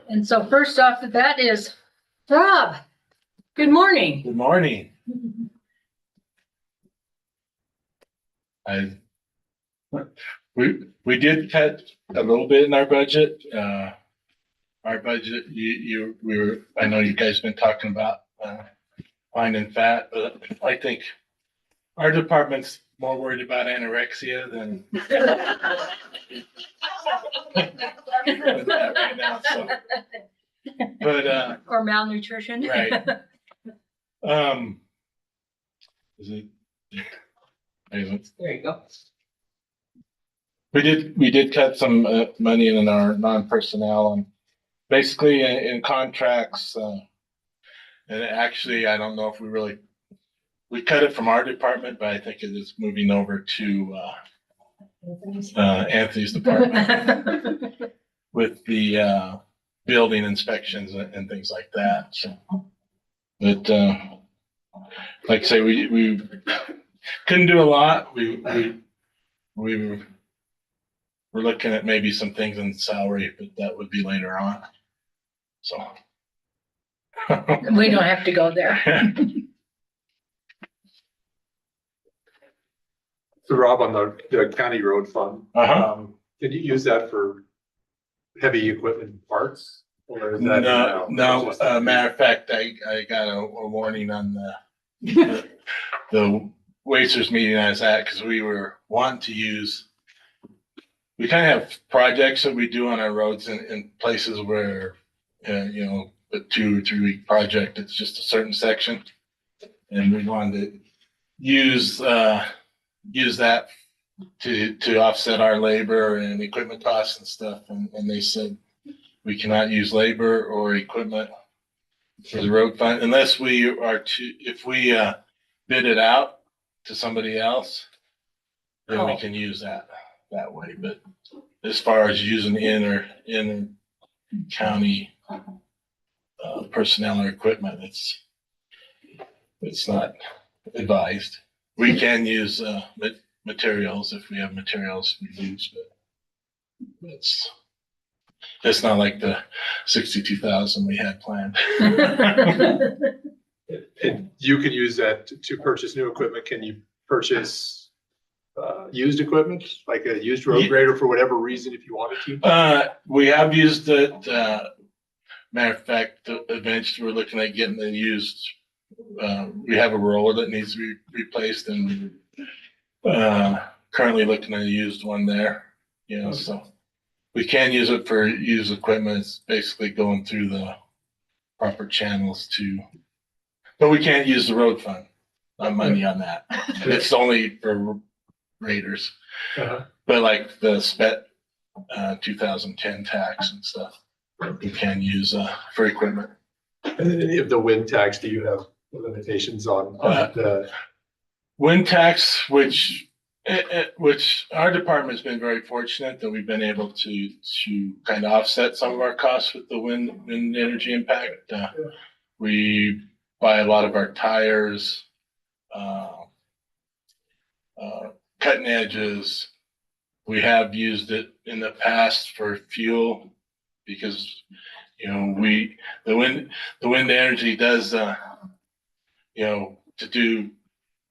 And so first off the bat is Rob. Good morning. Good morning. We did cut a little bit in our budget. Our budget, I know you guys been talking about finding fat, but I think our department's more worried about anorexia than that right now. So, but or malnutrition. right. Is it? There you go. We did cut some money in our non-personnel and basically in contracts. And actually, I don't know if we cut it from our department, but I think it is moving over to Anthony's department with the building inspections and things like that. So, but like I say, we couldn't do a lot. We were looking at maybe some things in salary, but that would be later on. So we don't have to go there. So Rob, on the county road fund, can you use that for heavy equipment parts? Or is that no. Matter of fact, I got a warning on the Wasters meeting I was at, because we were wanting to use. We kind of have projects that we do on our roads in places where, you know, a 2 or 3 week project, it's just a certain section. And we wanted to use that to offset our labor and equipment costs and stuff. And they said we cannot use labor or equipment for the road fund unless if we bid it out to somebody else, then we can use that way. But as far as using in county personnel or equipment, it's not advised. We can use materials if we have materials we use, but it's not like the 62,000 we had planned. You can use that to purchase new equipment. Can you purchase used equipment, like a used road grader for whatever reason, if you wanted to? We have used it. Matter of fact, eventually we're looking at getting the used. We have a roller that needs to be replaced, and currently looking at a used one there. You know, so we can use it for used equipment. It's basically going through the proper channels but we can't use the road fund money on that. It's only for raiders. But like the SPET 2010 tax and stuff, we can use for equipment. And then any of the wind tax, do you have limitations on the wind tax, which our department's been very fortunate that we've been able to kind of offset some of our costs with the wind energy impact. We buy a lot of our tires, cutting edges. We have used it in the past for fuel because, you know, the wind energy does, you know, to do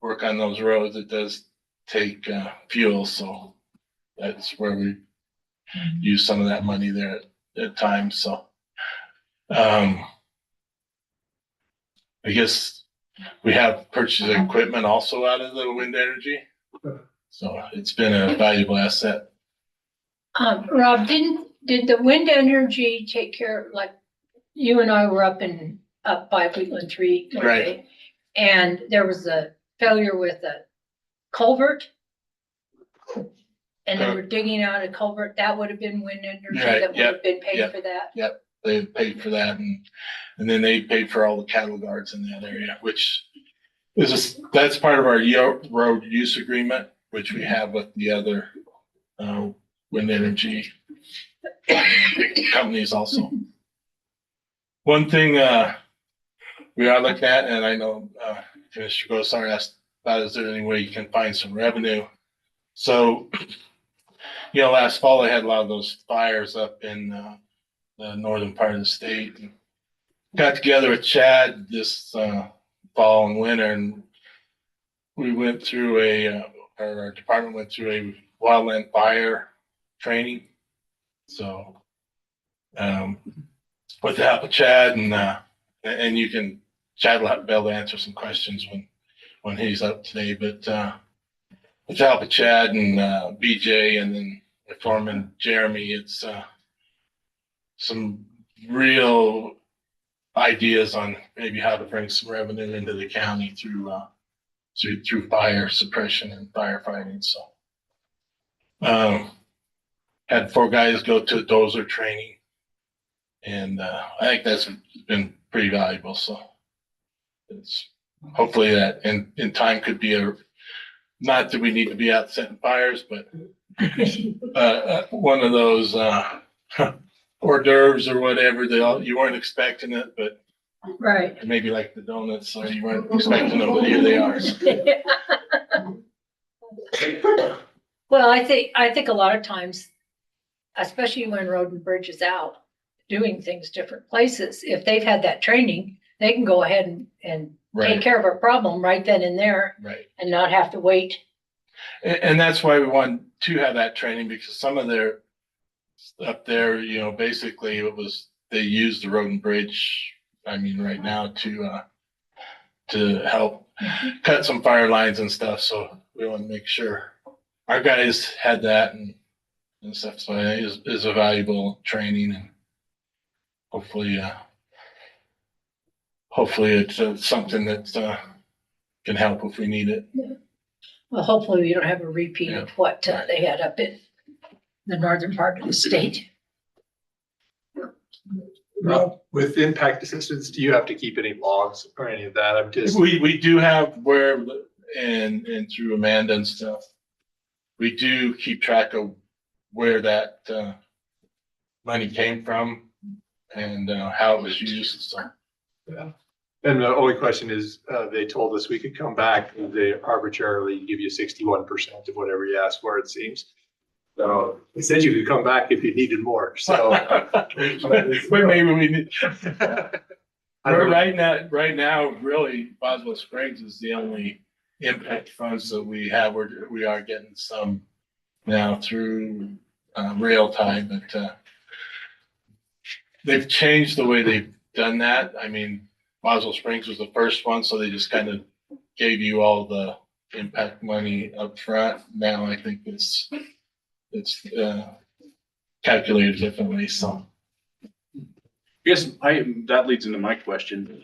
work on those roads, it does take fuel. So that's where we use some of that money there at times. So I guess we have purchased equipment also out of the wind energy. So it's been a valuable asset. Rob, did the wind energy take care of, like, you and I were up by Wheatland 3 one day, and there was a failure with a culvert, and they were digging out a culvert. That would have been wind energy that would have been paid for that. Yep, they paid for that, and then they paid for all the cattle guards in that area, which that's part of our road use agreement, which we have with the other wind energy companies also. One thing we are looking at, and I know Commissioner Gosar asked about, is there any way you can find some revenue? So last fall I had a lot of those fires up in the northern part of the state. And got together with Chad this fall and winter, and we went through our department went through a wildland fire training. So with the help of Chad and Chad will be able to answer some questions when he's up today, but with the help of Chad and BJ and then the foreman Jeremy, it's some real ideas on maybe how to bring some revenue into the county through fire suppression and firefighting. So had 4 guys go to dozer training, and I think that's been pretty valuable. So it's hopefully that in time could be not that we need to be out setting fires, but one of those hors d'oeuvres or whatever, you weren't expecting it, but Right. maybe like the donuts, so you weren't expecting them, but here they are. Well, I think a lot of times, especially when Road and Bridge is out doing things different places, if they've had that training, they can go ahead and take care of a problem right then and there, Right. and not have to wait. And that's why we want to have that training, because some of their up there, basically they use the Road and Bridge, right now to help cut some fire lines and stuff. So we want to make sure our guys had that and stuff. So it is a valuable training, and hopefully it's something that can help if we need it. Well, hopefully we don't have a repeat of what they had up in the northern part of the state. With impact assistance, do you have to keep any logs or any of that? I'm just. We do have and through Amanda and stuff, we do keep track of where that money came from and how it was used. So. Yeah. And the only question is, they told us we could come back and they arbitrarily give you 61% of whatever you ask for, it seems. So they said you could come back if you needed more. So maybe we need. Right now, really, Boswell Springs is the only impact funds that we have. We are getting some now through real time, but they've changed the way they've done that. Boswell Springs was the first one, so they just kind of gave you all the impact money up front. Now I think it's calculated differently. So I guess that leads into my question.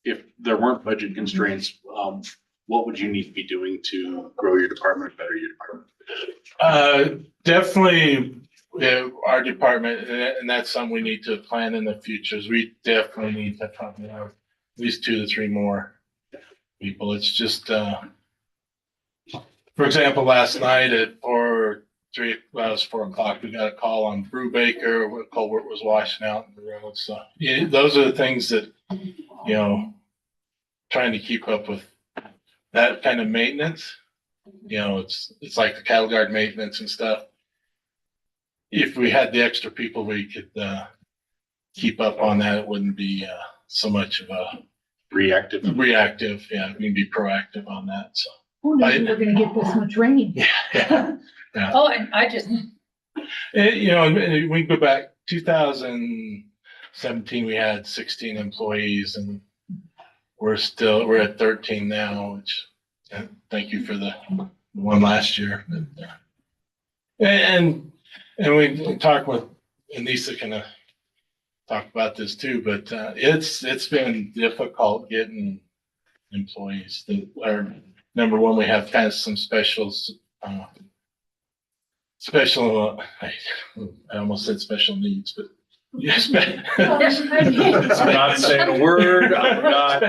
If there weren't budget constraints, what would you need to be doing to grow your department, better your department? Definitely our department, and that's something we need to plan in the future. We definitely need to probably have at least 2 to 3 more people. It's just, for example, last night at 4 o'clock, we got a call on Brubaker where culvert was washing out in the road. So those are the things that, trying to keep up with that kind of maintenance. It's like the cattle guard maintenance and stuff. If we had the extra people, we could keep up on that. It wouldn't be so much of a Reactive. Yeah, we can be proactive on that. So Who knew we were gonna get this much rain? yeah. Oh, and I just, And we go back 2017, we had 16 employees, and we're at 13 now, which thank you for the one last year. And we talked with Anissa, kind of talk about this too, but it's been difficult getting employees. Number one, we have kind of some I almost said special needs, but yes. I'm not saying a word. I'm not.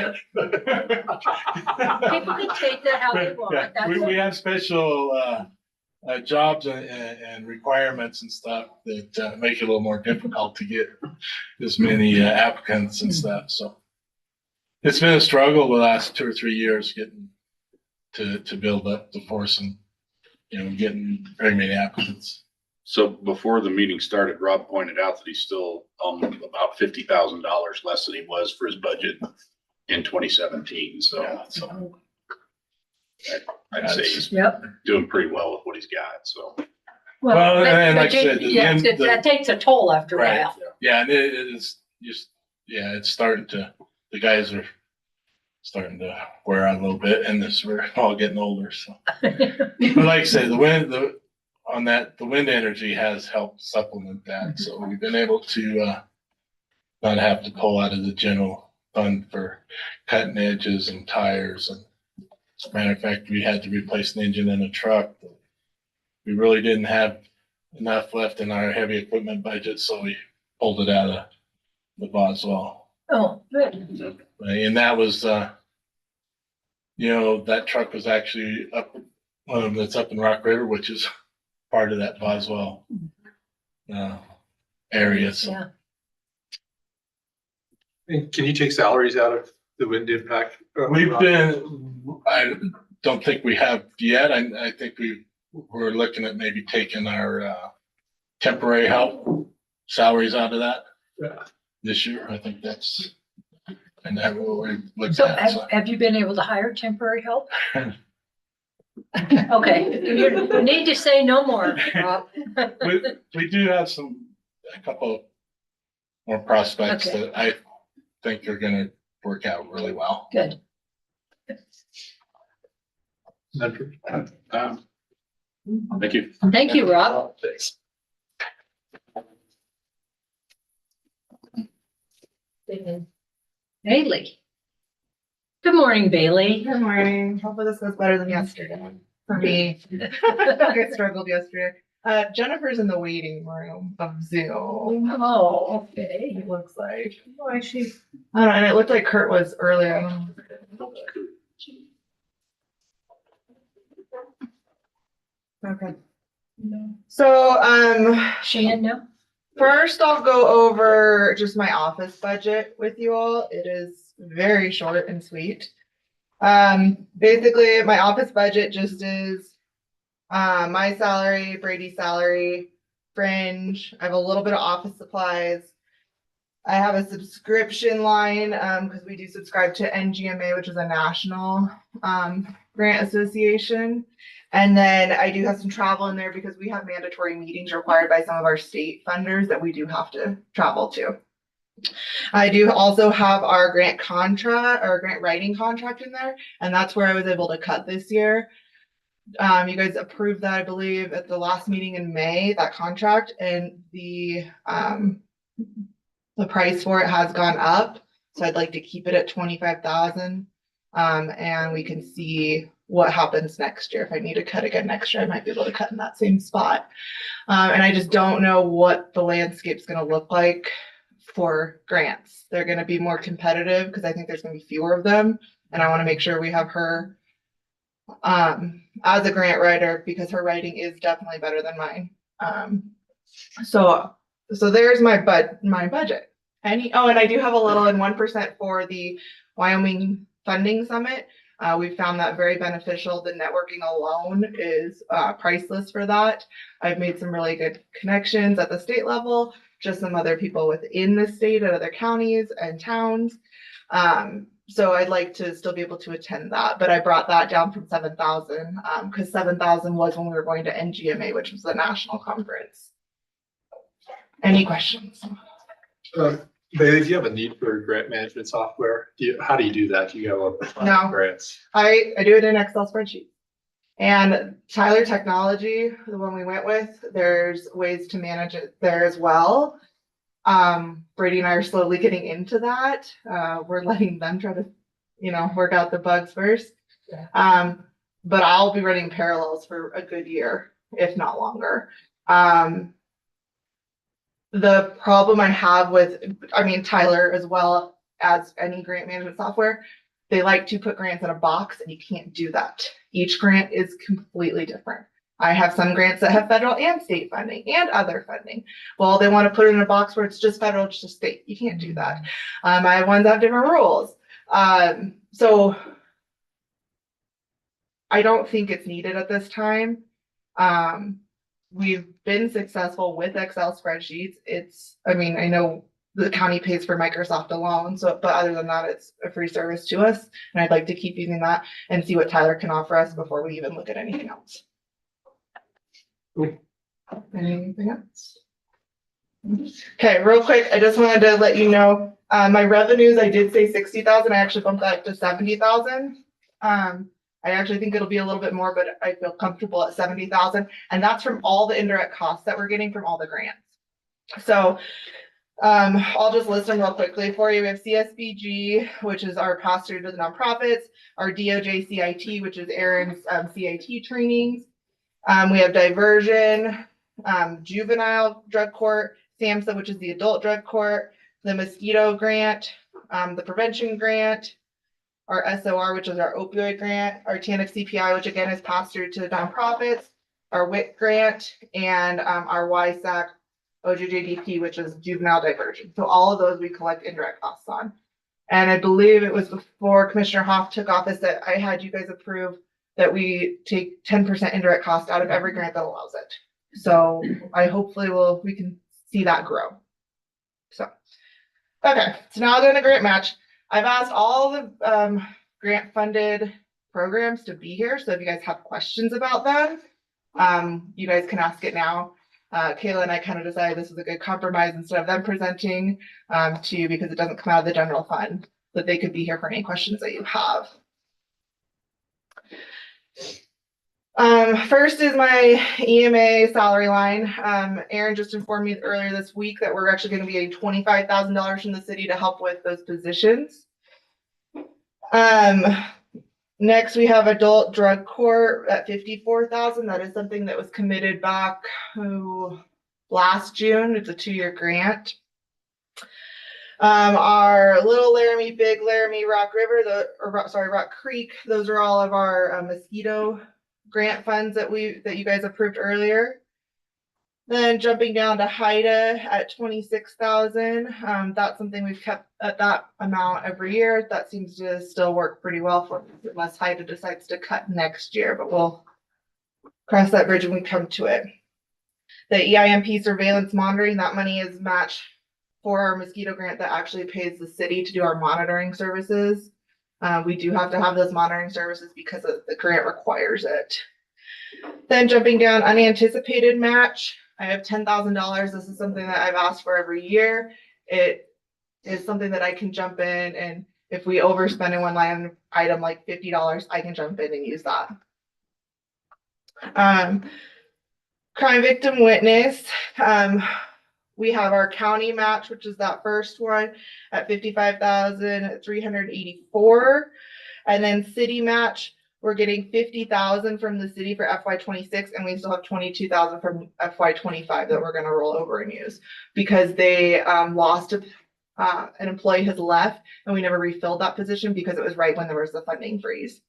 people can take that how they want. Yeah, That's we have special jobs and requirements and stuff that make it a little more difficult to get as many applicants and stuff. So it's been a struggle the last 2 or 3 years getting to build up the force and getting very many applicants. So before the meeting started, Rob pointed out that he's still about $50,000 less than he was for his budget in 2017. So I'd say he's Yep. doing pretty well with what he's got. So Well, and like I said, yeah, that takes a toll after a Right. while. Yeah, and it is just, yeah, it's starting to, the guys are starting to wear out a little bit, and we're all getting older, so. But like I said, the wind energy has helped supplement that, so we've been able to, not have to pull out of the general fund for cutting edges and tires, and as a matter of fact, we had to replace an engine in a truck. We really didn't have enough left in our heavy equipment budget, so we pulled it out of the Boswell. Oh, good. And that was, that truck was actually up, that's up in Rock River, which is part of that Boswell area. So Yeah. And can you take salaries out of the wind impact? I don't think we have yet. I think we're looking at maybe taking our temporary help salaries out of that this year. I think that's and that what we looked So at. So. have you been able to hire temporary help? Okay, you need to say no more, Rob. we do have a couple more prospects Okay. that I think are going to work out really well. Good. thank you. Thank you, Rob. Thanks. Bailey. Good morning, Bailey. Good morning. Hopefully this goes better than yesterday for me. I struggled yesterday. Jennifer's in the waiting room of Zoom. Oh, okay. It looks like. Why is she? I don't know. And it looked like Kurt was earlier. I don't know. Okay. So, She in now? first I'll go over just my office budget with you all. It is very short and sweet. Basically my office budget just is my salary, Brady's salary, fringe. I have a little bit of office supplies. I have a subscription line because we do subscribe to NGMA, which is a national grant association. And then I do have some travel in there because we have mandatory meetings required by some of our state funders that we do have to travel to. I do also have our grant contract or grant writing contract in there, and that's where I was able to cut this year. You guys approved that, I believe, at the last meeting in May, that contract, and the price for it has gone up. So I'd like to keep it at 25,000. And we can see what happens next year. If I need to cut again next year, I might be able to cut in that same spot. And I just don't know what the landscape's going to look like for grants. They're going to be more competitive because I think there's going to be fewer of them. And I want to make sure we have her as a grant writer because her writing is definitely better than mine. So there's my budget. And I do have a little in 1% for the Wyoming funding summit. We found that very beneficial. The networking alone is priceless for that. I've made some really good connections at the state level, just some other people within the state at other counties and towns. So I'd like to still be able to attend that, but I brought that down from 7,000 because 7,000 was when we were going to NGMA, which was the national conference. Any questions? Bailey, do you have a need for grant management software? How do you do that? Do you go up No. grants? I do it in Excel spreadsheet. And Tyler Technology, the one we went with, there's ways to manage it there as well. Brady and I are slowly getting into that. We're letting them try to, work out the bugs first. But I'll be running parallels for a good year, if not longer. The problem I have with, Tyler, as well as any grant management software, they like to put grants in a box and you can't do that. Each grant is completely different. I have some grants that have federal and state funding and other funding. Well, they want to put it in a box where it's just federal, it's just state. You can't do that. I have ones that have different rules. So I don't think it's needed at this time. we've been successful with Excel spreadsheets. I mean, I know the county pays for Microsoft alone, so, but other than that, it's a free service to us. And I'd like to keep using that and see what Tyler can offer us before we even look at anything else. Cool. Anything else? Okay, real quick, I just wanted to let you know, my revenues, I did say 60,000. I actually bumped that up to 70,000. I actually think it'll be a little bit more, but I feel comfortable at 70,000. And that's from all the indirect costs that we're getting from all the grants. So I'll just list them real quickly for you. We have CSBG, which is our pass through to the nonprofits, our DOJ CIT, which is Aaron's CIT trainings. We have diversion, juvenile drug court, SAMHSA, which is the adult drug court, the mosquito grant, the prevention grant, our SOR, which is our opioid grant, our TANF CPI, which again is passed through to nonprofits, our WIC grant, and our YSAC OJJDP, which is juvenile diversion. So all of those we collect indirect costs on. And I believe it was before Commissioner Hoff took office that I had you guys approve that we take 10% indirect cost out of every grant that allows it. So I hopefully we can see that grow. So, okay, so now doing a grant match. I've asked all the grant funded programs to be here. So if you guys have questions about them, you guys can ask it now. Kayla and I kind of decided this is a good compromise instead of them presenting to you because it doesn't come out of the general fund, that they could be here for any questions that you have. First is my EMA salary line. Aaron just informed me earlier this week that we're actually going to be getting $25,000 from the city to help with those positions. Next, we have adult drug court at $54,000. That is something that was committed back last June. It's a 2-year grant. Our Little Laramie, Big Laramie, Rock River, Rock Creek. Those are all of our mosquito grant funds that you guys approved earlier. Then jumping down to HIDA at 26,000. That's something we've kept at that amount every year. That seems to still work pretty well for us, unless HIDA decides to cut next year, but we'll cross that bridge when we come to it. The EIMP surveillance monitoring, that money is matched for our mosquito grant that actually pays the city to do our monitoring services. We do have to have those monitoring services because the grant requires it. Then jumping down, unanticipated match. I have $10,000. This is something that I've asked for every year. It is something that I can jump in, and if we overspend in one line item like $50, I can jump in and use that. Crime victim witness. We have our county match, which is that first one at $55,384. And then city match, we're getting $50,000 from the city for FY26, and we still have $22,000 from FY25 that we're going to roll over and use because they lost an employee has left, and we never refilled that position because it was right when there was the funding freeze.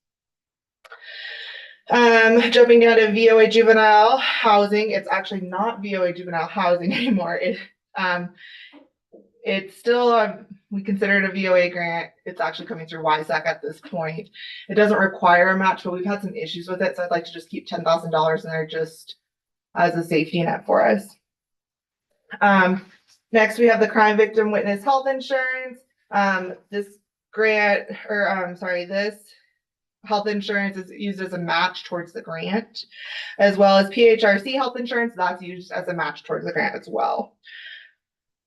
Jumping down to VOA juvenile housing, it's actually not VOA juvenile housing anymore. It's still, we consider it a VOA grant. It's actually coming through YSAC at this point. It doesn't require a match, but we've had some issues with it. So I'd like to just keep $10,000 in there just as a safety net for us. Next, we have the crime victim witness health insurance. This grant, this health insurance is used as a match towards the grant, as well as PHRC health insurance. That's used as a match towards the grant as well.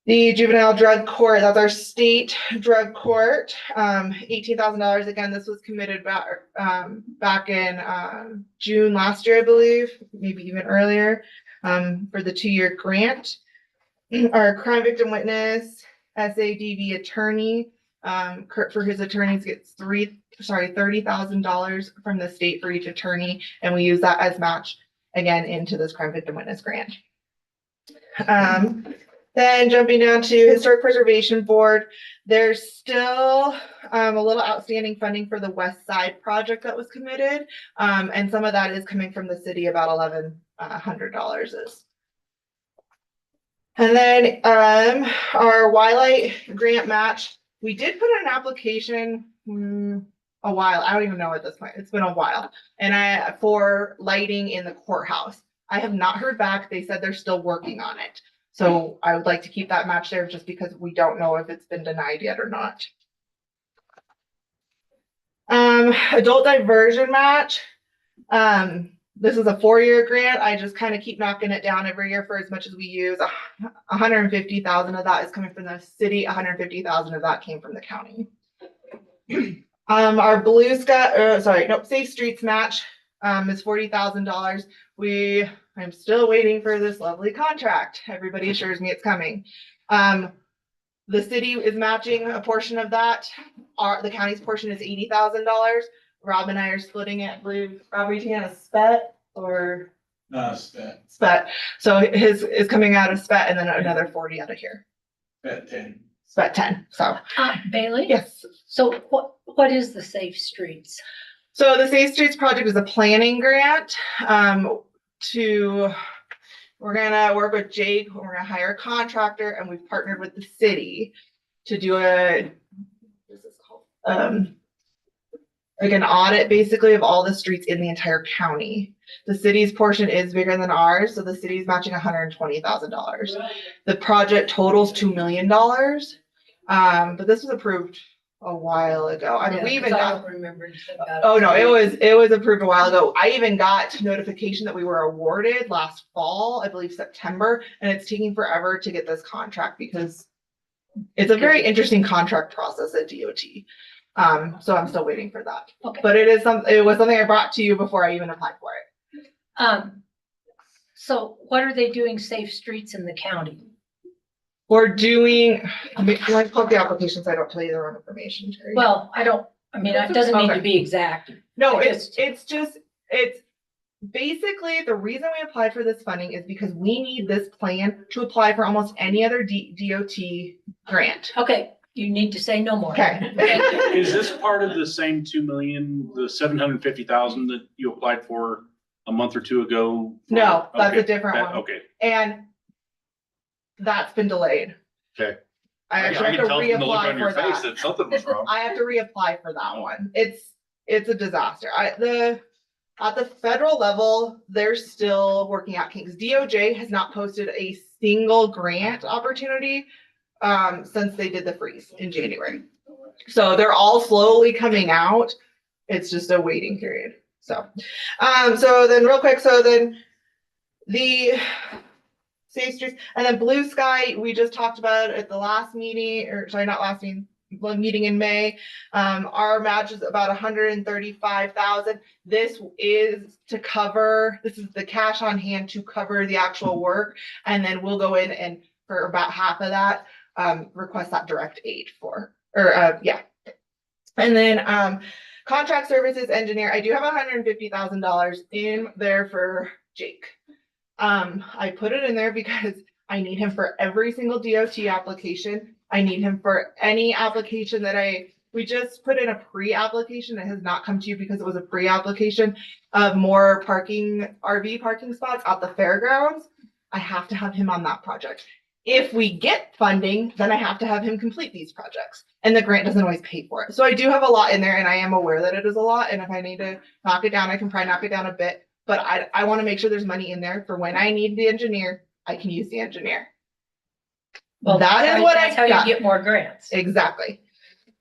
The juvenile drug court, that's our state drug court, $18,000. Again, this was committed back in June last year, I believe, maybe even earlier, for the 2-year grant. Our crime victim witness, SADV attorney, for his attorneys gets $30,000 from the state for each attorney, and we use that as match again into this crime victim witness grant. Then jumping down to Historic Preservation Board, there's still a little outstanding funding for the West Side project that was committed, and some of that is coming from the city, about $1,100 is. And then our Wildlight grant match, we did put in an application a while. I don't even know at this point. It's been a while, and for lighting in the courthouse. I have not heard back. They said they're still working on it. So I would like to keep that match there just because we don't know if it's been denied yet or not. Adult diversion match. This is a 4-year grant. I just kind of keep knocking it down every year for as much as we use. 150,000 of that is coming from the city. 150,000 of that came from the county. Our Safe Streets match is $40,000. I'm still waiting for this lovely contract. Everybody assures me it's coming. The city is matching a portion of that. The county's portion is $80,000. Rob and I are splitting it. I believe, Rob, are you taking a SPET or? SPET. SPET. So his is coming out of SPET and then another 40 out of here. SPET 10. SPET 10. So Bailey? yes. So what is the Safe Streets? So the Safe Streets project is a planning grant. We're gonna work with Jake. We're gonna hire a contractor, and we've partnered with the city to do like an audit basically of all the streets in the entire county. The city's portion is bigger than ours, so the city's matching $120,000. The project totals $2 million. But this was approved a while ago. I mean, we even I got, don't remember anything about it. oh no, it was approved a while ago. I even got notification that we were awarded last fall, I believe September, and it's taking forever to get this contract because it's a very interesting contract process at DOT. So I'm still waiting for that. Okay. But it was something I brought to you before I even applied for it. So what are they doing Safe Streets in the county? We're doing, can I pull up the application so I don't tell you the wrong information, Terry? Well, it doesn't need to Okay. be exact. No, I it's basically the reason we applied for this funding is because we need this plan to apply for almost any other DOT grant. Okay, you need to say no more. Okay. Thank Is this part of the same 2 million, the 750,000 that you applied for a month or two ago? No, that's Okay, a different one. Okay. And that's been delayed. Okay. I actually have to reapply for that. that something was wrong. I have to reapply for that one. It's a disaster. At the federal level, they're still working out kinks. DOJ has not posted a single grant opportunity since they did the freeze in January. So they're all slowly coming out. It's just a waiting period. So then real quick, the Safe Streets and then Blue Sky, we just talked about it at the last meeting, or sorry, not last meeting, meeting in May. Our match is about 135,000. This is the cash on hand to cover the actual work. And then we'll go in and for about half of that, request that direct aid And then, contract services engineer, I do have $150,000 in there for Jake. I put it in there because I need him for every single DOT application. I need him for any application we just put in a pre-application. It has not come to you because it was a pre-application of more RV parking spots at the fairgrounds. I have to have him on that project. If we get funding, then I have to have him complete these projects, and the grant doesn't always pay for it. So I do have a lot in there, and I am aware that it is a lot. And if I need to knock it down, I can probably knock it down a bit. But I want to make sure there's money in there for when I need the engineer, I can use the engineer. Well, that's how got. you get more grants. Exactly.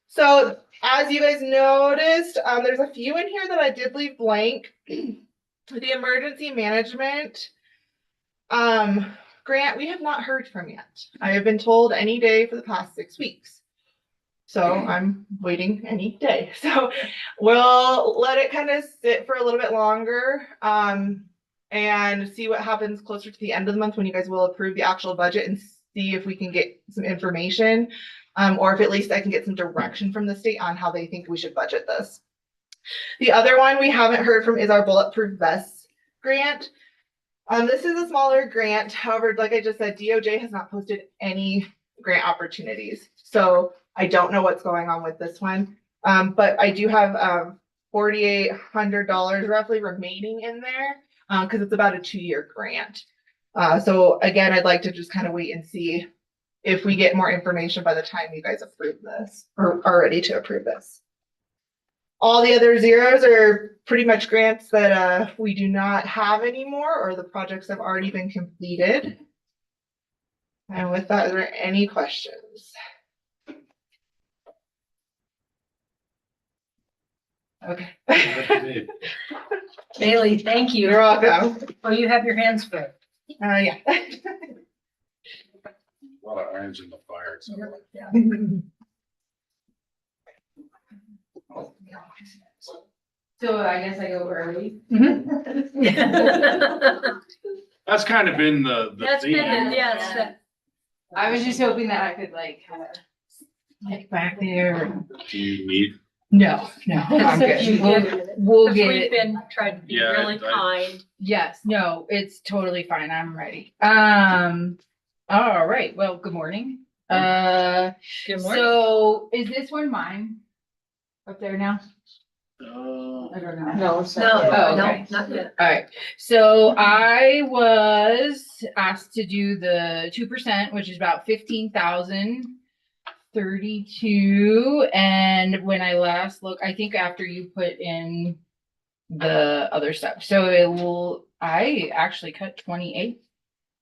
So as you guys noticed, there's a few in here that I did leave blank. The emergency management grant, we have not heard from yet. I have been told any day for the past 6 weeks. So I'm waiting any day. So we'll let it kind of sit for a little bit longer and see what happens closer to the end of the month when you guys will approve the actual budget and see if we can get some information or if at least I can get some direction from the state on how they think we should budget this. The other one we haven't heard from is our bulletproof vests grant. This is a smaller grant. However, like I just said, DOJ has not posted any grant opportunities. So I don't know what's going on with this one. But I do have $4,800 roughly remaining in there because it's about a 2-year grant. So again, I'd like to just kind of wait and see if we get more information by the time you guys approve this or are ready to approve this. All the other zeros are pretty much grants that we do not have anymore, or the projects have already been completed. And with that, are there any questions? Okay. Bailey, thank you. You're welcome. Oh, you have your hands full. Yeah. A lot of irons in the fire. So. So I guess I go early. That's kind of been the That's theme. been, yes. I was just hoping that I could like kind of get back there. Do you need? No, I'm good. We'll get We've it. been trying to be Yeah, really I- kind. Yes, no, it's totally fine. I'm ready. All right. Well, good morning. Good morning. So is this one mine? Up there now? I don't know. No, it's not yet. Oh, no, okay. not yet. All right, so I was asked to do the 2%, which is about 15,032. And when I last look, I think after you put in the other stuff, so it will, I actually cut 28,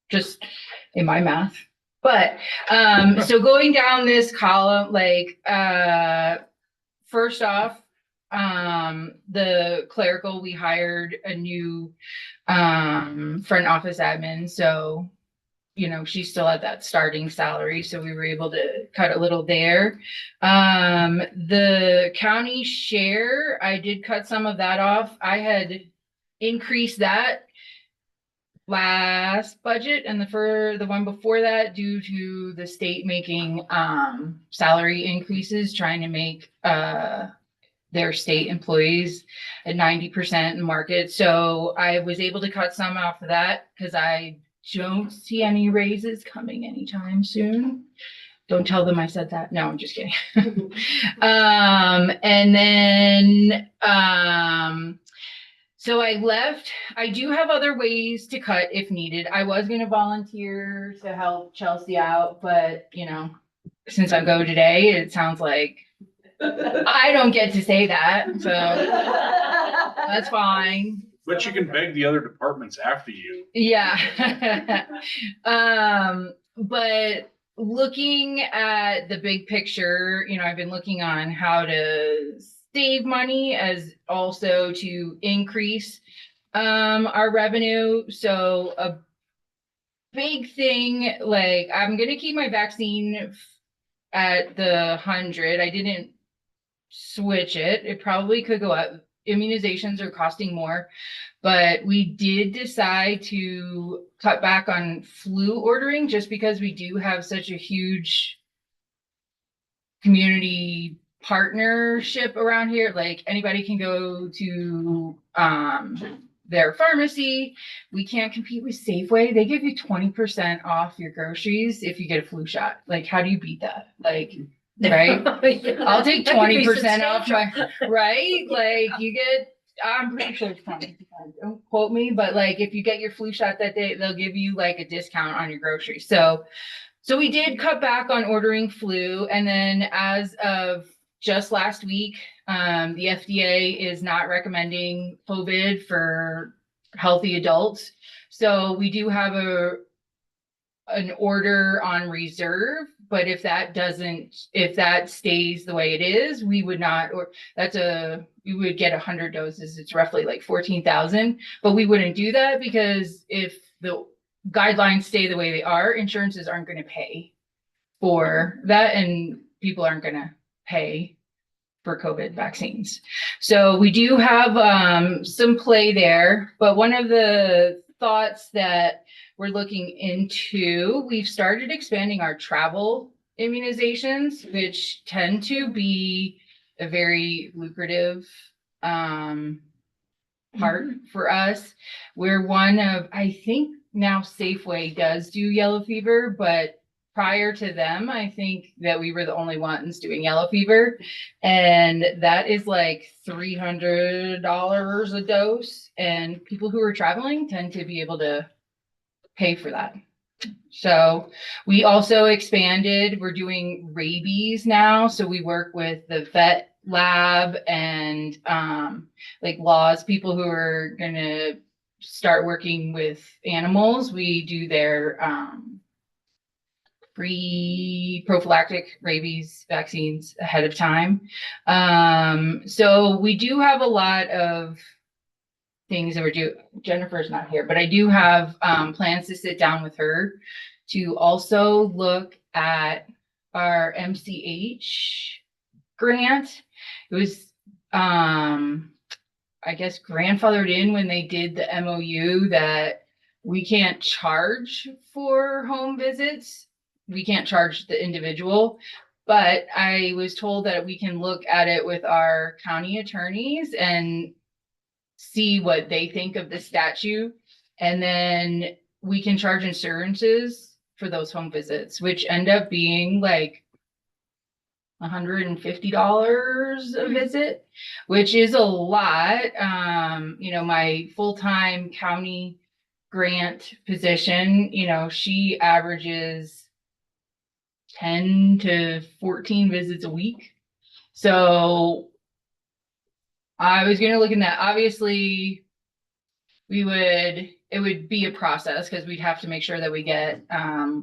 just in my math. But, so going down this column, like, first off, the clerical, we hired a new front office admin, so she's still at that starting salary, so we were able to cut a little there. The county share, I did cut some of that off. I had increased that last budget and for the one before that, due to the state making salary increases, trying to make their state employees at 90% in market. So I was able to cut some off of that because I don't see any raises coming anytime soon. Don't tell them I said that. No, I'm just kidding. And then, so I left. I do have other ways to cut if needed. I was going to volunteer to help Chelsea out, but since I go today, it sounds like I don't get to say that, so that's fine. But you can beg the other departments after you. Yeah. But looking at the big picture, I've been looking on how to save money as also to increase our revenue. So a big thing, like I'm gonna keep my vaccine at the 100. I didn't switch it. It probably could go up. Immunizations are costing more, but we did decide to cut back on flu ordering just because we do have such a huge community partnership around here. Like anybody can go to their pharmacy. We can't compete with Safeway. They give you 20% off your groceries if you get a flu shot. Like, how do you beat that? Like, right? I'll take 20% off my, right? Like you get, I'm pretty sure it's 20%. Don't quote me, but like if you get your flu shot that day, they'll give you like a discount on your groceries. So we did cut back on ordering flu. And then as of just last week, the FDA is not recommending COVID for healthy adults. So we do have an order on reserve, but if that stays the way it is, we would not, or you would get 100 doses. It's roughly like 14,000, but we wouldn't do that because if the guidelines stay the way they are, insurances aren't going to pay for that and people aren't going to pay for COVID vaccines. So we do have some play there, but one of the thoughts that we're looking into, we've started expanding our travel immunizations, which tend to be a very lucrative part for us. We're one of, I think now Safeway does do yellow fever, but prior to them, I think that we were the only ones doing yellow fever. And that is like $300 a dose. And people who are traveling tend to be able to pay for that. So we also expanded, we're doing rabies now. So we work with the vet lab and like laws, people who are gonna start working with animals, we do their free prophylactic rabies vaccines ahead of time. So we do have a lot of things that we're doing. Jennifer's not here, but I do have plans to sit down with her to also look at our MCH grant. It was I guess grandfathered in when they did the MOU that we can't charge for home visits. We can't charge the individual, but I was told that we can look at it with our county attorneys and see what they think of the statute. And then we can charge insurances for those home visits, which end up being like $150 a visit, which is a lot. You know, my full-time county grant position, you know, she averages 10 to 14 visits a week. So I was going to look in that. Obviously, it would be a process because we'd have to make sure that we get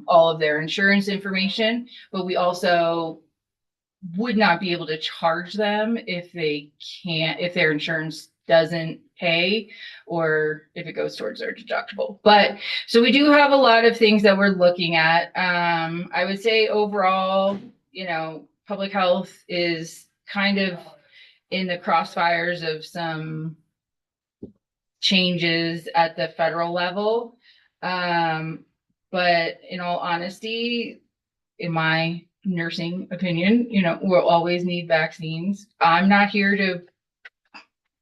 all of their insurance information, but we also would not be able to charge them if their insurance doesn't pay or if it goes towards their deductible. But so we do have a lot of things that we're looking at. I would say overall, you know, public health is kind of in the crossfires of some changes at the federal level. But in all honesty, in my nursing opinion, you know, we'll always need vaccines. I'm not here to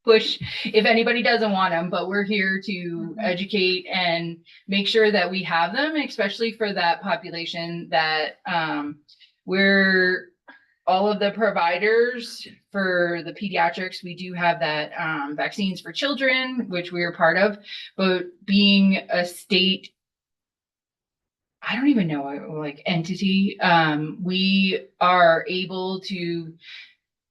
push if anybody doesn't want them, but we're here to educate and make sure that we have them, especially for that population that we're all of the providers for the pediatrics. We do have that vaccines for children, which we are part of, but being a state, I don't even know, like entity, we are able to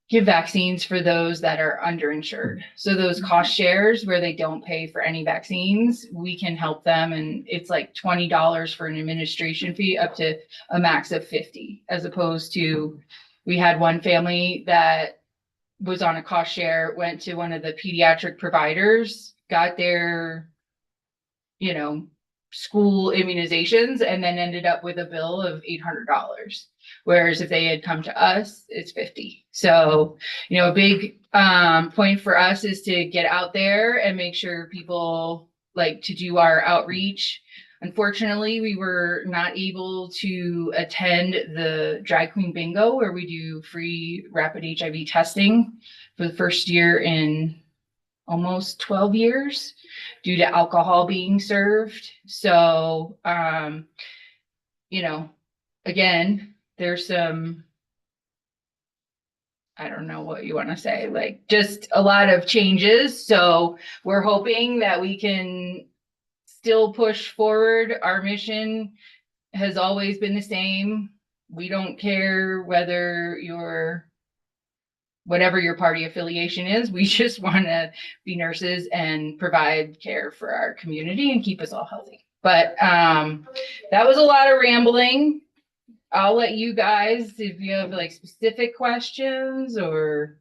give vaccines for those that are underinsured. So those cost shares where they don't pay for any vaccines, we can help them. And it's like $20 for an administration fee up to a max of 50, as opposed to, we had one family that was on a cost share, went to one of the pediatric providers, got their, you know, school immunizations, and then ended up with a bill of $800. Whereas if they had come to us, it's 50. So, you know, a big point for us is to get out there and make sure people like to do our outreach. Unfortunately, we were not able to attend the Drag Queen Bingo, where we do free rapid HIV testing for the first year in almost 12 years due to alcohol being served. So, you know, again, there's some, I don't know what you want to say, like just a lot of changes. So we're hoping that we can still push forward. Our mission has always been the same. We don't care whether you're whatever your party affiliation is. We just want to be nurses and provide care for our community and keep us all healthy. But that was a lot of rambling. I'll let you guys, if you have like specific questions or.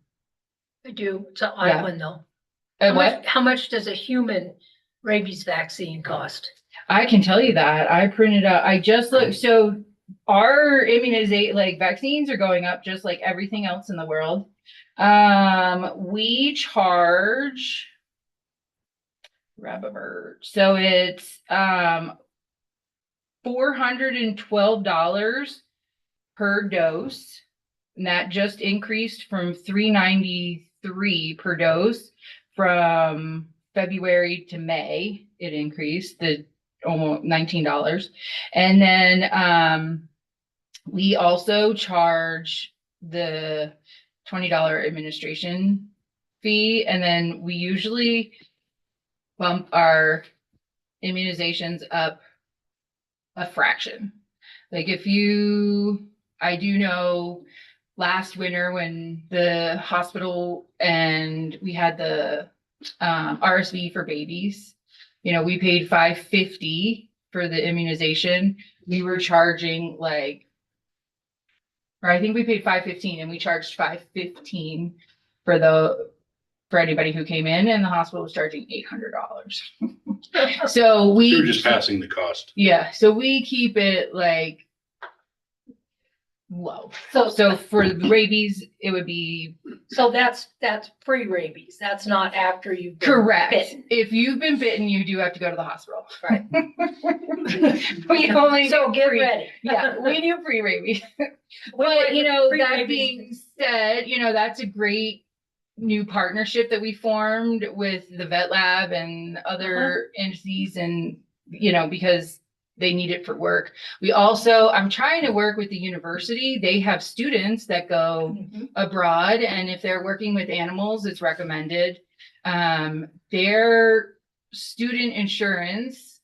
I do. It's an Yeah. odd one though. What? How much does a human rabies vaccine cost? I can tell you that. I printed out, I just looked, so our like vaccines are going up just like everything else in the world. We charge, so it's $412 per dose, and that just increased from $393 per dose from February to May. It increased the almost $19. And then we also charge the $20 administration fee, and then we usually bump our immunizations up a fraction. Like I do know last winter when the hospital and we had the RSV for babies. You know, we paid $5.50 for the immunization. We were charging like, or I think we paid $5.15 and we charged $5.15 for anybody who came in, and the hospital was charging $800. So You're just passing the cost. yeah, so we keep it like low. So, So for the rabies, it would be so that's pre-rabies. That's not after you've been correct. bitten. If you've been bitten, you do have to go to the hospital. Right. We only So do get pre- ready. Yeah, we do pre-rabies. Well, But, you know, that pre-rabies- being said, you know, that's a great new partnership that we formed with the vet lab and other entities, and, you know, because they need it for work. We also, I'm trying to work with the university. They have students that go Mhm. abroad, and if they're working with animals, it's recommended. Their student insurance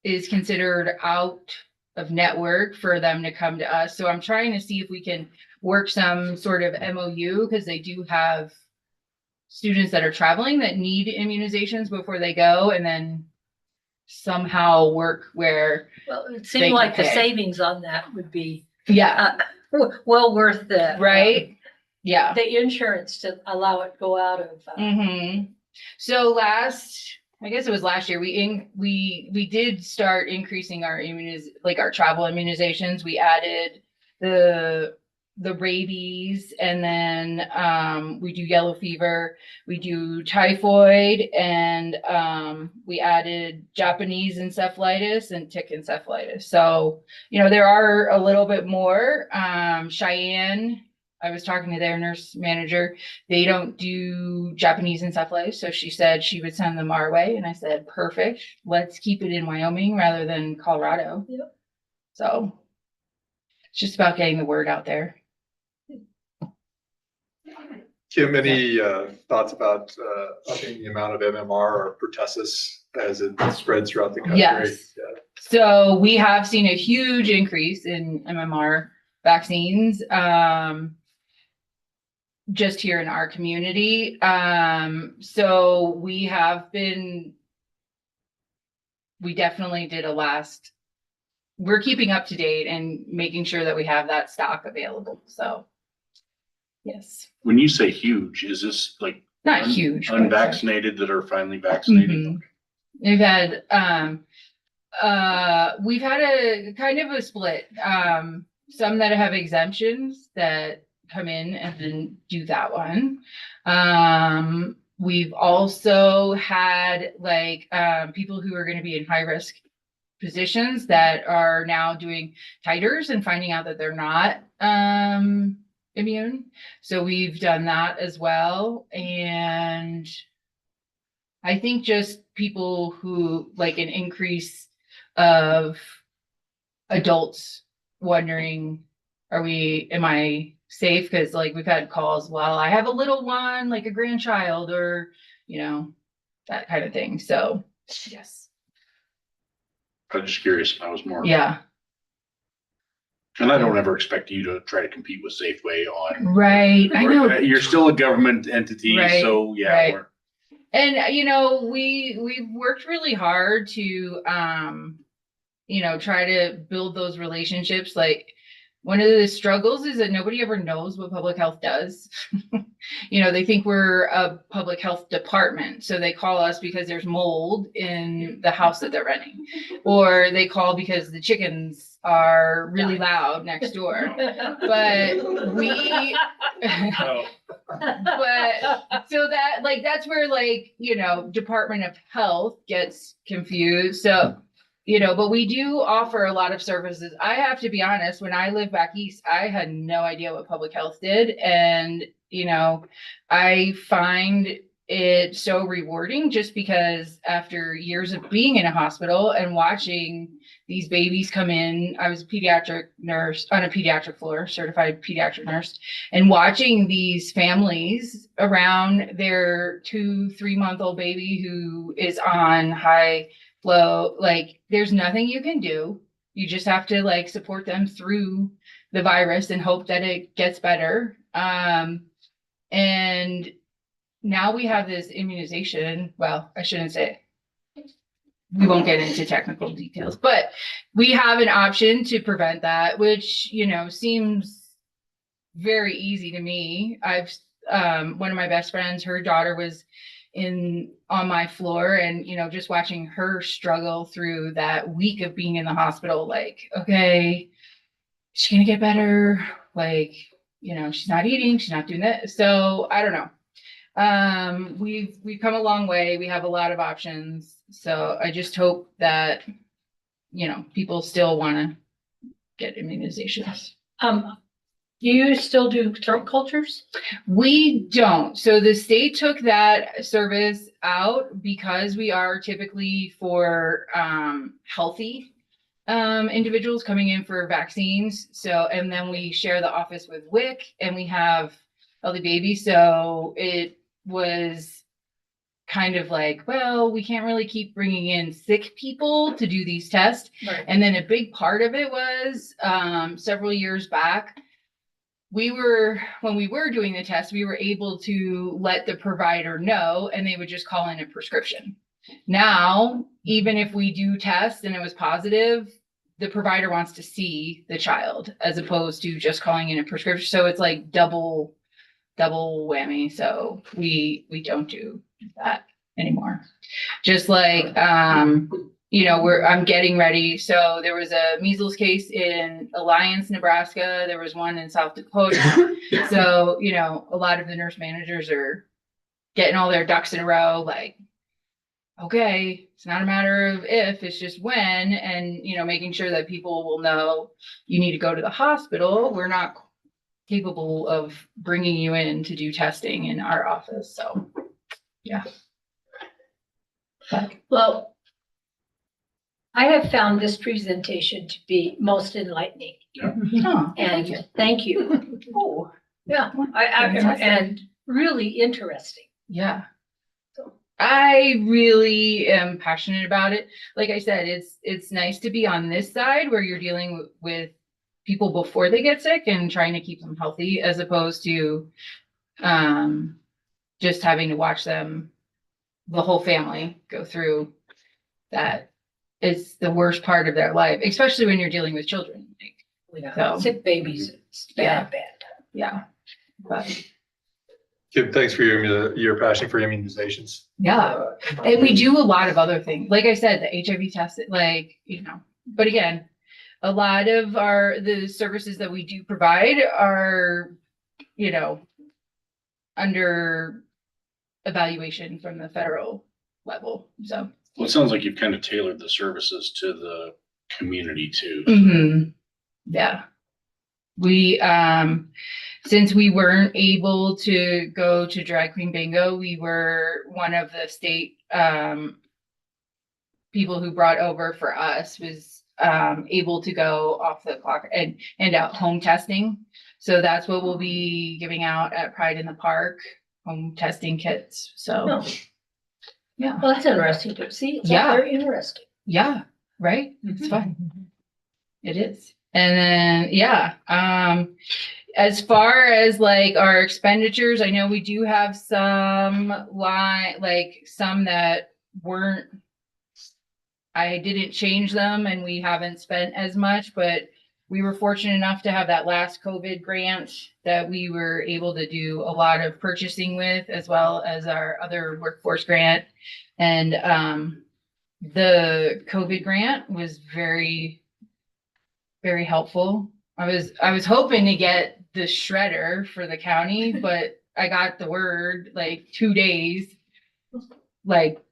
is considered out of network for them to come to us. So I'm trying to see if we can work some sort of MOU, because they do have students that are traveling that need immunizations before they go, and then somehow work where, Well, it They seemed can like the pay. savings on that would be yeah, well worth the right? Yeah. the insurance to allow it to go out of. So I guess it was last year, we did start increasing our our travel immunizations. We added the rabies, and then we do yellow fever, we do typhoid, and we added Japanese encephalitis and tick encephalitis. So, you know, there are a little bit more. Cheyenne, I was talking to their nurse manager. They don't do Japanese encephalitis, so she said she would send them our way, and I said, perfect. Let's keep it in Wyoming rather than Colorado. Yep. So it's just about getting the word out there. Kim, any thoughts about upping the amount of MMR or pertussis as it spreads throughout the country? Yes. So we have seen a huge increase in MMR vaccines, just here in our community. So we definitely did we're keeping up to date and making sure that we have that stock available. So, yes, When you say huge, is this like not huge. but- unvaccinated that are finally vaccinated? Mhm. We've had a kind of a split. Some that have exemptions that come in and then do that one. We've also had people who are going to be in high risk positions that are now doing titers and finding out that they're not immune. So we've done that as well. And I think just people who an increase of adults wondering, am I safe? Because we've had calls, well, I have a little one, like a grandchild, or, that kind of thing. So, yes. I was just curious. I was more. Yeah. And I don't ever expect you to try to compete with Safeway on. Right. I know. You're still a government entity, Right, so yeah. right. We're, And, we've worked really hard to, try to build those relationships. One of the struggles is that nobody ever knows what public health does. They think we're a public health department. So they call us because there's mold in the house that they're renting, or they call because the chickens are really loud next door. But we, oh, but so that's where Department of Health gets confused. So, but we do offer a lot of services. I have to be honest, when I lived back east, I had no idea what public health did. And, I find it so rewarding just because after years of being in a hospital and watching these babies come in, I was a pediatric nurse on a pediatric floor, certified pediatric nurse, and watching these families around their 2-3-month-old baby who is on high flow, there's nothing you can do. You just have to support them through the virus and hope that it gets better. And now we have this immunization. Well, I shouldn't say. We won't get into technical details, but we have an option to prevent that, which, you know, seems very easy to me. I've, one of my best friends, her daughter was on my floor, and, you know, just watching her struggle through that week of being in the hospital, like, okay, she's gonna get better. Like, you know, she's not eating, she's not doing that. So I don't know. We've come a long way. We have a lot of options. So I just hope that, you know, people still want to get immunizations. Do you still do throat cultures? We don't. So the state took that service out because we are typically for healthy individuals coming in for vaccines. So, and then we share the office with WIC, and we have healthy babies. So it was kind of like, well, we can't really keep bringing in sick people to do these tests. Right. And then a big part of it was several years back, when we were doing the test, we were able to let the provider know, and they would just call in a prescription. Now, even if we do test and it was positive, the provider wants to see the child as opposed to just calling in a prescription. So it's like double whammy. So we don't do that anymore. Just like, you know, I'm getting ready. So there was a measles case in Alliance, Nebraska. There was one in South Dakota. So, you know, a lot of the nurse managers are getting all their ducks in a row. Like, okay, it's not a matter of if, it's just when, and, you know, making sure that people will know you need to go to the hospital. We're not capable of bringing you in to do testing in our office. So, yeah. Well, I have found this presentation to be most enlightening, Oh, and thank you. Oh, Yeah, and really interesting. yeah. I really am passionate about it. Like I said, it's nice to be on this side where you're dealing with people before they get sick and trying to keep them healthy, as opposed to just having to watch them, the whole family, go through that. It's the worst part of their life, especially when you're dealing with children. So, Sick babies, it's Yeah. bad. yeah. But Kim, thanks for your passion for immunizations. yeah, and we do a lot of other things. Like I said, the HIV test, like, you know, but again, a lot of the services that we do provide are, you know, under evaluation from the federal level. So, Well, it sounds like you've kind of tailored the services to the community too. mhm. Yeah. We, since we weren't able to go to Drag Queen Bingo, we were one of the state people who brought over for us was able to go off the clock and hand out home testing. So that's what we'll be giving out at Pride in the Park, home testing kits. So, Oh. yeah. Well, that's interesting to see. It's Yeah. very interesting. Yeah, right? It's fun. It is. And then, yeah, as far as like our expenditures, I know we do have some some that weren't, I didn't change them and we haven't spent as much, but we were fortunate enough to have that last COVID grant that we were able to do a lot of purchasing with, as well as our other workforce grant. And the COVID grant was very, very helpful. I was hoping to get the shredder for the county, but I got the word like 2 days, like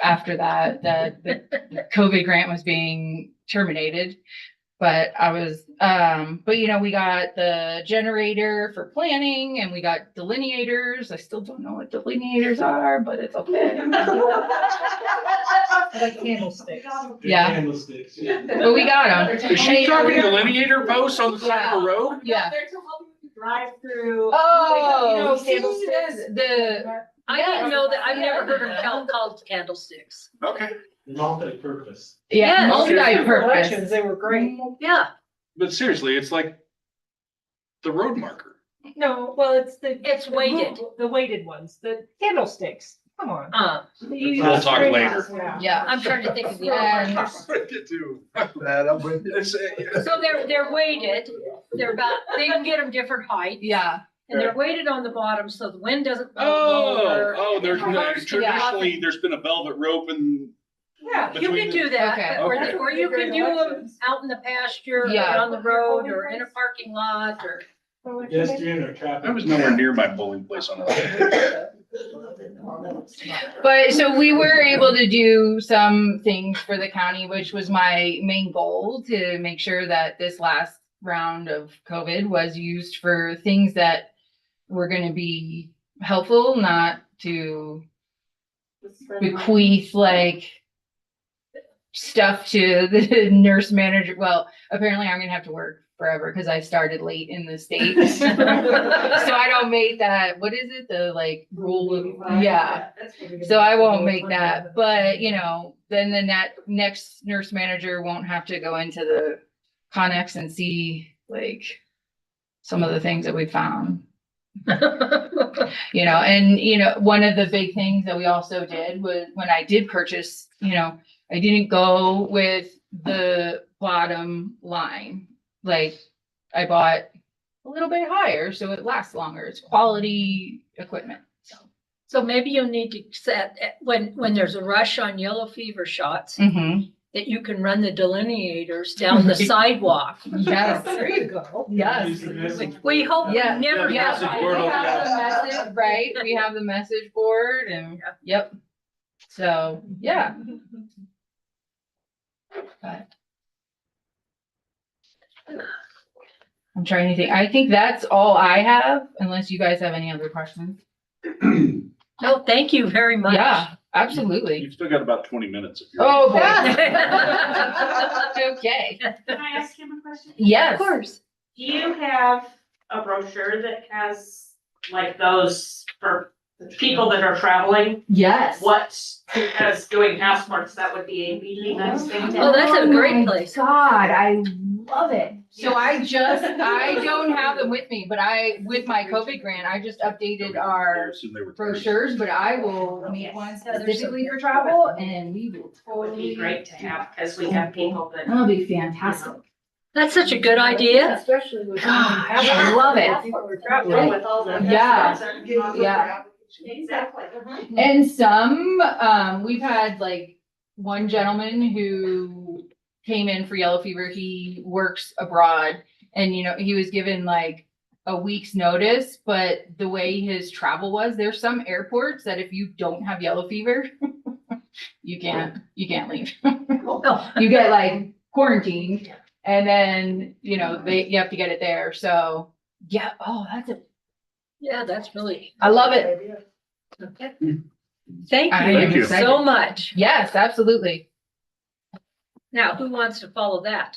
after that the COVID grant was being terminated. But but you know, we got the generator for planning and we got delineators. I still don't know what delineators are, but it's okay. Like candlesticks. Yeah. Candlesticks, yeah. But we got them. Is she talking delineator posts on the side of the road? Yeah. They're to help you drive through. Oh, see, the I didn't know that. I've never heard them called candlesticks. Okay. Multi-purpose. yeah, Yes. multi-purpose. They were great. Yeah. But seriously, it's like The road marker. No, well, It's weighted. The weighted ones, the candlesticks. Come on. We'll talk later. Yeah. I'm trying to think of the And other. I'm with you. So they're weighted, they're about, they can get them different heights. yeah, And they're weighted on the bottom so the wind doesn't blow Oh, over. oh, there's And cars can walk traditionally, there's been a velvet rope and. Yeah, you between can do that, Okay. but Okay. or you can do them out in the pasture, or Yeah. on the road, or in a parking lot, or. I was nowhere near my bowling place on that. but so we were able to do some things for the county, which was my main goal, to make sure that this last round of COVID was used for things that were gonna be helpful, not to bequeath like stuff to the nurse manager. Well, apparently I'm gonna have to work forever because I started late in the state. So I don't make that, what is it, the like rule of, yeah. So I won't make that, but you know, then the next nurse manager won't have to go into the Connex and see like some of the things that we found. You know, and you know, one of the big things that we also did was when I did purchase, you know, I didn't go with the bottom line. Like I bought a little bit higher so it lasts longer. It's quality equipment. So maybe you'll need to set, when there's a rush on yellow fever shots, Mm-hmm. that you can run the delineators down the sidewalk. Yes. There you go. Yes. We hope we Yeah. never Yeah. have. Message board We over have the message, right? We have the message board and, yep. So, yeah. But I'm trying to think. I think that's all I have, unless you guys have any other questions. No, thank you very much. Yeah, absolutely. You've still got about 20 minutes. If you're. Oh, boy. Okay. Can I ask him a question? Yes. Of course. Do you have a brochure that has like those for people that are traveling? Yes. What, because doing passports, that would be a really nice thing to Oh, that's a great my place. God, I love it. So I don't have them with me, but with my COVID grant, I just updated I our assume they were. brochures, but I will make one specifically for travel and we will It would totally. be great to have, because we have people that. That'll be fantastic. That's such a good idea. Especially with. God, I love it. We're traveling with all the. Yeah. Yeah. Exactly. And some, we've had like one gentleman who came in for yellow fever. He works abroad and, you know, he was given like a week's notice, but the way his travel was, there's some airports that if you don't have yellow fever, you can't leave. You get like quarantined and then, you know, you have to get it there. So yeah. Oh, Yeah, that's really, I love it. okay. Thank Thank you you. so much. Yes, absolutely. Now, who wants to follow that?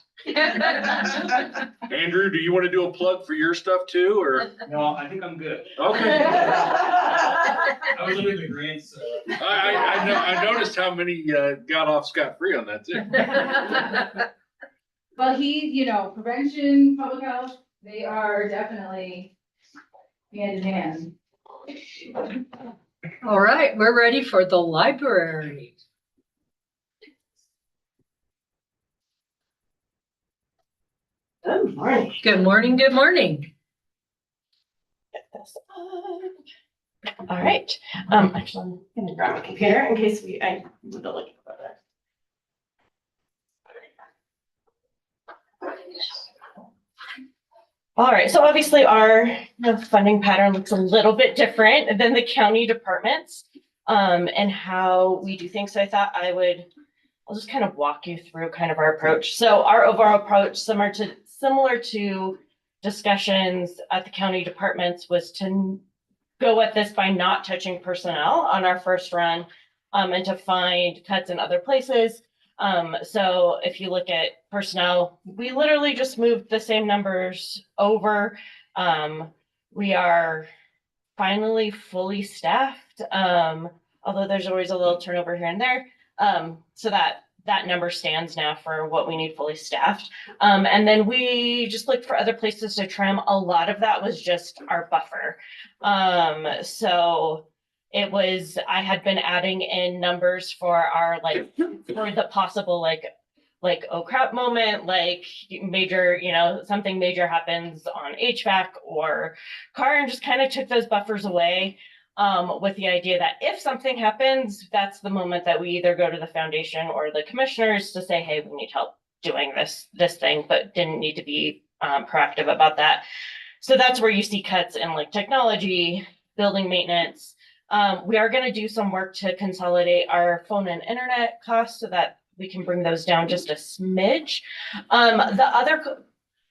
Andrew, do you want to do a plug for your stuff too, or? No, I think I'm good. Okay. I was looking at the grants, so. I noticed how many got off scot-free on that too. Well, you know, prevention, public health, they are definitely hand in hand. All right, we're ready for the library. Good morning. Good morning, good morning. All right, actually, I'm gonna grab my computer in case I would have looked about that. All right, so obviously our funding pattern looks a little bit different than the county departments, and how we do things. So I thought I'll just kind of walk you through kind of our approach. So our overall approach, similar to discussions at the county departments, was to go at this by not touching personnel on our first run, and to find cuts in other places. So if you look at personnel, we literally just moved the same numbers over. We are finally fully staffed, although there's always a little turnover here and there. So that that number stands now for what we need fully staffed. And then we just looked for other places to trim. A lot of that was just our buffer. So it was, I had been adding in numbers for our, like, for the possible, like, oh crap moment, like major, something major happens on HVAC or car, and just kind of took those buffers away. With the idea that if something happens, that's the moment that we either go to the foundation or the commissioners to say, hey, we need help doing this thing, but didn't need to be proactive about that. So that's where you see cuts in like technology, building maintenance. We are going to do some work to consolidate our phone and internet costs so that we can bring those down just a smidge. The other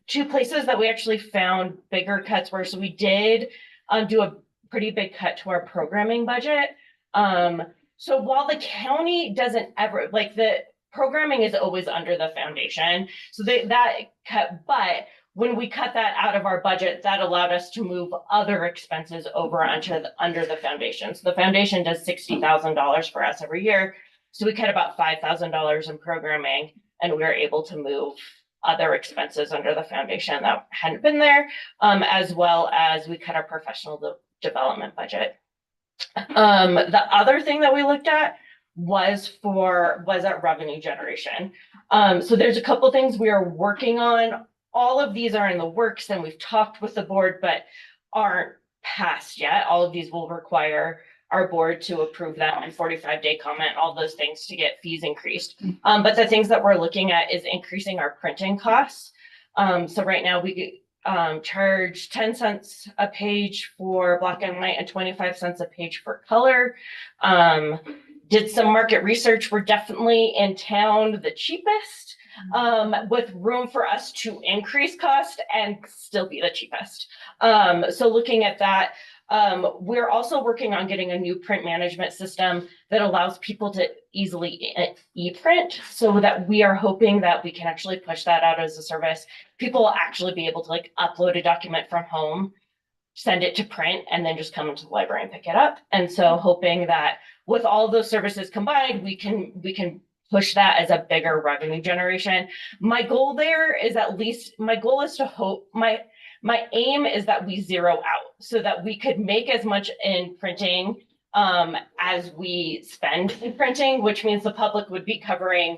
two places that we actually found bigger cuts were, so we did do a pretty big cut to our programming budget. So while the county doesn't ever, like, the programming is always under the foundation, so that cut, but when we cut that out of our budget, that allowed us to move other expenses over under the foundation. So the foundation does $60,000 for us every year. So we cut about $5,000 in programming, and we were able to move other expenses under the foundation that hadn't been there, as well as we cut our professional development budget. The other thing that we looked at was at revenue generation. So there's a couple things we are working on. All of these are in the works, and we've talked with the board, but aren't passed yet. All of these will require our board to approve them and 45-day comment, all those things to get fees increased. But the things that we're looking at is increasing our printing costs. So right now we charge 10 cents a page for black and white and 25 cents a page for color. Did some market research. We're definitely in town the cheapest, with room for us to increase cost and still be the cheapest. So looking at that, we're also working on getting a new print management system that allows people to easily e-print, so that we are hoping that we can actually push that out as a service. People will actually be able to like upload a document from home, send it to print, and then just come into the library and pick it up. And so hoping that with all of those services combined, we can push that as a bigger revenue generation. My goal there is my aim is that we zero out, so that we could make as much in printing as we spend in printing, which means the public would be covering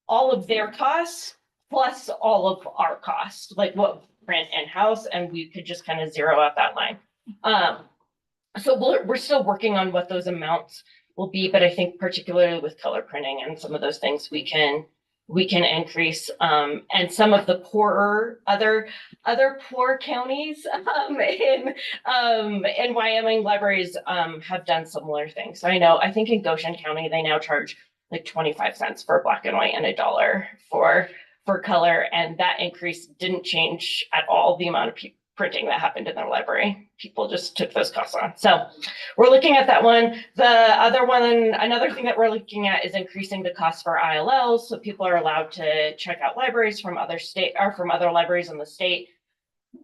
all of their costs plus all of our costs, like what we print in-house, and we could just kind of zero out that line. So we're still working on what those amounts will be, but I think particularly with color printing and some of those things we can increase, and some of the poorer other poor counties in Wyoming libraries have done similar things. So I think in Goshen County they now charge like 25 cents for black and white and $1 for color, and that increase didn't change at all the amount of printing that happened in their library. People just took those costs on. So we're looking at that one. Another thing that we're looking at is increasing the cost for ILLs. So people are allowed to check out libraries from other libraries in the state.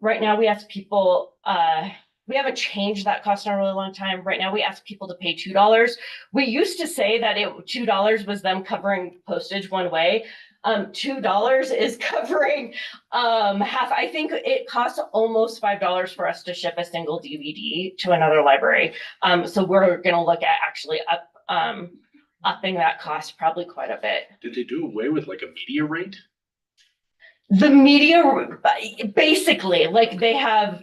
Right now we ask people, we haven't changed that cost in a really long time. Right now we ask people to pay $2. We used to say that $2 was them covering postage one way. $2 is covering half. I think it costs almost $5 for us to ship a single DVD to another library. So we're going to look at actually upping that cost probably quite a bit. Did they do away with like a media rate? The media, basically, like they have,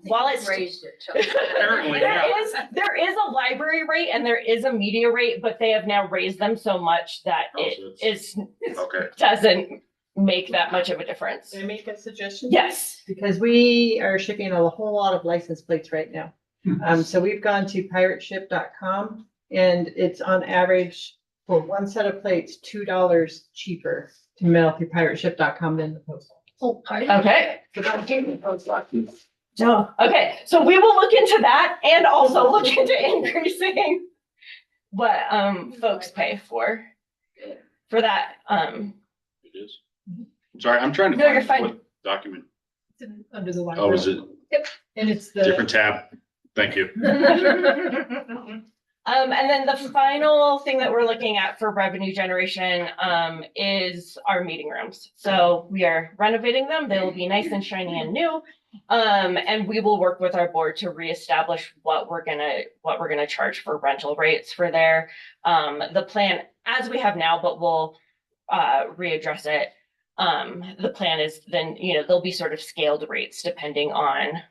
while it's Raised it. Apparently, yeah. there is a library rate and there is a media rate, but they have now raised them so much that Okay. doesn't make that much of a difference. Can I make a suggestion? Yes. Because we are shipping a whole lot of license plates right now. So we've gone to pirateship.com, and it's on average for one set of plates, $2 cheaper to mail through pirateship.com than the post office. Oh, pardon? Okay. So don't give me post office. No. Okay. So we will look into that and also look into increasing what folks pay for that. It is. Sorry, I'm trying to No, you're find fine. what document. It's under the library. Oh, is it And it's the. different tab? Thank you. And then the final thing that we're looking at for revenue generation, is our meeting rooms. So we are renovating them. They will be nice and shiny and new. And we will work with our board to reestablish what we're gonna charge for rental rates for there. The plan as we have now, but we'll readdress it. The plan is then, there'll be sort of scaled rates depending on,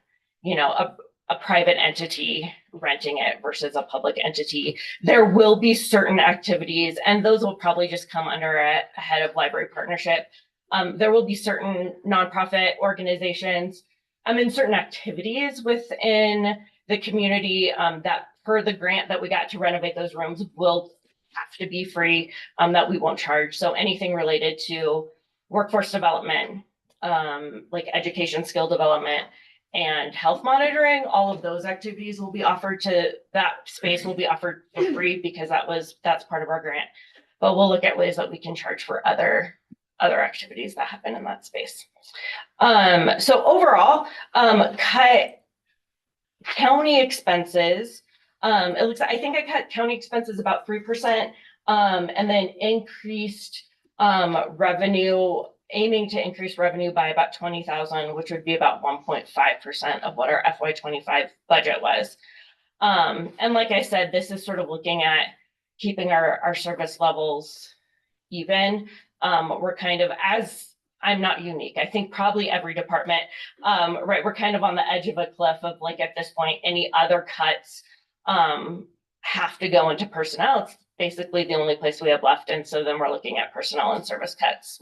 a private entity renting it versus a public entity. There will be certain activities, and those will probably just come under a head of library partnership. There will be certain nonprofit organizations, and certain activities within the community, that per the grant that we got to renovate those rooms will have to be free, that we won't charge. So anything related to workforce development, like education, skill development, and health monitoring, all of those activities will be offered to that space will be offered for free because that's part of our grant. But we'll look at ways that we can charge for other activities that happen in that space. So overall, cut county expenses. It looks like I think I cut county expenses about 3%, and then increased revenue, aiming to increase revenue by about 20,000, which would be about 1.5% of what our FY25 budget was. And like I said, this is sort of looking at keeping our service levels even. We're kind of, as I'm not unique, I think probably every department, right, we're kind of on the edge of a cliff of like at this point, any other cuts have to go into personnel. It's basically the only place we have left. And so then we're looking at personnel and service cuts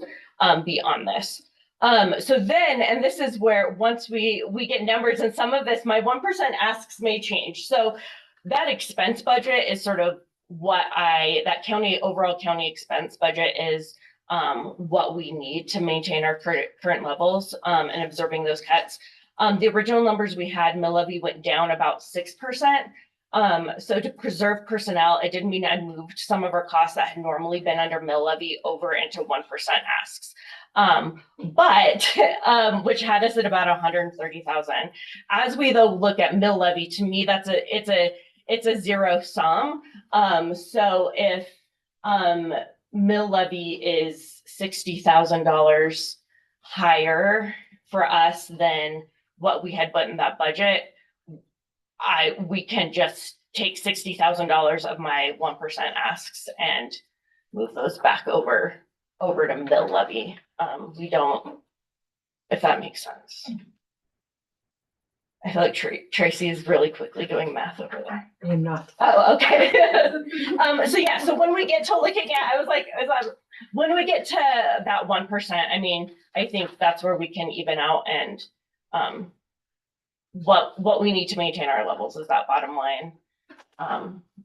beyond this. So then, and this is where once we get numbers, and some of this, my 1% asks may change. So that expense budget is sort of what that overall county expense budget is, what we need to maintain our current levels, and absorbing those cuts. The original numbers we had, mill levy went down about 6%. So to preserve personnel, it didn't mean I moved some of our costs that had normally been under mill levy over into 1% asks. But which had us at about 130,000. As we though look at mill levy, to me, it's a zero sum. So if mill levy is $60,000 higher for us than what we had put in that budget, we can just take $60,000 of my 1% asks and move those back over to mill levy. We don't, if that makes sense. I feel like Tracy is really quickly doing math over there. I'm not. Oh, okay. So yeah, so when we get to looking at, when we get to that 1%, I mean, I think that's where we can even out, and what we need to maintain our levels is that bottom line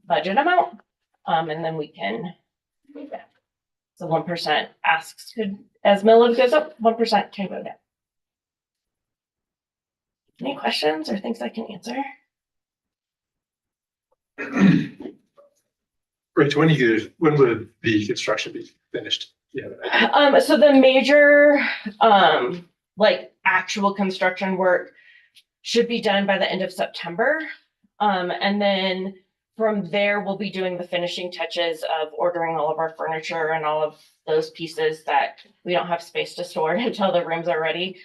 budget amount, and then we can move that. So 1% asks could, as mill levy goes up, 1% can go down. Any questions or things I can answer? Rich, when would the construction be finished? Yeah. So the major, like actual construction work should be done by the end of September. And then from there, we'll be doing the finishing touches of ordering all of our furniture and all of those pieces that we don't have space to store until the rooms are ready.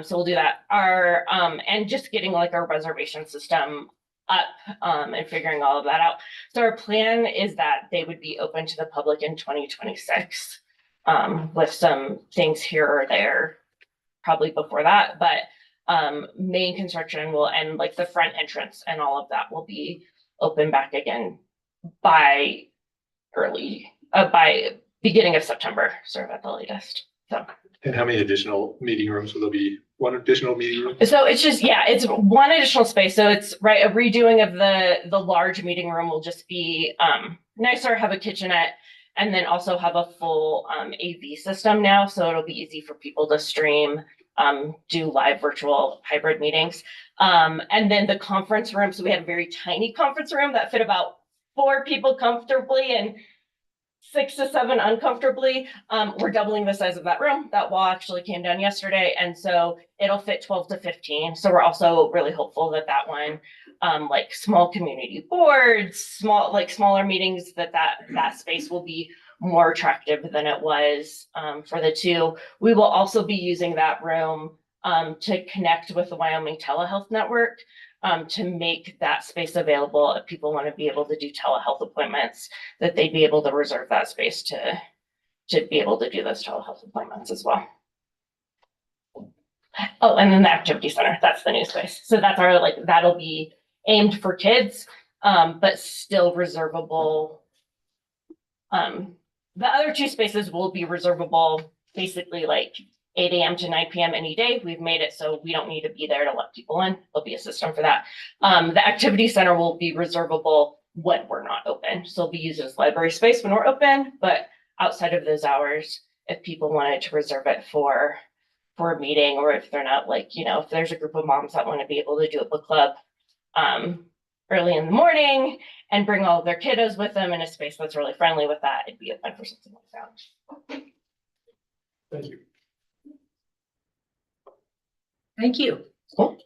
So we'll do that. And just getting like our reservation system up, and figuring all of that out. So our plan is that they would be open to the public in 2026, with some things here or there, probably before that. But main construction will end, like the front entrance and all of that will be open back again by beginning of September, sort of at the latest. So. And how many additional meeting rooms will there be? One additional meeting room? So it's just, yeah, it's one additional space. So it's right, a redoing of the large meeting room will just be nicer, have a kitchenette, and then also have a full AV system now. So it'll be easy for people to stream, do live virtual hybrid meetings. And then the conference room. So we had a very tiny conference room that fit about 4 people comfortably and 6 to 7 uncomfortably. We're doubling the size of that room. That wall actually came down yesterday. And so it'll fit 12 to 15. So we're also really hopeful that that one like small community boards, smaller meetings, that space will be more attractive than it was for the two. We will also be using that room to connect with the Wyoming Telehealth Network to make that space available if people want to be able to do telehealth appointments, that they'd be able to reserve that space to be able to do those telehealth appointments as well. Oh, and then the activity center, that's the new space. So that's our, that'll be aimed for kids, but still reservable. The other two spaces will be reservable basically 8 a.m. to 9 p.m. any day. We've made it so we don't need to be there to let people in. There'll be a system for that. The activity center will be reservable when we're not open. So it'll be used as library space when we're open, but outside of those hours, if people wanted to reserve it for a meeting, or if they're not if there's a group of moms that want to be able to do a book club early in the morning and bring all of their kiddos with them in a space that's really friendly with that, it'd be open for something like that. Thank you. Thank you. Cool.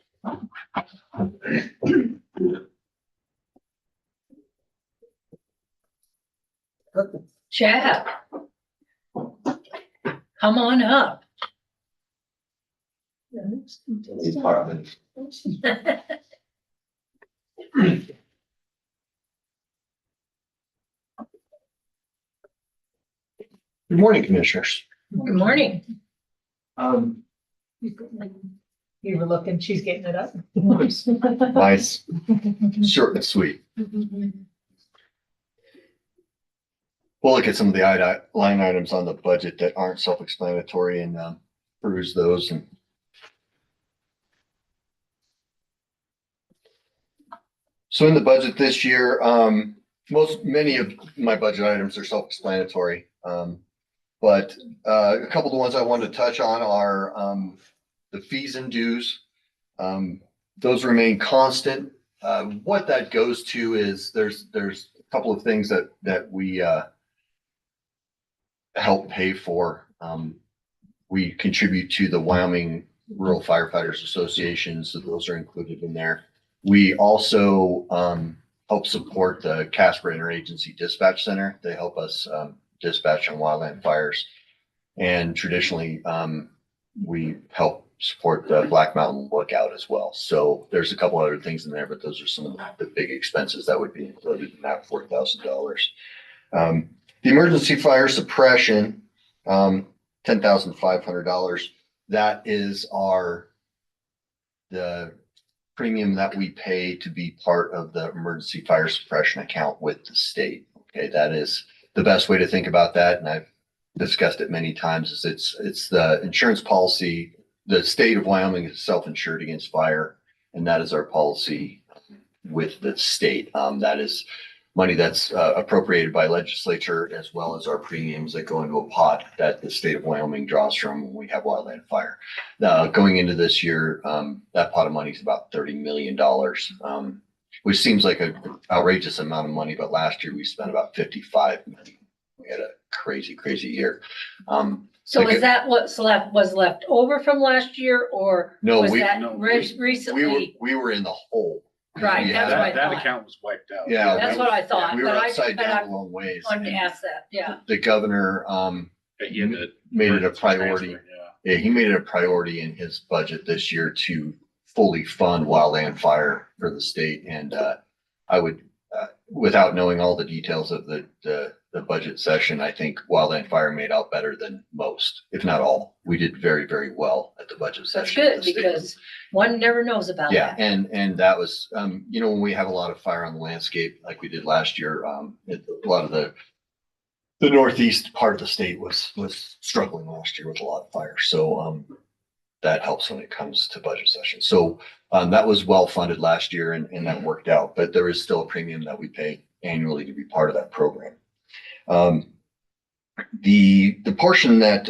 Chad, come on up. Good morning, Commissioners. Good morning. You were looking, she's getting it up. Nice, short and sweet. We'll look at some of the line items on the budget that aren't self-explanatory and peruse those. And so in the budget this year, many of my budget items are self-explanatory. But a couple of the ones I wanted to touch on are the fees and dues. Those remain constant. What that goes to is there's a couple of things that we help pay for. We contribute to the Wyoming Rural Firefighters Association, so those are included in there. We also help support the Casper Interagency Dispatch Center. They help us dispatch on wildland fires. And traditionally, we help support the Black Mountain Lookout as well. So there's a couple other things in there, but those are some of the big expenses that would be included in that $4,000. The emergency fire suppression, $10,500. That is the premium that we pay to be part of the emergency fire suppression account with the state. Okay, that is the best way to think about that. And I've discussed it many times, is it's the insurance policy. The state of Wyoming is self-insured against fire, and that is our policy with the state. That is money that's appropriated by legislature, as well as our premiums that go into a pot that the state of Wyoming draws from when we have wildland fire. Going into this year, that pot of money is about $30 million, which seems like an outrageous amount of money, but last year we spent about $55 million. We had a crazy, crazy year. So is that what's was left over from last year, or No, was we- that no, recently? We were in the hole. Right, We that's had- what I That thought. account was wiped out. Yeah, That's what I thought, We were but upside but down I a long ways. wanted to ask that, yeah. The governor He had to- made it a priority. Yeah. Yeah, he made it a priority in his budget this year to fully fund wildland fire for the state. And I would, without knowing all the details of the budget session, I think wildland fire made out better than most, if not all. We did very, very well at the budget That's session. good, because one never knows about Yeah, that. and that was, when we have a lot of fire on the landscape, like we did last year, a lot of the northeast part of the state was struggling last year with a lot of fire. So that helps when it comes to budget session. So that was well funded last year, and that worked out, but there is still a premium that we pay annually to be part of that program. The portion that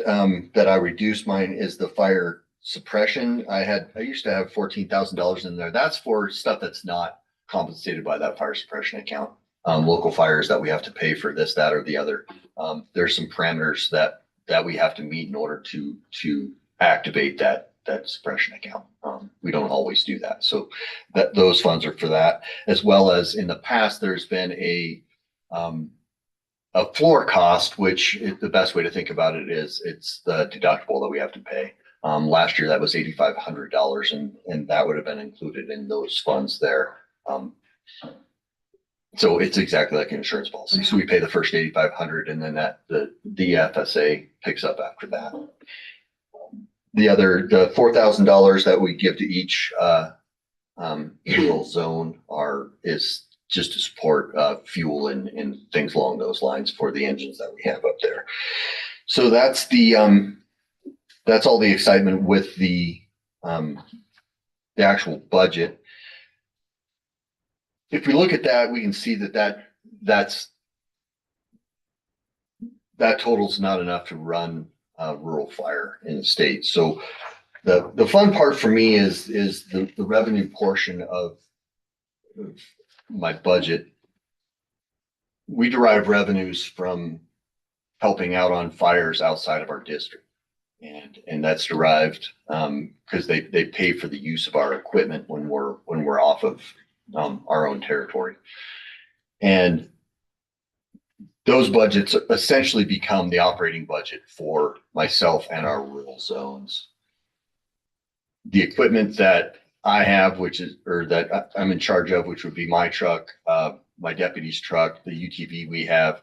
I reduced mine is the fire suppression. I used to have $14,000 in there. That's for stuff that's not compensated by that fire suppression account. Local fires that we have to pay for this, that, or the other. There's some parameters that we have to meet in order to activate that that suppression account. We don't always do that. So those funds are for that, as well as in the past, there's been a floor cost, which the best way to think about it is it's the deductible that we have to pay. Last year that was $8,500 and that would have been included in those funds there. So it's exactly like an insurance policy. So we pay the first 8,500 and then the FSA picks up after that. The $4,000 that we give to each rural zone is just to support fuel and things along those lines for the engines that we have up there. So that's all the excitement with the actual budget. If we look at that, we can see that total's not enough to run rural fire in the state. So the fun part for me is the revenue portion of my budget. We derive revenues from helping out on fires outside of our district. And that's derived because they pay for the use of our equipment when we're off of our own territory. And those budgets essentially become the operating budget for myself and our rural zones. The equipment that I have, that I'm in charge of, which would be my truck, my deputy's truck, the UTV we have.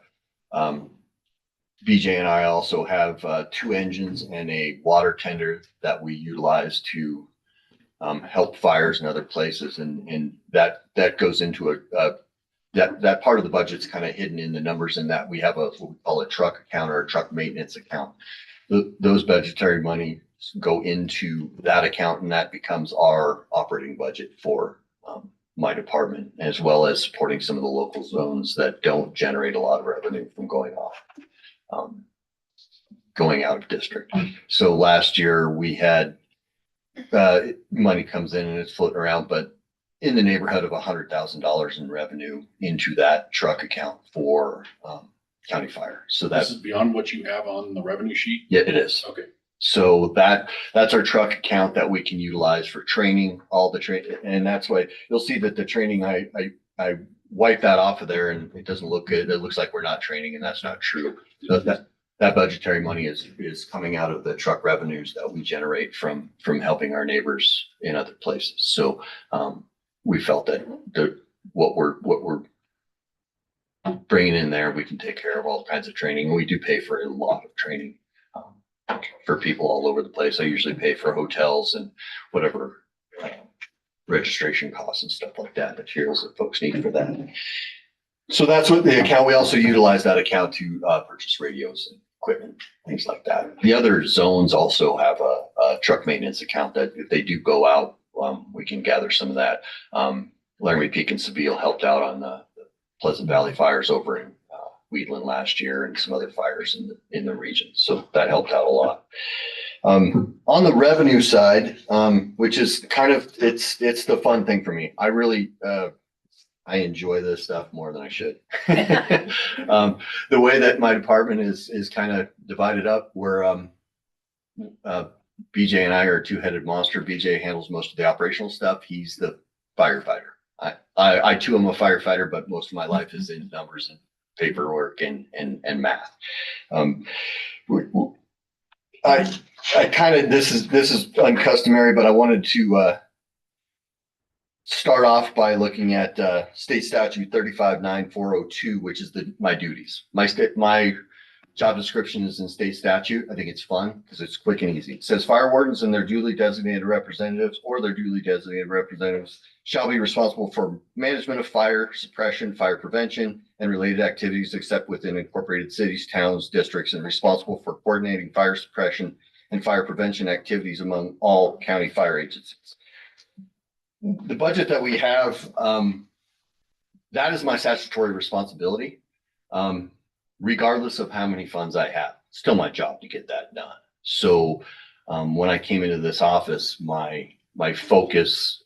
BJ and I also have 2 engines and a water tender that we utilize to help fires in other places. And that goes into that part of the budget's kind of hidden in the numbers in that we have what we call a truck account or a truck maintenance account. Those budgetary money go into that account and that becomes our operating budget for my department, as well as supporting some of the local zones that don't generate a lot of revenue from going out of district. So last year we had money comes in and it's floating around, but in the neighborhood of $100,000 in revenue into that truck account for county fire. So This is beyond what you have on the revenue sheet? Yeah, it is. Okay. So that's our truck account that we can utilize for training, all the training. And that's why you'll see that the training, I wipe that off of there and it doesn't look good. It looks like we're not training and that's not true. So that budgetary money is coming out of the truck revenues that we generate from helping our neighbors in other places. So we felt that what we're bringing in there, we can take care of all kinds of training. We do pay for a lot of training for people all over the place. I usually pay for hotels and whatever registration costs and stuff like that, materials that folks need for that. So that's what the account, we also utilize that account to purchase radios and equipment, things like that. The other zones also have a truck maintenance account that if they do go out, we can gather some of that. Laramie, Peak, and Seville helped out on the Pleasant Valley fires over in Wheatland last year and some other fires in the region. So that helped out a lot. On the revenue side, which is kind of, it's the fun thing for me. I really, I enjoy this stuff more than I should. The way that my department is kind of divided up, where BJ and I are a two-headed monster. BJ handles most of the operational stuff. He's the firefighter. I too am a firefighter, but most of my life is in numbers and paperwork and math. I kind of, this is uncustomary, but I wanted to start off by looking at state statute 359402, which is my duties. My job description is in state statute. I think it's fun because it's quick and easy. It says fire wardens and their duly designated representatives or their duly designated representatives shall be responsible for management of fire suppression, fire prevention, and related activities except within incorporated cities, towns, districts, and responsible for coordinating fire suppression and fire prevention activities among all county fire agencies. The budget that we have, that is my statutory responsibility. Regardless of how many funds I have, it's still my job to get that done. So when I came into this office, my focus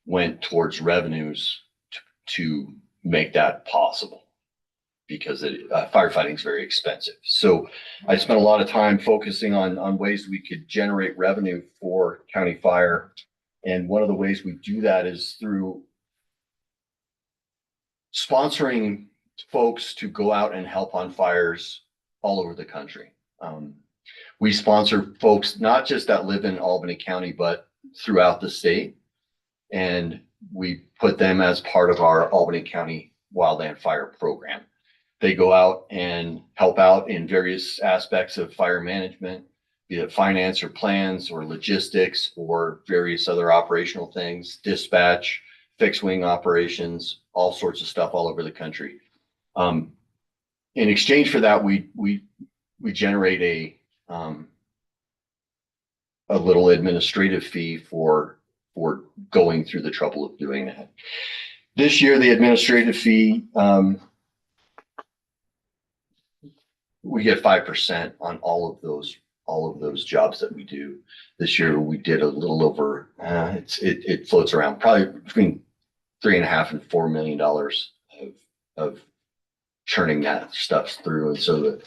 went towards revenues to make that possible. because firefighting is very expensive. So I spent a lot of time focusing on ways we could generate revenue for county fire. And one of the ways we do that is through sponsoring folks to go out and help on fires all over the country. We sponsor folks not just that live in Albany County, but throughout the state. And we put them as part of our Albany County Wildland Fire Program. They go out and help out in various aspects of fire management, be it finance or plans or logistics or various other operational things, dispatch, fixed wing operations, all sorts of stuff all over the country. In exchange for that, we generate a little administrative fee for going through the trouble of doing that. This year, the administrative fee, we get 5% on all of those jobs that we do. This year, we did a little over, it floats around probably between $3.5 and $4 million of churning that stuff through. And so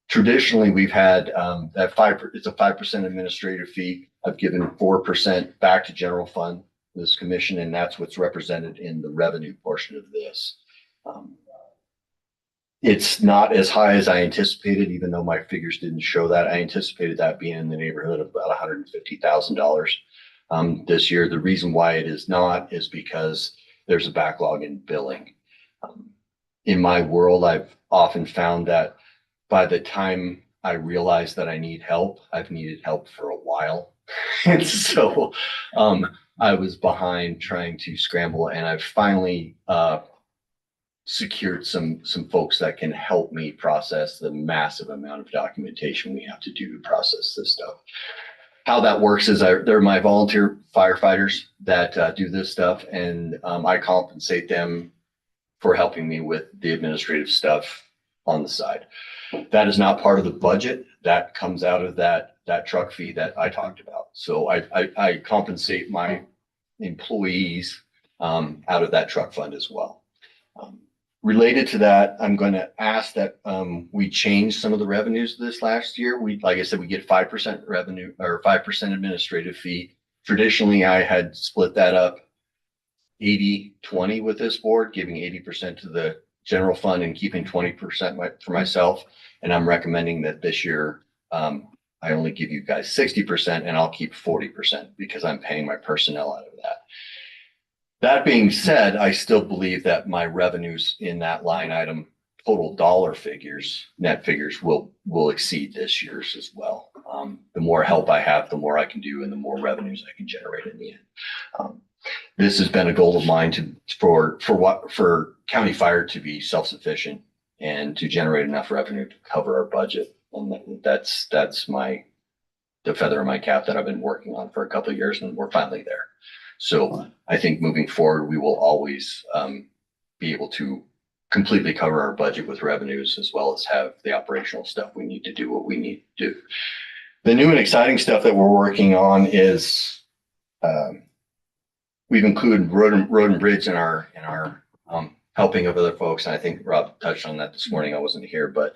traditionally we've had it's a 5% administrative fee. I've given 4% back to general fund, this commission, and that's what's represented in the revenue portion of this. It's not as high as I anticipated, even though my figures didn't show that. I anticipated that being in the neighborhood of about $150,000 this year. The reason why it is not is because there's a backlog in billing. In my world, I've often found that by the time I realize that I need help, I've needed help for a while. And so I was behind trying to scramble, and I've finally secured some folks that can help me process the massive amount of documentation we have to do to process this stuff. How that works is they're my volunteer firefighters that do this stuff, and I compensate them for helping me with the administrative stuff on the side. That is not part of the budget. That comes out of that truck fee that I talked about. So I compensate my employees out of that truck fund as well. Related to that, I'm going to ask that we change some of the revenues this last year. Like I said, we get 5% revenue or 5% administrative fee. Traditionally, I had split that up 80-20 with this board, giving 80% to the general fund and keeping 20% for myself. And I'm recommending that this year, I only give you guys 60% and I'll keep 40% because I'm paying my personnel out of that. That being said, I still believe that my revenues in that line item, total dollar figures, net figures will exceed this year's as well. The more help I have, the more I can do and the more revenues I can generate in the end. This has been a goal of mine for county fire to be self-sufficient and to generate enough revenue to cover our budget. And that's the feather in my cap that I've been working on for a couple of years, and we're finally there. So I think moving forward, we will always be able to completely cover our budget with revenues, as well as have the operational stuff we need to do what we need to do. The new and exciting stuff that we're working on is we've included road and bridge in our helping of other folks. And I think Rob touched on that this morning. I wasn't here, but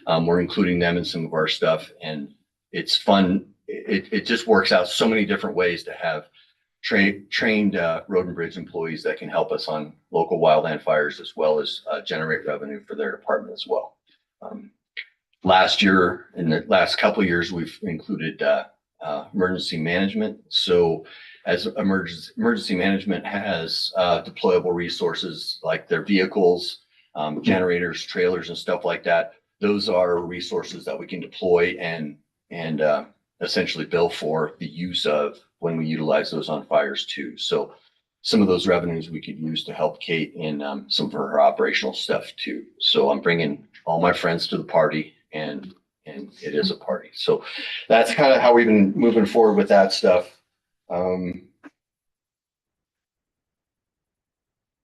we're including them in some of our stuff, and it's fun. It just works out so many different ways to have trained road and bridge employees that can help us on local wildland fires, as well as generate revenue for their department as well. Last year, in the last couple of years, we've included emergency management. So as emergency management has deployable resources like their vehicles, generators, trailers, and stuff like that, those are resources that we can deploy and essentially bill for the use of when we utilize those on fires too. So some of those revenues we could use to help Kate in some of her operational stuff too. So I'm bringing all my friends to the party, and it is a party. So that's kind of how we've been moving forward with that stuff. Are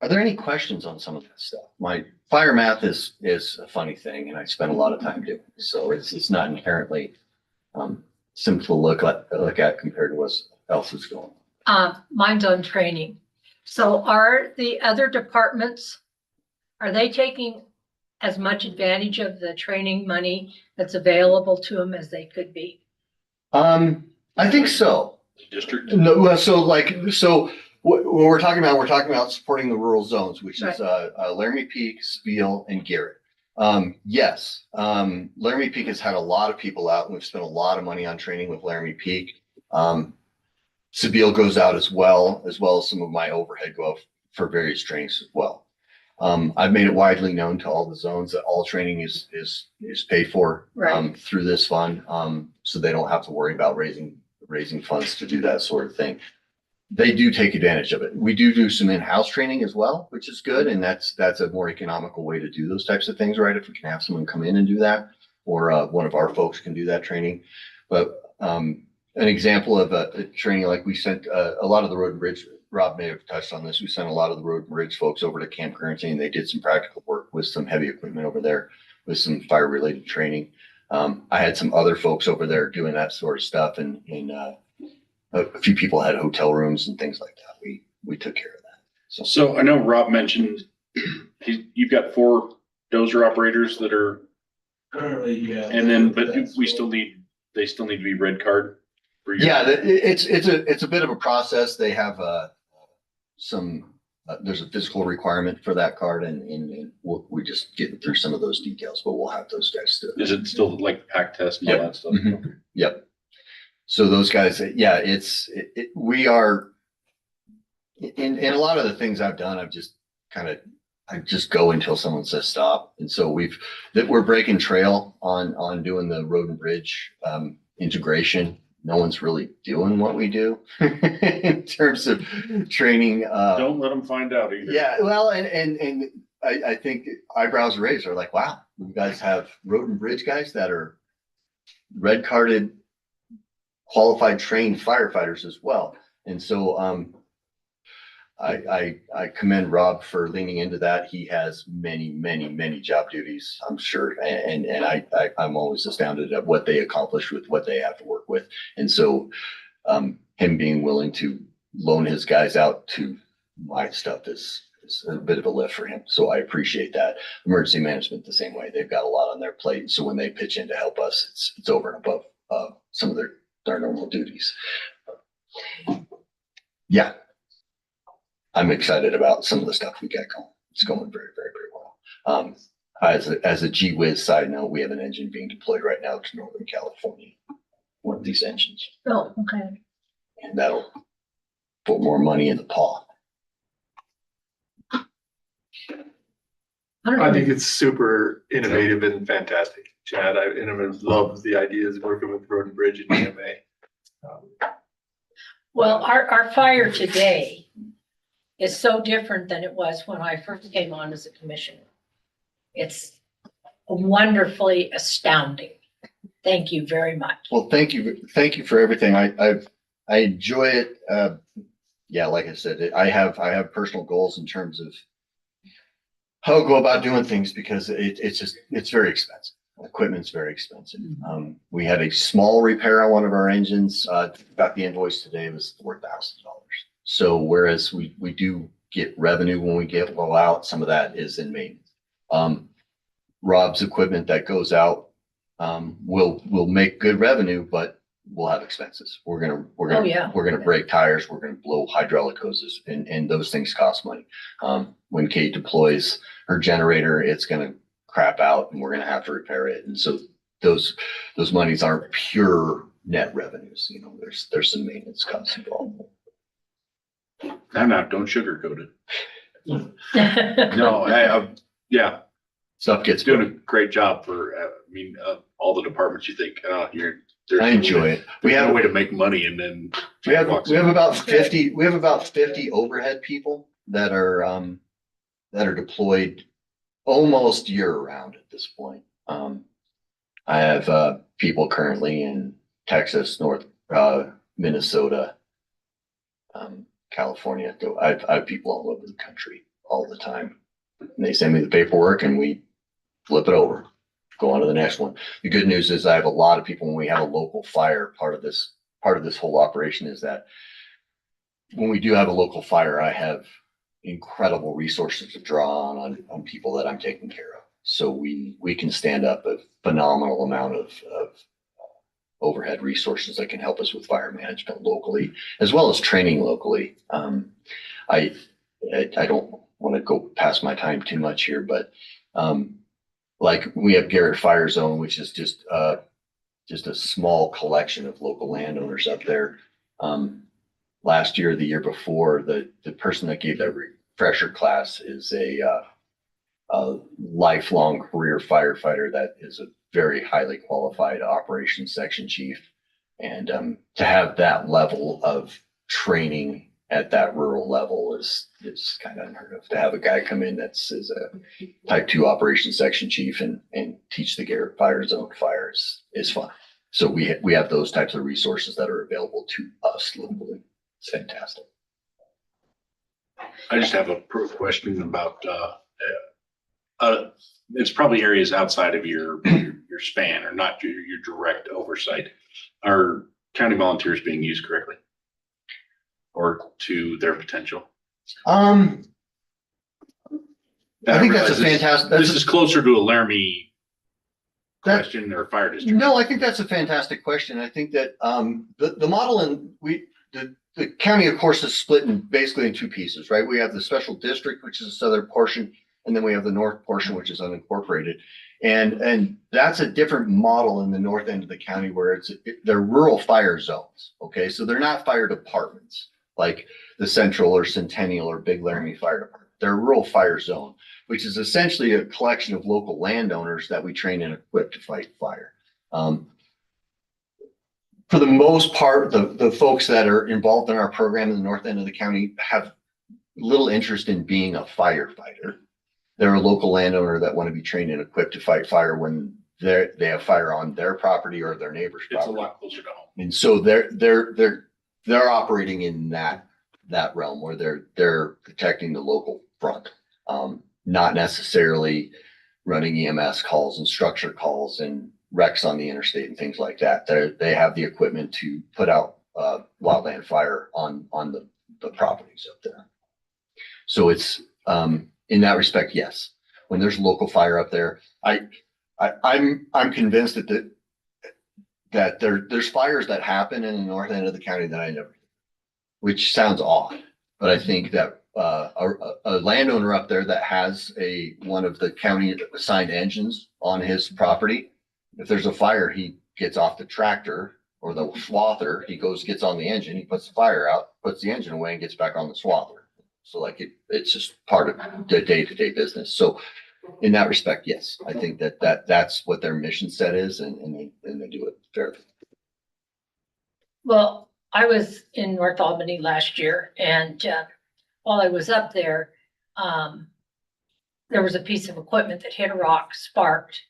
there any questions on some of that stuff? My fire math is a funny thing, and I spend a lot of time doing it. So it's not inherently simple to look at compared to what else is going on. Mine's on training. So are the other departments, are they taking as much advantage of the training money that's available to them as they could be? I think so. District? No, well, so what we're talking about supporting the rural zones, which is Laramie Peak, Spiel, and Garrett. Yes, Laramie Peak has had a lot of people out, and we've spent a lot of money on training with Laramie Peak. Sabile goes out as well as some of my overhead go out for various trainings as well. I've made it widely known to all the zones that all training is paid for through this fund, so they don't have to worry about raising funds to do that sort of thing. They do take advantage of it. We do some in-house training as well, which is good, and that's a more economical way to do those types of things, right? If we can have someone come in and do that, or one of our folks can do that training. But an example of a training, like we sent a lot of the road and bridge. Rob may have touched on this. We sent a lot of the road and bridge folks over to Camp Currency, and they did some practical work with some heavy equipment over there with some fire related training. I had some other folks over there doing that sort of stuff, and a few people had hotel rooms and things like that. We took care of that. So I know Rob mentioned you've got 4 dozer operators that are Currently, yeah. and then, but they still need to be red card. For your It's a bit of a process. They have there's a physical requirement for that card, and we just get through some of those details, but we'll have those guys still. Is it still like pack test and all that stuff? Mm-hmm. Yep. So those guys, yeah, we are in a lot of the things I've done, I just go until someone says stop. And so we're breaking trail on doing the road and bridge integration. No one's really doing what we do in terms of training. Don't let them find out either. Yeah, well, and I think eyebrows raised are like, wow, you guys have road and bridge guys that are red carded, qualified, trained firefighters as well. And so I commend Rob for leaning into that. He has many job duties, I'm sure. And I'm always astounded at what they accomplish with what they have to work with. And so him being willing to loan his guys out to my stuff is a bit of a lift for him. So I appreciate that. Emergency management the same way. They've got a lot on their plate. So when they pitch in to help us, it's over and above some of their normal duties. Yeah. I'm excited about some of the stuff we got going. It's going very well. As a gee whiz side note, we have an engine being deployed right now to Northern California. One of these engines. Oh, okay. And that'll put more money in the pot. I think it's super innovative and fantastic, Chad. I love the ideas of working with Road and Bridge and EMA. Well, our fire today is so different than it was when I first came on as a commissioner. It's wonderfully astounding. Thank you very much. Well, thank you for everything. I enjoy it. Yeah, like I said, I have personal goals in terms of how I go about doing things, because it's very expensive. Equipment's very expensive. We had a small repair on one of our engines. Got the invoice today. It was $4,000. So whereas we do get revenue when we go out, some of that is in maintenance. Rob's equipment that goes out will make good revenue, but we'll have expenses. We're gonna break tires. We're gonna blow hydraulic hoses, and those things cost money. When Kate deploys her generator, it's gonna crap out, and we're gonna have to repair it. And so those monies aren't pure net revenues. You know, there's some maintenance costs involved. No, don't sugarcoat it. No, yeah. Stuff gets doing a great job for, all the departments. You think, I enjoy it. We have a way to make money, and then we have about 50 overhead people that are deployed almost year round at this point. I have people currently in Texas, Minnesota, California. I have people all over the country all the time. And they send me the paperwork and we flip it over, go on to the next one. The good news is I have a lot of people when we have a local fire. Part of this whole operation is that when we do have a local fire, I have incredible resources to draw on people that I'm taking care of. So we can stand up a phenomenal amount of overhead resources that can help us with fire management locally, as well as training locally. I don't want to go past my time too much here, but like we have Garrett Fire Zone, which is just a small collection of local landowners up there. Last year, the year before, the person that gave that refresher class is a lifelong career firefighter that is a very highly qualified operations section chief. And to have that level of training at that rural level is kind of unheard of. To have a guy come in that's is a type 2 operations section chief and teach the Garrett Fire Zone fires is fun. So we have those types of resources that are available to us locally. It's fantastic. I just have a question about, it's probably areas outside of your span or not your direct oversight. Are county volunteers being used correctly or to their potential? I think that's a realize fantastic. This is closer to a Laramie question or fire district. No, I think that's a fantastic question. I think that the model and the county, of course, is split basically in two pieces, right? We have the special district, which is the southern portion, and then we have the north portion, which is unincorporated. And that's a different model in the north end of the county where they're rural fire zones. Okay, so they're not fire departments like the Central or Centennial or Big Laramie Fire Department. They're a rural fire zone, which is essentially a collection of local landowners that we train and equip to fight fire. For the most part, the folks that are involved in our program in the north end of the county have little interest in being a firefighter. They're a local landowner that want to be trained and equipped to fight fire when they have fire on their property or their neighbor's property. It's a lot closer to home. And so they're operating in that realm where they're protecting the local front, not necessarily running EMS calls and structure calls and wrecks on the interstate and things like that. They have the equipment to put out wildland fire on the properties up there. So it's in that respect, yes. When there's local fire up there, I'm convinced that there's fires that happen in the north end of the county that I never, which sounds odd, but I think that a landowner up there that has one of the county assigned engines on his property, if there's a fire, he gets off the tractor or the swather, he gets on the engine, he puts the fire out, puts the engine away and gets back on the swather. So like it's just part of the day-to-day business. So in that respect, yes, I think that's what their mission set is and they do it fairly. Well, I was in North Albany last year and while I was up there, there was a piece of equipment that hit a rock, sparked,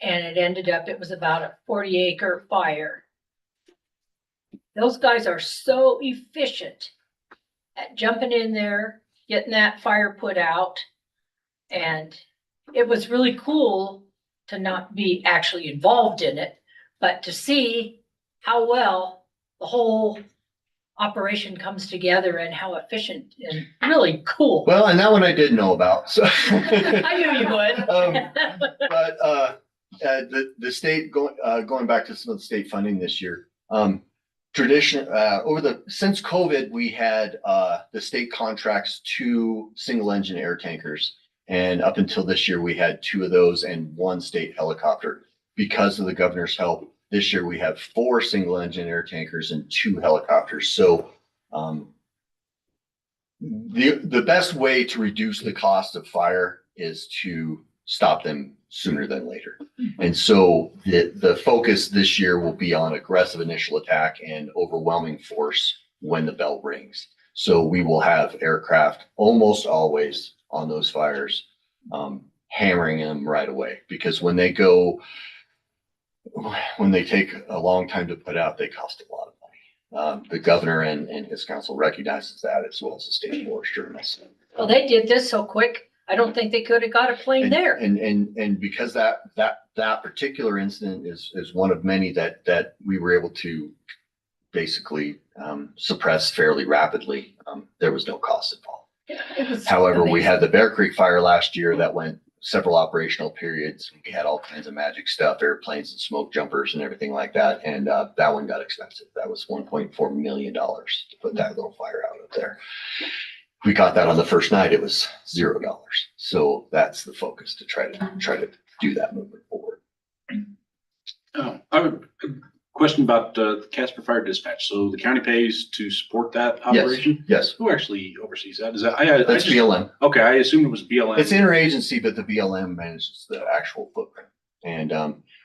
and it was about a 40-acre fire. Those guys are so efficient at jumping in there, getting that fire put out. And it was really cool to not be actually involved in it, but to see how well the whole operation comes together and how efficient and really cool. Well, and that one I did know about. So I knew you would. But the state going back to some of the state funding this year, since COVID, we had the state contracts 2 single engine air tankers. And up until this year, we had 2 of those and 1 state helicopter. Because of the governor's help, this year we have 4 single engine air tankers and 2 helicopters. So the best way to reduce the cost of fire is to stop them sooner than later. And so the focus this year will be on aggressive initial attack and overwhelming force when the bell rings. So we will have aircraft almost always on those fires, hammering them right away, because when they take a long time to put out, they cost a lot of money. The governor and his council recognizes that, as well as the state forester. Well, they did this so quick, I don't think they could have got a plane there. And because that particular incident is one of many that we were able to basically suppress fairly rapidly, there was no cost involved. It was However, we amazing. had the Bear Creek fire last year that went several operational periods. We had all kinds of magic stuff, airplanes and smoke jumpers and everything like that. And that one got expensive. That was $1.4 million to put that little fire out up there. We got that on the first night. It was $0. So that's the focus, to try to do that moving forward. I have a question about the Casper Fire Dispatch. So the county pays to support that operation? Yes. Who actually oversees that? Is that, That's BLM. Okay, I assumed it was BLM. It's interagency, but the BLM manages the actual footprint. And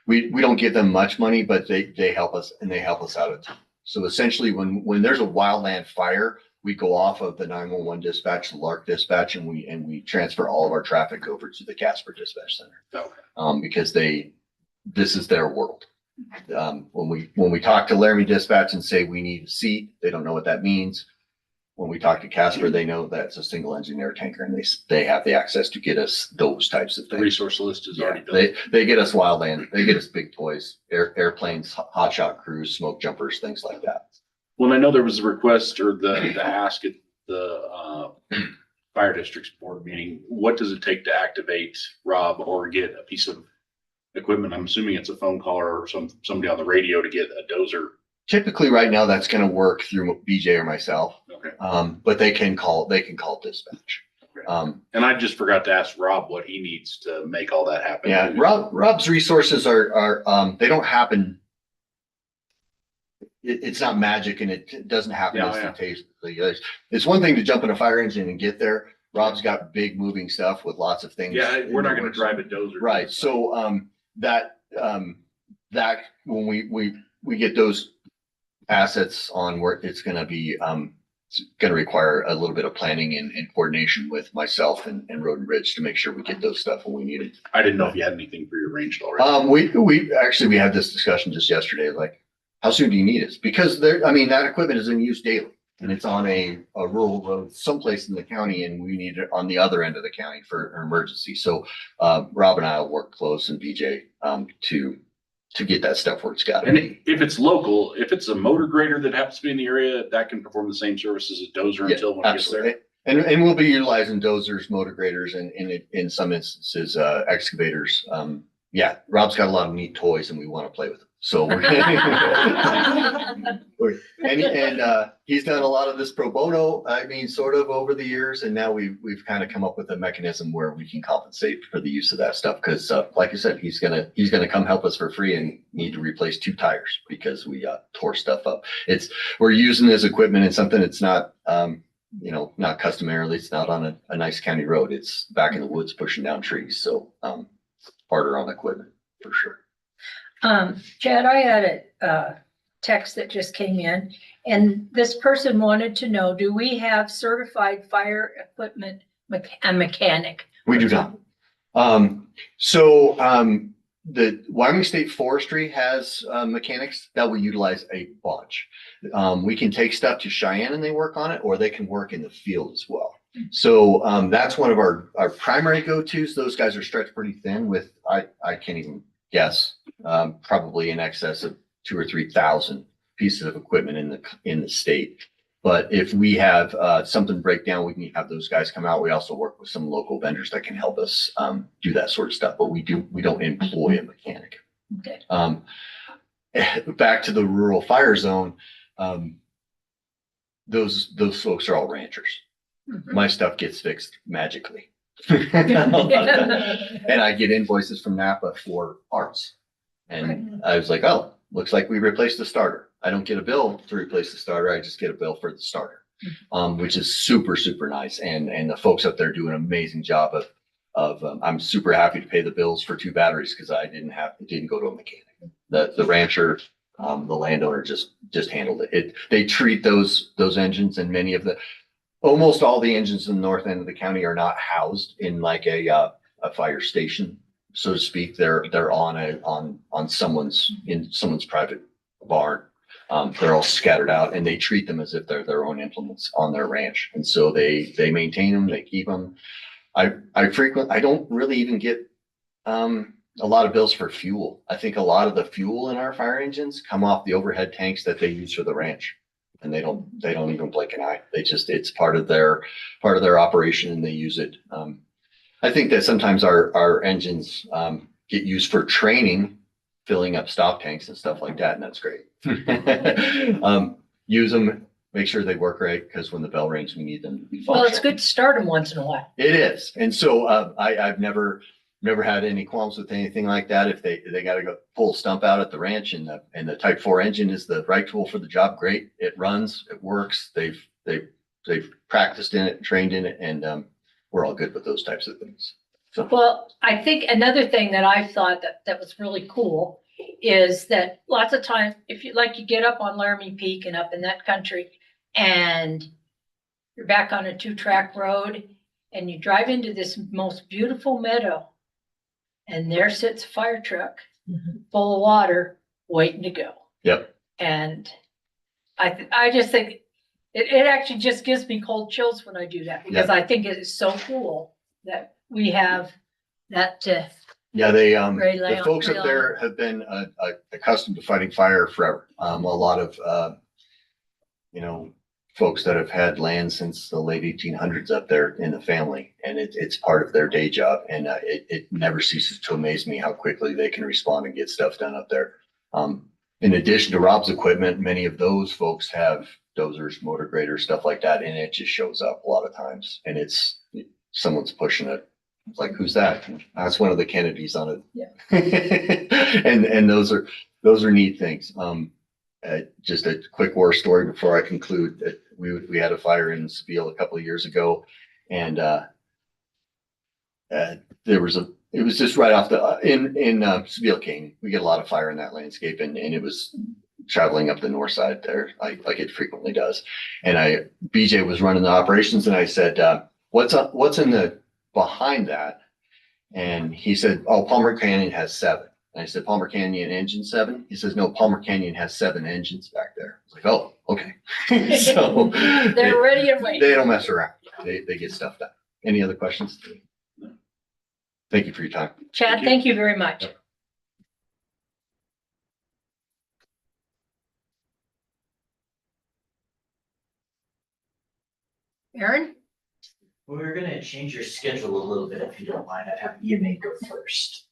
we don't give them much money, but they help us, and they help us out a ton. So essentially, when there's a wildland fire, we go off of the 911 dispatch, the Lark dispatch, and we transfer all of our traffic over to the Casper Dispatch Center. Okay. Because this is their world. When we talk to Laramie Dispatch and say we need a seat, they don't know what that means. When we talk to Casper, they know that's a single engine air tanker, and they have the access to get us those types of The things. resource list is already built. They get us wildland, they get us big toys, airplanes, hotshot crews, smoke jumpers, things like that. Well, I know there was a request or the ask at the fire district's board meeting. What does it take to activate Rob or get a piece of equipment? I'm assuming it's a phone call or somebody on the radio to get a dozer. Typically, right now, that's going to work through BJ or myself. Okay. But they can call dispatch. And I just forgot to ask Rob what he needs to make all that happen. Yeah, Rob's resources are they don't happen. It's not magic, and it doesn't happen instantaneously. It's one thing to jump in a fire engine and get there. Rob's got big moving stuff with lots of things. Yeah, we're not going to drive a dozer. Right. So that when we get those assets on work, it's going to be it's going to require a little bit of planning and coordination with myself and Road and Bridge to make sure we get those stuff when we need it. I didn't know if you had anything pre-arranged already. We had this discussion just yesterday, like, how soon do you need it? Because that equipment is in use daily, and it's on a rural road someplace in the county, and we need it on the other end of the county for an emergency. So Rob and I will work close, and BJ to get that stuff where it's got to And be. if it's local, if it's a motor grader that happens to be in the area, that can perform the same service as a dozer until when it gets there. And we'll be utilizing dozers, motor graders, and in some instances, excavators. Rob's got a lot of neat toys, and we want to play with them. So we're and he's done a lot of this pro bono. Sort of over the years, and now we've kind of come up with a mechanism where we can compensate for the use of that stuff. Because, like I said, he's gonna come help us for free and need to replace 2 tires because we tore stuff up. We're using his equipment in something it's not. Not customarily. It's not on a nice county road. It's back in the woods pushing down trees. So harder on equipment for sure. Chad, I had a text that just came in, and this person wanted to know, do we have certified fire equipment mechanic? We do not. The Wyoming State Forestry has mechanics that will utilize a bunch. We can take stuff to Cheyenne and they work on it, or they can work in the field as well. So that's one of our primary go-tos. Those guys are stretched pretty thin with, I can't even guess, probably in excess of 2,000 or 3,000 pieces of equipment in the state. But if we have something break down, we can have those guys come out. We also work with some local vendors that can help us do that sort of stuff. But we don't employ a mechanic. Okay. Back to the rural fire zone, those folks are all ranchers. Mhm. My stuff gets fixed magically. And I get invoices from Napa for parts. And I was like, oh, looks like we replaced the starter. I don't get a bill to replace the starter. I just get a bill for the starter, which is super, super nice. And the folks up there do an amazing job of I'm super happy to pay the bills for 2 batteries because it didn't go to a mechanic. The rancher, the landowner just handled it. They treat those engines, and almost all the engines in the north end of the county are not housed in like a fire station, so to speak. They're on someone's private barn. They're all scattered out, and they treat them as if they're their own implements on their ranch. And so they maintain them, they keep them. I don't really even get a lot of bills for fuel. I think a lot of the fuel in our fire engines come off the overhead tanks that they use for the ranch. And they don't even blink an eye. It's part of their operation, and they use it. I think that sometimes our engines, get used for training, filling up stop tanks and stuff like that, and that's great. Use them, make sure they work right, because when the bell rings, we need them to be Well, it's functional. good to start them once in a while. It is. And so, I've never had any qualms with anything like that. If they gotta go pull a stump out at the ranch and the Type 4 engine is the right tool for the job, great. It runs, it works. They've practiced in it, trained in it, and, we're all good with those types of things. So, Well, I think another thing that I thought that was really cool is that lots of times, if you get up on Laramie Peak and up in that country and you're back on a 2-track road and you drive into this most beautiful meadow and there sits a fire truck full of water waiting to go. yep. And I just think it actually just gives me cold chills when I do that, because I think it is so cool that we have that, Yeah, Ray the Lyon- folks Ray up there have been accustomed to fighting fire forever. A lot of, folks that have had land since the late 1800s up there in the family, and it's part of their day job. And it never ceases to amaze me how quickly they can respond and get stuff done up there. In addition to Rob's equipment, many of those folks have dozers, motor graders, stuff like that, and it just shows up a lot of times. And it's someone's pushing it. It's like, who's that? That's one of the Kennedys on it. Yeah. And those are neat things. Just a quick war story before I conclude. We had a fire in Seville a couple of years ago, and it was just right off in Seville Canyon. We get a lot of fire in that landscape, and it was traveling up the north side there, like it frequently does. And BJ was running the operations, and I said, what's in the behind that? And he said, oh, Palmer Canyon has 7. And I said, Palmer Canyon engine 7? He says, no, Palmer Canyon has 7 engines back there. I was like, oh, okay. So they're ready and waiting. they don't mess around. They get stuff done. Any other questions? Thank you for your time. Chad, thank you very much. Aaron? We're gonna change your schedule a little bit if you don't mind. I'd have EMA go first.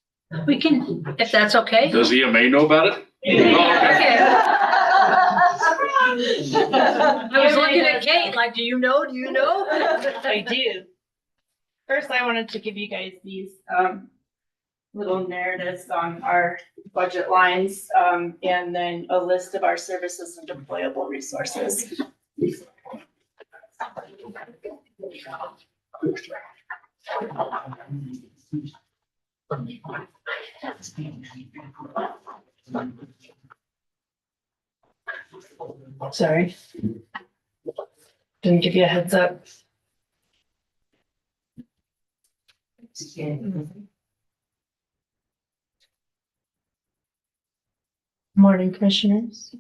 We can, if that's okay. Does EMA know about it? Okay. I was looking at Kate like, do you know? Do you know? I do. First, I wanted to give you guys these little narratives on our budget lines, and then a list of our services and deployable resources. Sorry. Didn't give you a heads up. Morning, commissioners.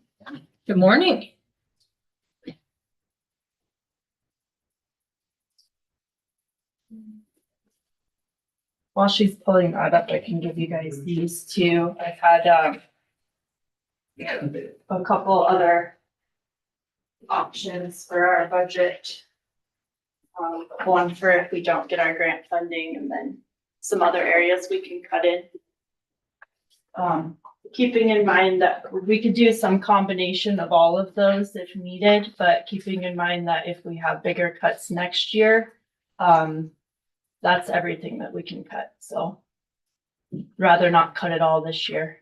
Good morning. While she's pulling that up, I can give you guys these too. I've had a couple other options for our budget. One for if we don't get our grant funding, and then some other areas we can cut in. Keeping in mind that we could do some combination of all of those if needed, but keeping in mind that if we have bigger cuts next year, that's everything that we can cut. So rather not cut it all this year.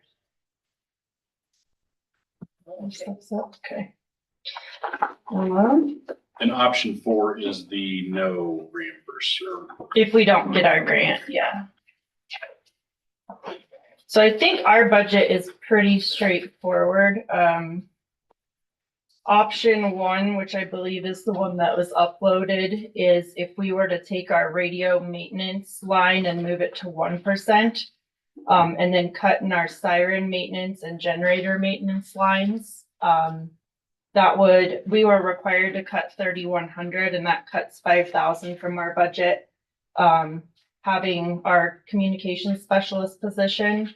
Okay. And option 4 is the no reimburse. If we don't get our grant, yeah. So I think our budget is pretty straightforward. Option 1, which I believe is the one that was uploaded, is if we were to take our radio maintenance line and move it to 1%, and then cut in our siren maintenance and generator maintenance lines. We were required to cut 3,100, and that cuts 5,000 from our budget. Having our communications specialist position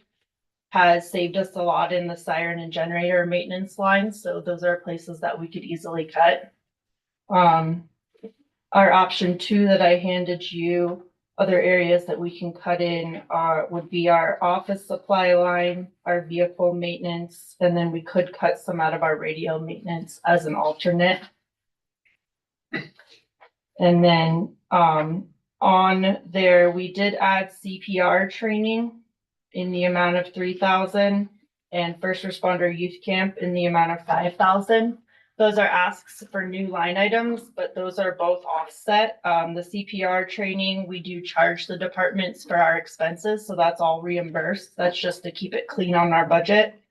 has saved us a lot in the siren and generator maintenance lines. So those are places that we could easily cut. Our option 2 that I handed you Other areas that we can cut in would be our office supply line, our vehicle maintenance, and then we could cut some out of our radio maintenance as an alternate. And then on there, we did add CPR training in the amount of 3,000 and first responder youth camp in the amount of 5,000. Those are asks for new line items, but those are both offset. The CPR training, we do charge the departments for our expenses, so that's all reimbursed. That's just to keep it clean on our budget.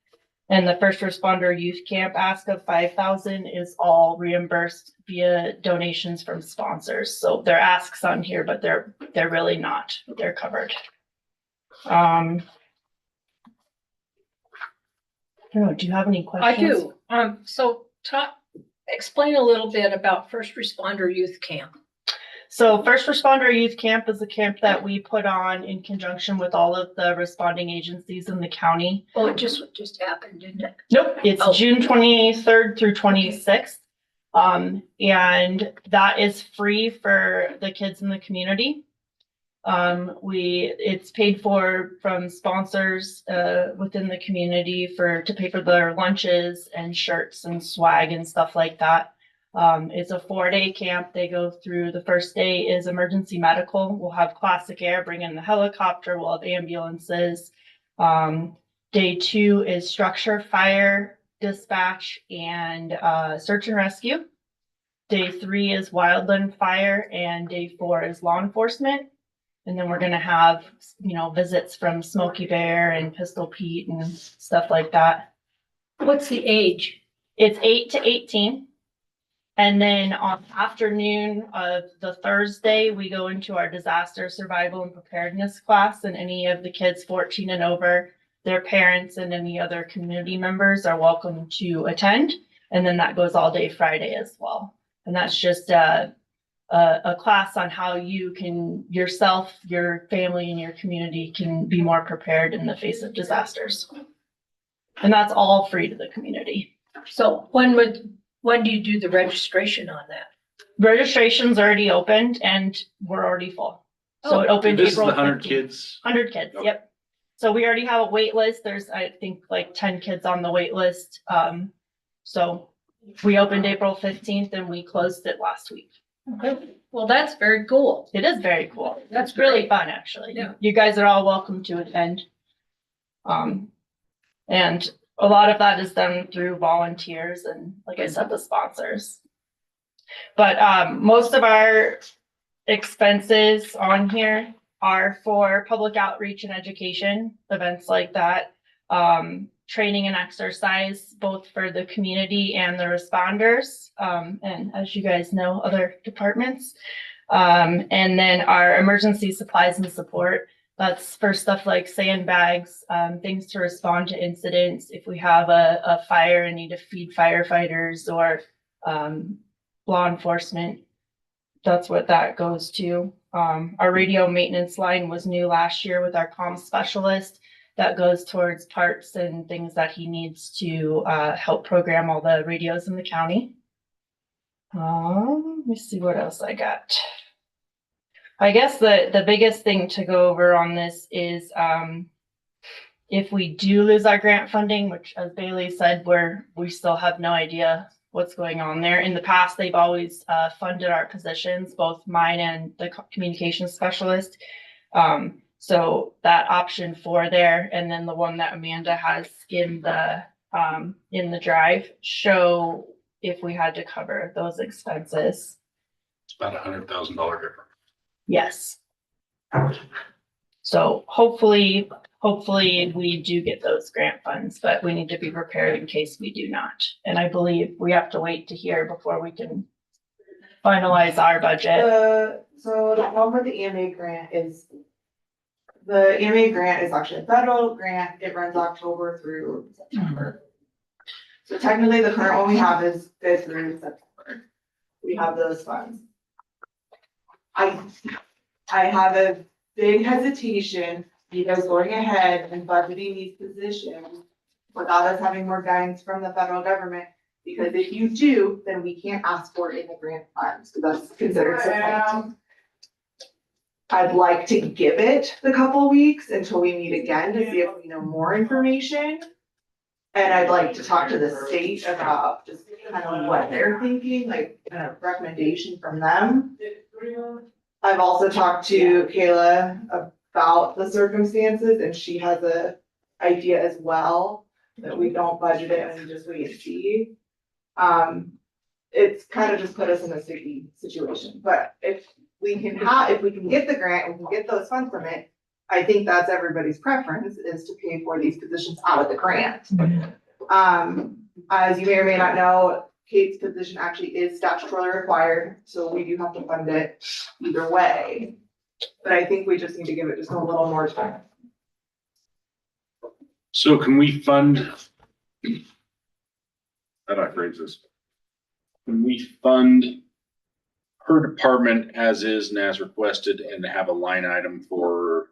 And the first responder youth camp ask of 5,000 is all reimbursed via donations from sponsors. So they're asks on here, but they're really not. They're covered. I don't know, do you have any questions? I do. So explain a little bit about first responder youth camp. So First Responder Youth Camp is a camp that we put on in conjunction with all of the responding agencies in the county. Oh, it just happened, didn't it? Nope, it's Oh. June 23rd through 26th. And that is free for the kids in the community. It's paid for from sponsors within the community to pay for their lunches and shirts and swag and stuff like that. It's a 4-day camp. They go through, the first day is emergency medical. We'll have classic air, bring in the helicopter, we'll have ambulances. Day 2 is structure, fire, dispatch, and search and rescue. Day 3 is wildland fire, and day 4 is law enforcement. And then we're gonna have, visits from Smokey Bear and Pistol Pete and stuff like that. What's the age? It's 8 to 18. And then on afternoon of the Thursday, we go into our disaster survival and preparedness class, and any of the kids 14 and over, their parents and any other community members are welcome to attend. And then that goes all day Friday as well. And that's just a class on how you can yourself, your family, and your community can be more prepared in the face of disasters. And that's all free to the community. So when do you do the registration on that? Registration's already opened and we're already full. So it opened This is April the 100 15th. kids. 100 kids, Okay. yep. So we already have a wait list. There's, I think, like 10 kids on the wait list. So we opened April 15th and we closed it last week. Okay. Well, that's very cool. It is very cool. That's It's really great. fun, actually. Yeah. You guys are all welcome to attend. And a lot of that is done through volunteers and, like I said, the sponsors. But most of our expenses on here are for public outreach and education, events like that. Training and exercise, both for the community and the responders. And as you guys know, other departments. And then our emergency supplies and support. That's for stuff like sandbags, things to respond to incidents. If we have a fire and need to feed firefighters or law enforcement, that's what that goes to. Our radio maintenance line was new last year with our comm specialist. That goes towards parts and things that he needs to help program all the radios in the county. Let me see what else I got. I guess the biggest thing to go over on this is if we do lose our grant funding, which as Bailey said, we still have no idea what's going on there. In the past, they've always funded our positions, both mine and the communications specialist. So that option 4 there, and then the one that Amanda has in the drive show if we had to cover those expenses. It's about $100,000 difference. Yes. So hopefully we do get those grant funds, but we need to be prepared in case we do not. And I believe we have to wait to hear before we can finalize our budget. So the one with the EMA grant is, the EMA grant is actually a federal grant. It runs October through September. So technically, the current one we have is good through September. We have those funds. I have a big hesitation because going ahead and budgeting these positions without us having more guidance from the federal government. Because if you do, then we can't ask for it in the grant funds, because that's considered supply. I'd like to give it the couple weeks until we meet again to see if we know more information. And I'd like to talk to the state about just kind of what they're thinking, like a recommendation from them. I've also talked to Kayla about the circumstances, and she has a idea as well, that we don't budget it and we just wait and see. It's kind of just put us in a sticky situation, but if we can get the grant, we can get those funds from it, I think that's everybody's preference, is to pay for these positions out of the grant. As you may or may not know, Kate's position actually is statutorily required, so we do have to fund it either way. But I think we just need to give it just a little more time. So can we fund? How do I phrase this? Can we fund her department as is and as requested and have a line item for?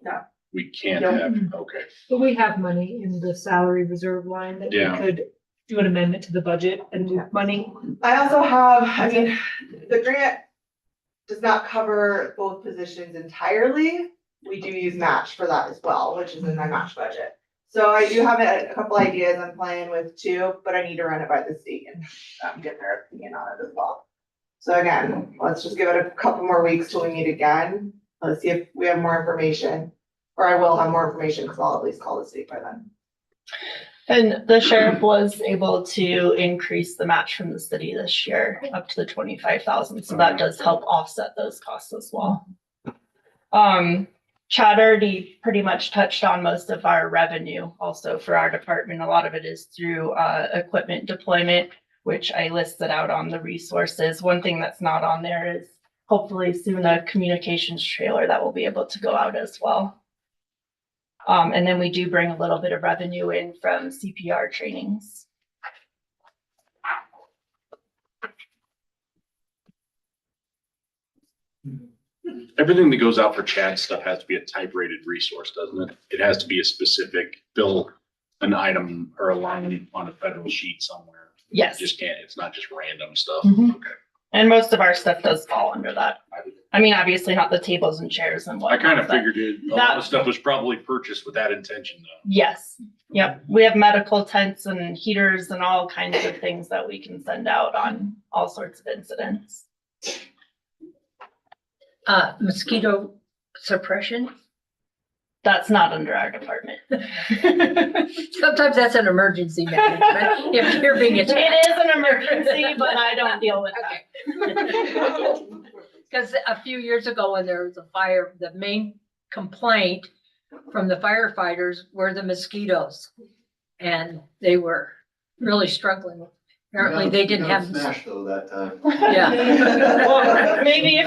No. We can't No. have, okay. But we have money in the salary reserve line that we Yeah. could do an amendment to the budget and move money. I also have, I mean, the grant does not cover both positions entirely. We do use match for that as well, which is in my match budget. So I do have a couple ideas I'm playing with too, but I need to run it by the state and get their opinion on it as well. So again, let's just give it a couple more weeks till we meet again. Let's see if we have more information, or I will have more information because I'll at least call the state by then. And the sheriff was able to increase the match from the city this year up to the 25,000. So that does help offset those costs as well. Chad already pretty much touched on most of our revenue also for our department. A lot of it is through equipment deployment, which I listed out on the resources. One thing that's not on there is hopefully soon a communications trailer that will be able to go out as well. And then we do bring a little bit of revenue in from CPR trainings. Everything that goes out for Chad stuff has to be a type rated resource, doesn't it? It has to be a specific bill, an item or a line on a federal sheet somewhere. Yes. Just can't, it's not just random stuff. Mhm. Okay. And most of our stuff does fall under that. I mean, obviously not the tables and chairs and I whatnot. kind of but figured it, a lot of stuff was probably purchased with that intention though. Yes. Yep. We have medical tents and heaters and all kinds of things that we can send out on all sorts of incidents. Mosquito suppression. That's not under our department. Sometimes that's an emergency management if you're being attacked. It is an emergency, but I don't deal with that. Because a few years ago when there was a fire, the main complaint from the firefighters were the mosquitoes. And they were really struggling. Apparently they didn't have. Smash though that time. Yeah. Well, maybe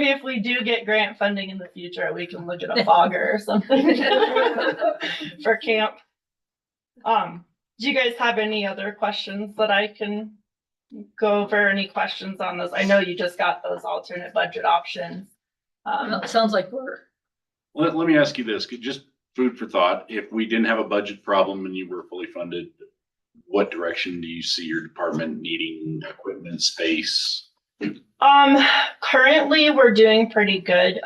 if we do get grant funding in the future, we can look at a fogger or something for camp. Do you guys have any other questions that I can go over? Any questions on those? I know you just got those alternate budget options. Well, it sounds like we're. Let me ask you this, just food for thought. If we didn't have a budget problem and you were fully funded, what direction do you see your department needing equipment, space? Currently we're doing pretty good.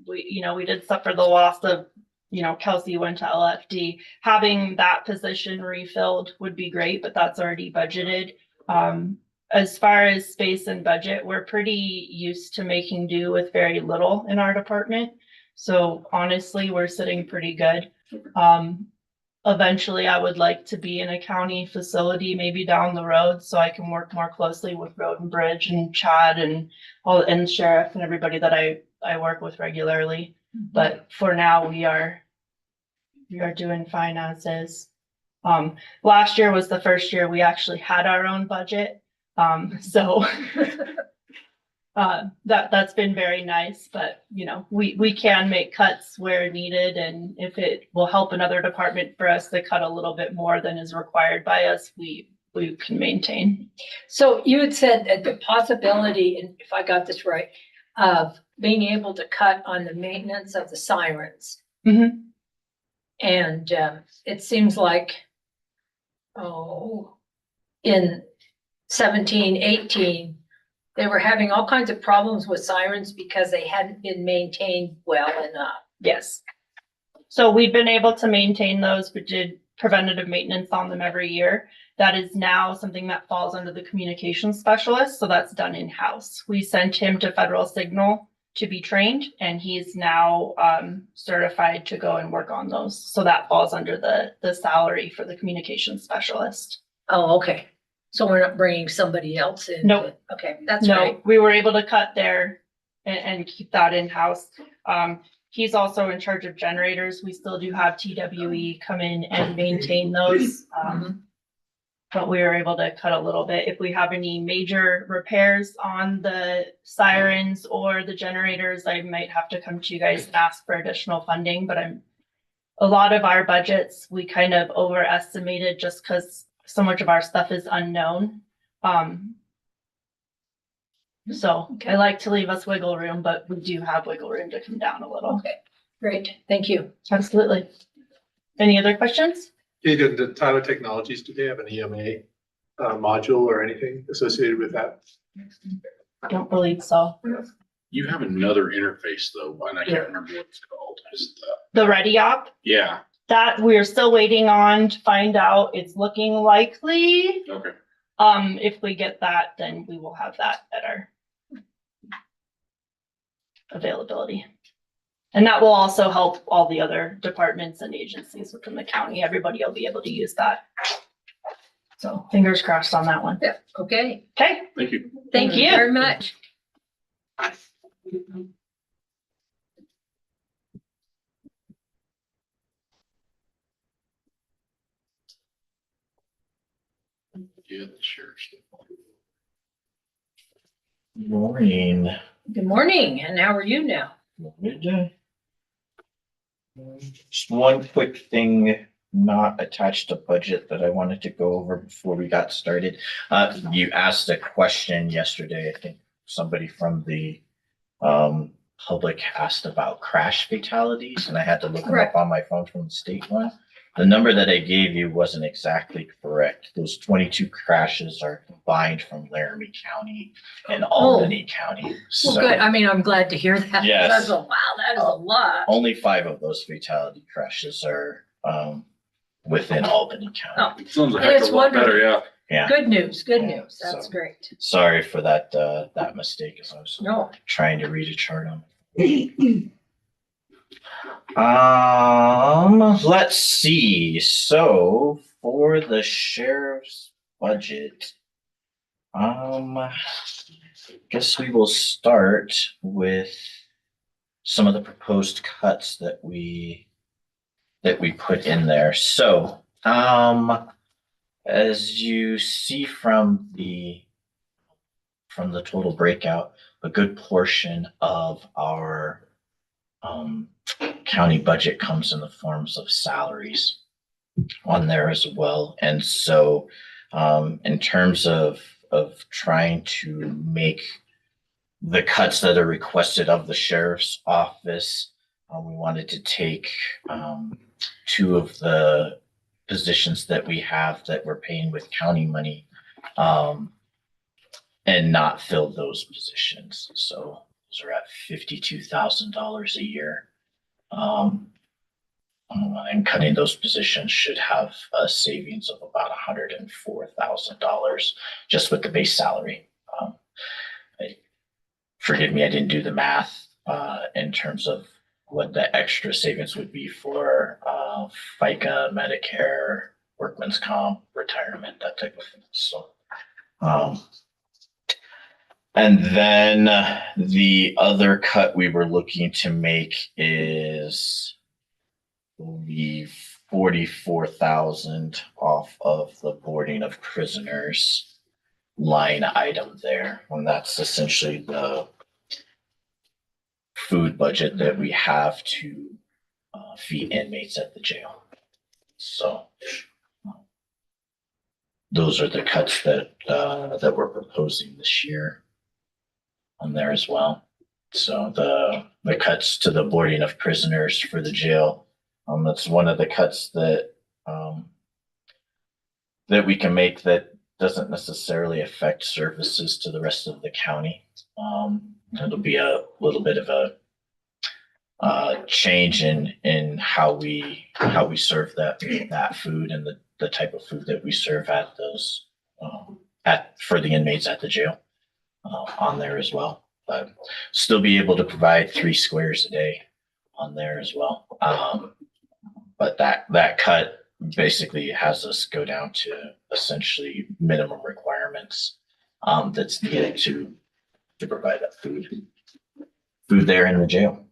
We did suffer the loss of, Kelsey went to LFD. Having that position refilled would be great, but that's already budgeted. As far as space and budget, we're pretty used to making do with very little in our department. So honestly, we're sitting pretty good. Eventually I would like to be in a county facility, maybe down the road, so I can work more closely with Road and Bridge and Chad and sheriff and everybody that I work with regularly. But for now, we are doing fine as is. Last year was the first year we actually had our own budget. That's been very nice, but we can make cuts where needed, and if it will help another department for us to cut a little bit more than is required by us, we can maintain. So you had said that the possibility, and if I got this right, of being able to cut on the maintenance of the sirens. Mm-hmm. And it seems like, in 17, 18, they were having all kinds of problems with sirens because they hadn't been maintained well enough. Yes. So we've been able to maintain those. We did preventative maintenance on them every year. That is now something that falls under the communications specialist. So that's done in-house. We sent him to Federal Signal to be trained, and he's now certified to go and work on those. So that falls under the salary for the communications specialist. Oh, okay. So we're not bringing somebody else in? Nope. Okay, that's No, great. we were able to cut there and keep that in-house. He's also in charge of generators. We still do have TWE come in and maintain those. But we were able to cut a little bit. If we have any major repairs on the sirens or the generators, I might have to come to you guys and ask for additional funding, but a lot of our budgets, we kind of overestimated just because so much of our stuff is unknown. So I like to leave us wiggle room, but we do have wiggle room to come down a little. Okay, great. Thank you. Absolutely. Any other questions? The Tyler Technologies, do they have an EMA module or anything associated with that? I don't believe so. You have another interface though, and I can't remember what it's called. Is it The Ready Op, yeah, that we're still waiting on to find out. It's looking likely. okay. If we get that, then we will have that at our availability. And that will also help all the other departments and agencies within the county. Everybody will be able to use that. So fingers crossed on that one. Yeah, okay. Okay, Thank you. Thank you very much. Yeah, the sheriff's. Morning. Good morning. And how are you now? Good. Just one quick thing not attached to budget that I wanted to go over before we got started. You asked a question yesterday. I think somebody from the public asked about crash fatalities, and I had to look them Correct. up on my phone from the state one. The number that I gave you wasn't exactly correct. Those 22 crashes are combined from Laramie County and Albany County. Well, So good. I mean, I'm glad to hear that. Yes. That's wow, that is a lot. only 5 of those fatality crashes are within Albany County. Oh, Sounds a And heck it's of a lot better, yeah. Yeah, good news, good Yeah, news. That's so- great. sorry for that mistake as I was No, trying to read a chart on. Let's see. So for the sheriff's budget, guess we will start with some of the proposed cuts that we put in there. So, as you see from the total breakout, a good portion of our county budget comes in the forms of salaries on there as well. And so in terms of trying to make the cuts that are requested of the sheriff's office, we wanted to take 2 of the positions that we have that we're paying with county money and not fill those positions. So those are at $52,000 a year. And cutting those positions should have a savings of about $104,000 just with the base salary. Forgive me, I didn't do the math in terms of what the extra savings would be for FICA, Medicare, workman's comp, retirement, that type of thing. So, and then the other cut we were looking to make is the 44,000 off of the boarding of prisoners line item there. And that's essentially the food budget that we have to feed inmates at the jail. So those are the cuts that we're proposing this year on there as well. So the cuts to the boarding of prisoners for the jail, that's one of the cuts that that we can make that doesn't necessarily affect services to the rest of the county. It'll be a little bit of a change in how we serve that food and the type of food that we serve at those for the inmates at the jail on there as well. But still be able to provide 3 squares a day on there as well. But that cut basically has us go down to essentially minimum requirements that's needed to provide that food there in the jail.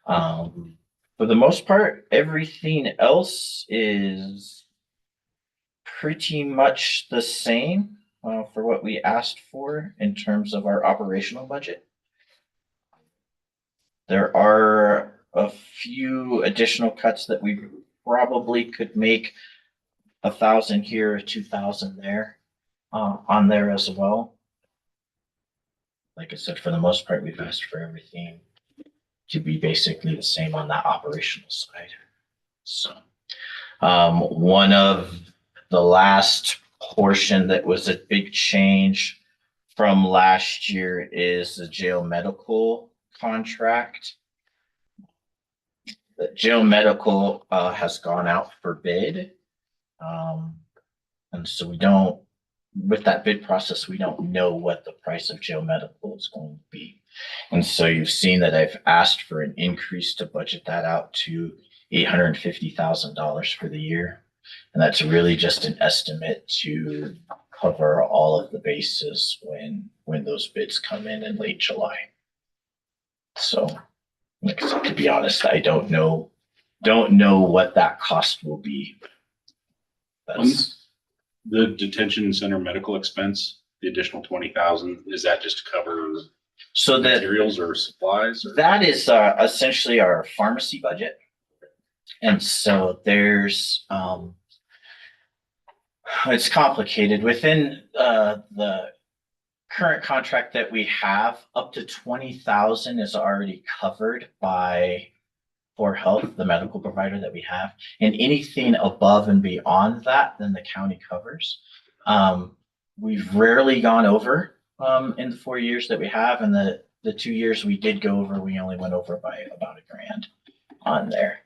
For the most part, everything else is pretty much the same for what we asked for in terms of our operational budget. There are a few additional cuts that we probably could make 1,000 here, 2,000 there on there as well. Like I said, for the most part, we've asked for everything to be basically the same on that operational side. So one of the last portion that was a big change from last year is the jail medical contract. The jail medical has gone out for bid. And so with that bid process, we don't know what the price of jail medical is going to be. And so you've seen that I've asked for an increase to budget that out to $850,000 for the year. And that's really just an estimate to cover all of the bases when those bids come in late July. So, to be honest, I don't know what that cost will be. The detention center medical expense, the additional 20,000, is that just to cover materials or supplies? That is essentially our pharmacy budget. And so there's, it's complicated. Within the current contract that we have, up to 20,000 is already covered by For Health, the medical provider that we have, and anything above and beyond that, then the county covers. We've rarely gone over in the 4 years that we have, and the 2 years we did go over, we only went over by about $1,000 on there.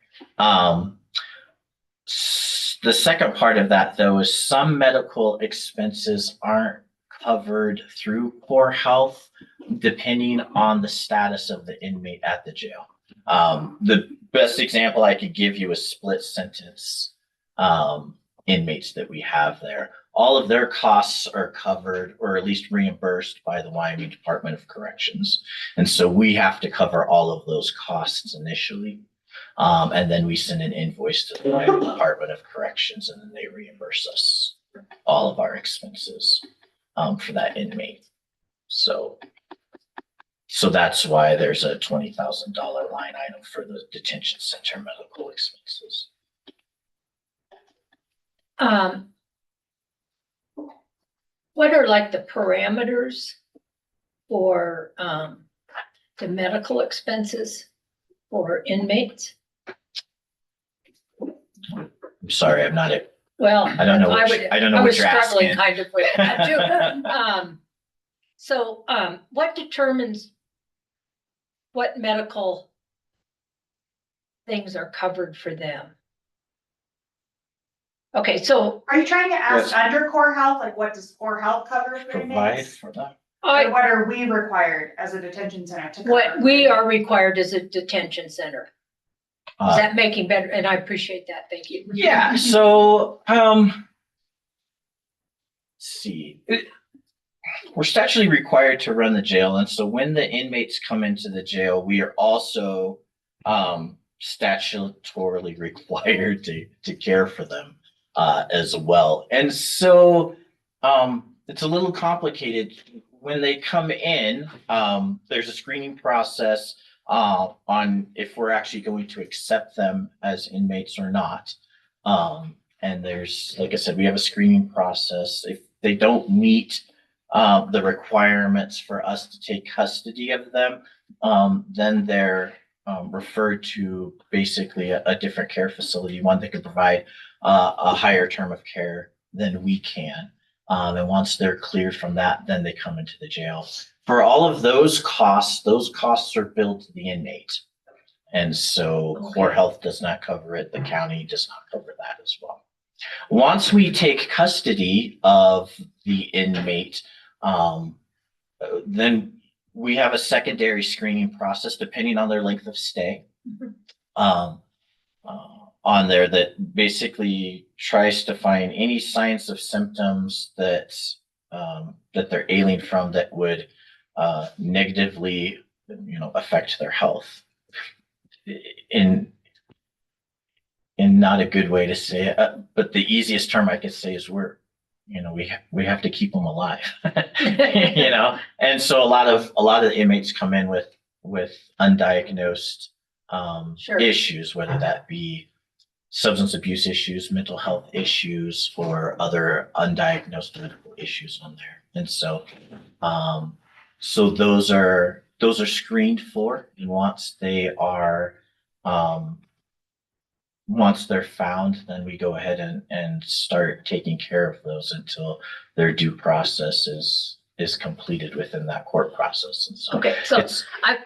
The second part of that, though, is some medical expenses aren't covered through Poor Health, depending on the status of the inmate at the jail. The best example I could give you is split sentence inmates that we have there. All of their costs are covered or at least reimbursed by the Wyoming Department of Corrections. And so we have to cover all of those costs initially. And then we send an invoice to the Wyoming Department of Corrections, and then they reimburse us all of our expenses for that inmate. So that's why there's a $20,000 line item for the detention center medical expenses. What are like the parameters for the medical expenses for inmates? I'm sorry, I'm not a. Well, I don't know what you're asking. struggling kind of with that too. So what determines what medical things are covered for them? Okay, so Are you trying to ask Yes. under core health, like what does core health cover for Provide inmates? for that. Or what are we required as a detention center to cover? what we are required as a detention center. Is Uh, that making better? And I appreciate that. Thank you. Yeah, so, let's see. We're statutorily required to run the jail, and so when the inmates come into the jail, we are also statutorily required to care for them as well. And so it's a little complicated. When they come in, there's a screening process on if we're actually going to accept them as inmates or not. And there's, like I said, we have a screening process. If they don't meet the requirements for us to take custody of them, then they're referred to basically a different care facility, one that can provide a higher term of care than we can. And once they're cleared from that, then they come into the jail. For all of those costs are billed to the inmate. And so Core Health does not cover it. The county does not cover that as well. Once we take custody of the inmate, then we have a secondary screening process depending on their length of stay. On there that basically tries to find any signs of symptoms that they're ailing from that would negatively, affect their health. In not a good way to say it, but the easiest term I could say is we have to keep them alive, And so a lot of inmates come in with undiagnosed issues, whether that be substance abuse issues, mental health issues, or other undiagnosed medical issues on there. And so, so those are screened for, and once they're found, then we go ahead and start taking care of those until their due process is completed within that court process. And so Okay, so I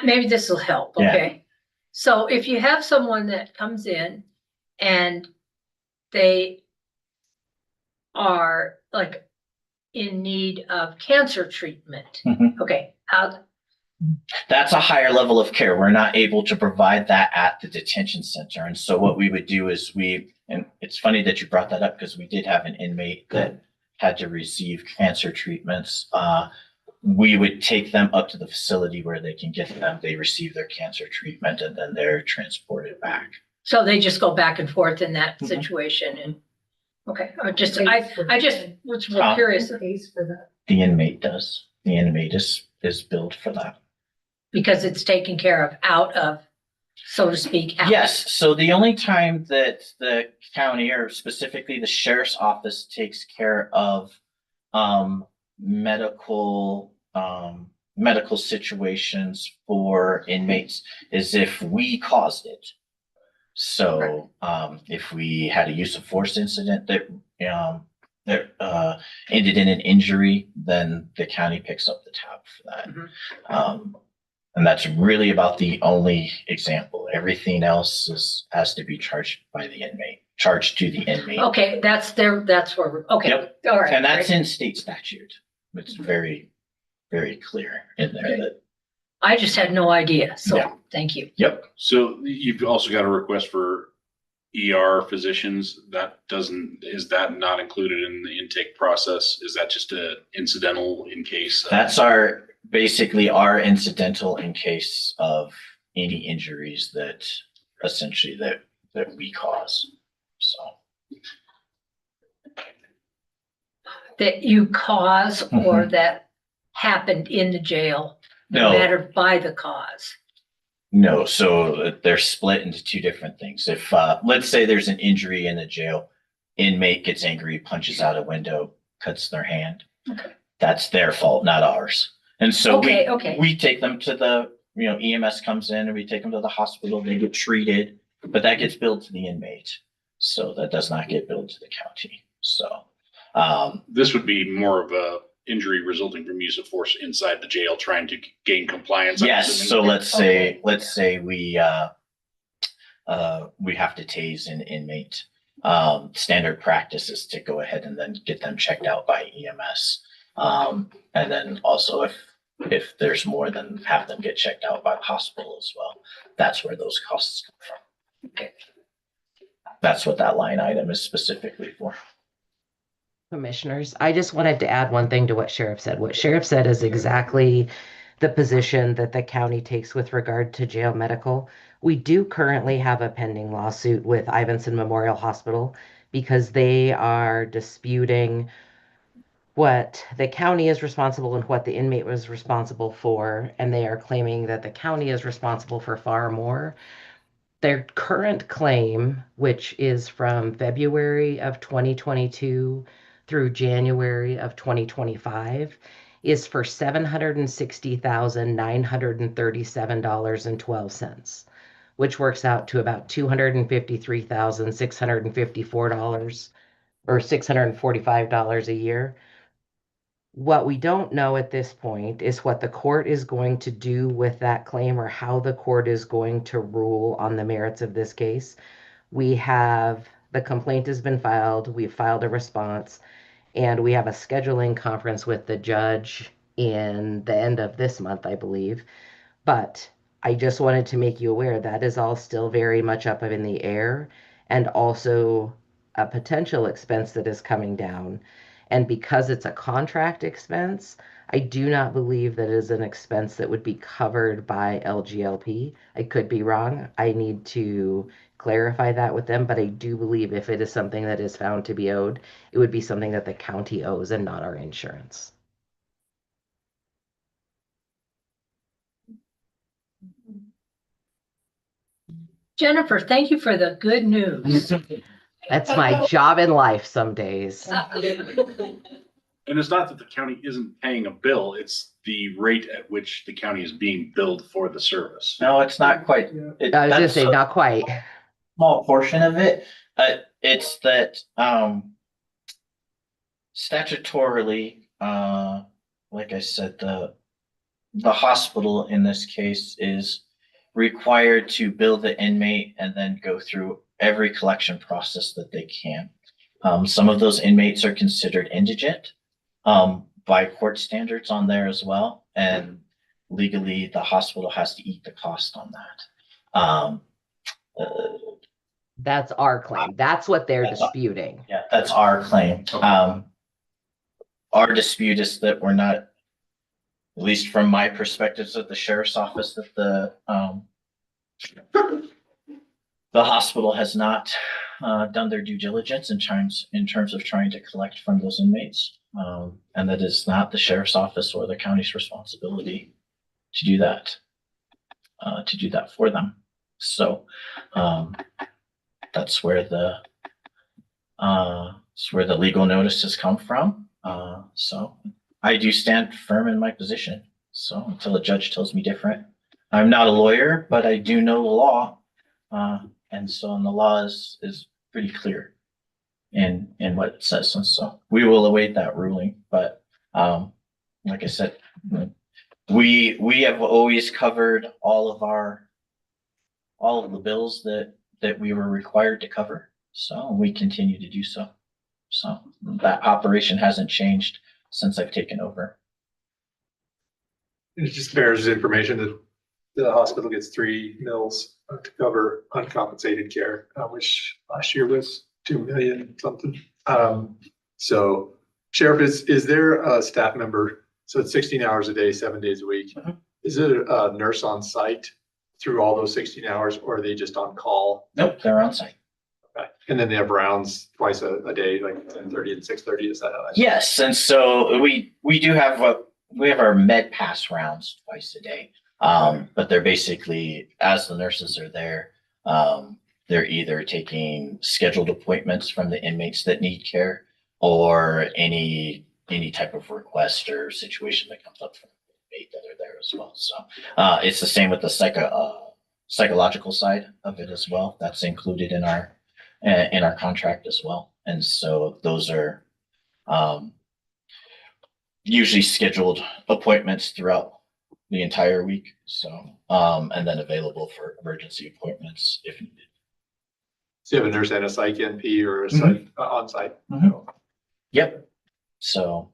maybe this will help, okay? So if you have someone that comes in and they are like in need of cancer treatment, okay, that's a higher level of care. We're not able to provide that at the detention center. And so what we would do is and it's funny that you brought that up because we did have an inmate that had to receive cancer treatments. We would take them up to the facility where they can get them. They receive their cancer treatment and then they're transported back. so they just go back and forth in that situation and, okay, I just was real curious. Who pays for that? The inmate does. The inmate is billed for that. Because it's taken care of out of, so to speak. out. Yes. So the only time that the county, or specifically the sheriff's office, takes care of medical situations for inmates is if we caused it. So if we had a use of force incident that ended in an injury, then the county picks up the tab for that. And that's really about the only example. Everything else has to be charged to the inmate. Okay, that's where we're, okay, Yep. all right. And that's great. in state statute. It's very, very clear in there that. I just had no idea, so Yeah. thank you. Yep. So you've also got a request for ER physicians. Is that not included in the intake process? Is that just a incidental in case? That's basically our incidental in case of any injuries that essentially that we cause. So. That you cause or that happened in the jail, no matter by the cause. No, so they're split into two different things. If let's say there's an injury in the jail, inmate gets angry, punches out a window, cuts their hand. Okay. That's their fault, not ours. And so Okay. we take them to the, EMS comes in and we take them to the hospital, they get treated, but that gets billed to the inmate. So that does not get billed to the county. So this would be more of a injury resulting from use of force inside the jail, trying to gain compliance. yes. So let's say we have to tase an inmate. Standard practice is to go ahead and then get them checked out by EMS. And then also if there's more, then have them get checked out by the hospital as well. That's where those costs come from. Okay. That's what that line item is specifically for. Commissioners, I just wanted to add one thing to what Sheriff said. What Sheriff said is exactly the position that the county takes with regard to jail medical. We do currently have a pending lawsuit with Ivanson Memorial Hospital because they are disputing what the county is responsible and what the inmate was responsible for, and they are claiming that the county is responsible for far more. Their current claim, which is from February of 2022 through January of 2025, is for $760,937.12, which works out to about $253,654 or $645 a year. What we don't know at this point is what the court is going to do with that claim or how the court is going to rule on the merits of this case. The complaint has been filed, we've filed a response, and we have a scheduling conference with the judge in the end of this month, I believe. But I just wanted to make you aware that is all still very much up in the air, and also a potential expense that is coming down. And because it's a contract expense, I do not believe that is an expense that would be covered by LGLP. I could be wrong. I need to clarify that with them, but I do believe if it is something that is found to be owed, it would be something that the county owes and not our insurance. Jennifer, thank you for the good news. That's my job in life some days. And it's not that the county isn't paying a bill, it's the rate at which the county is being billed for the service. No, it's not quite. I was gonna That's say, a not quite. small portion of it. It's that, statutorily, like I said, the hospital in this case is required to bill the inmate and then go through every collection process that they can. Some of those inmates are considered indigent by court standards on there as well. And legally, the hospital has to eat the cost on that. That's our claim. That's what they're disputing. Yeah, that's our claim. Our dispute is that we're not, at least from my perspectives at the sheriff's office, that the hospital has not done their due diligence in terms of trying to collect from those inmates. And that is not the sheriff's office or the county's responsibility to do that for them. So that's where the legal notice has come from. So I do stand firm in my position. So until a judge tells me different, I'm not a lawyer, but I do know the law. And the law is pretty clear in what it says. And so we will await that ruling. But like I said, we have always covered all of the bills that we were required to cover. So we continue to do so. So that operation hasn't changed since I've taken over. It just bears information that the hospital gets 3 mils to cover uncompensated care, which last year was 2 million something. So Sheriff, is there a staff member? So it's 16 hours a day, 7 days a week. Mm-hmm. Is there a nurse on site through all those 16 hours, or are they just on call? Nope, they're on site. Okay. And then they have rounds twice a day, like 10:30 and 6:30. Is that how that? Yes, and so we do have our med pass rounds twice a day. But they're basically, as the nurses are there, they're either taking scheduled appointments from the inmates that need care, or any type of request or situation that comes up from the inmate that are there as well. So it's the same with the psychological side of it as well. That's included in our contract as well. And so those are usually scheduled appointments throughout the entire week. So and then available for emergency appointments if needed. So you have a nurse and a psych NP or a psych on site? Mhm. Yep. So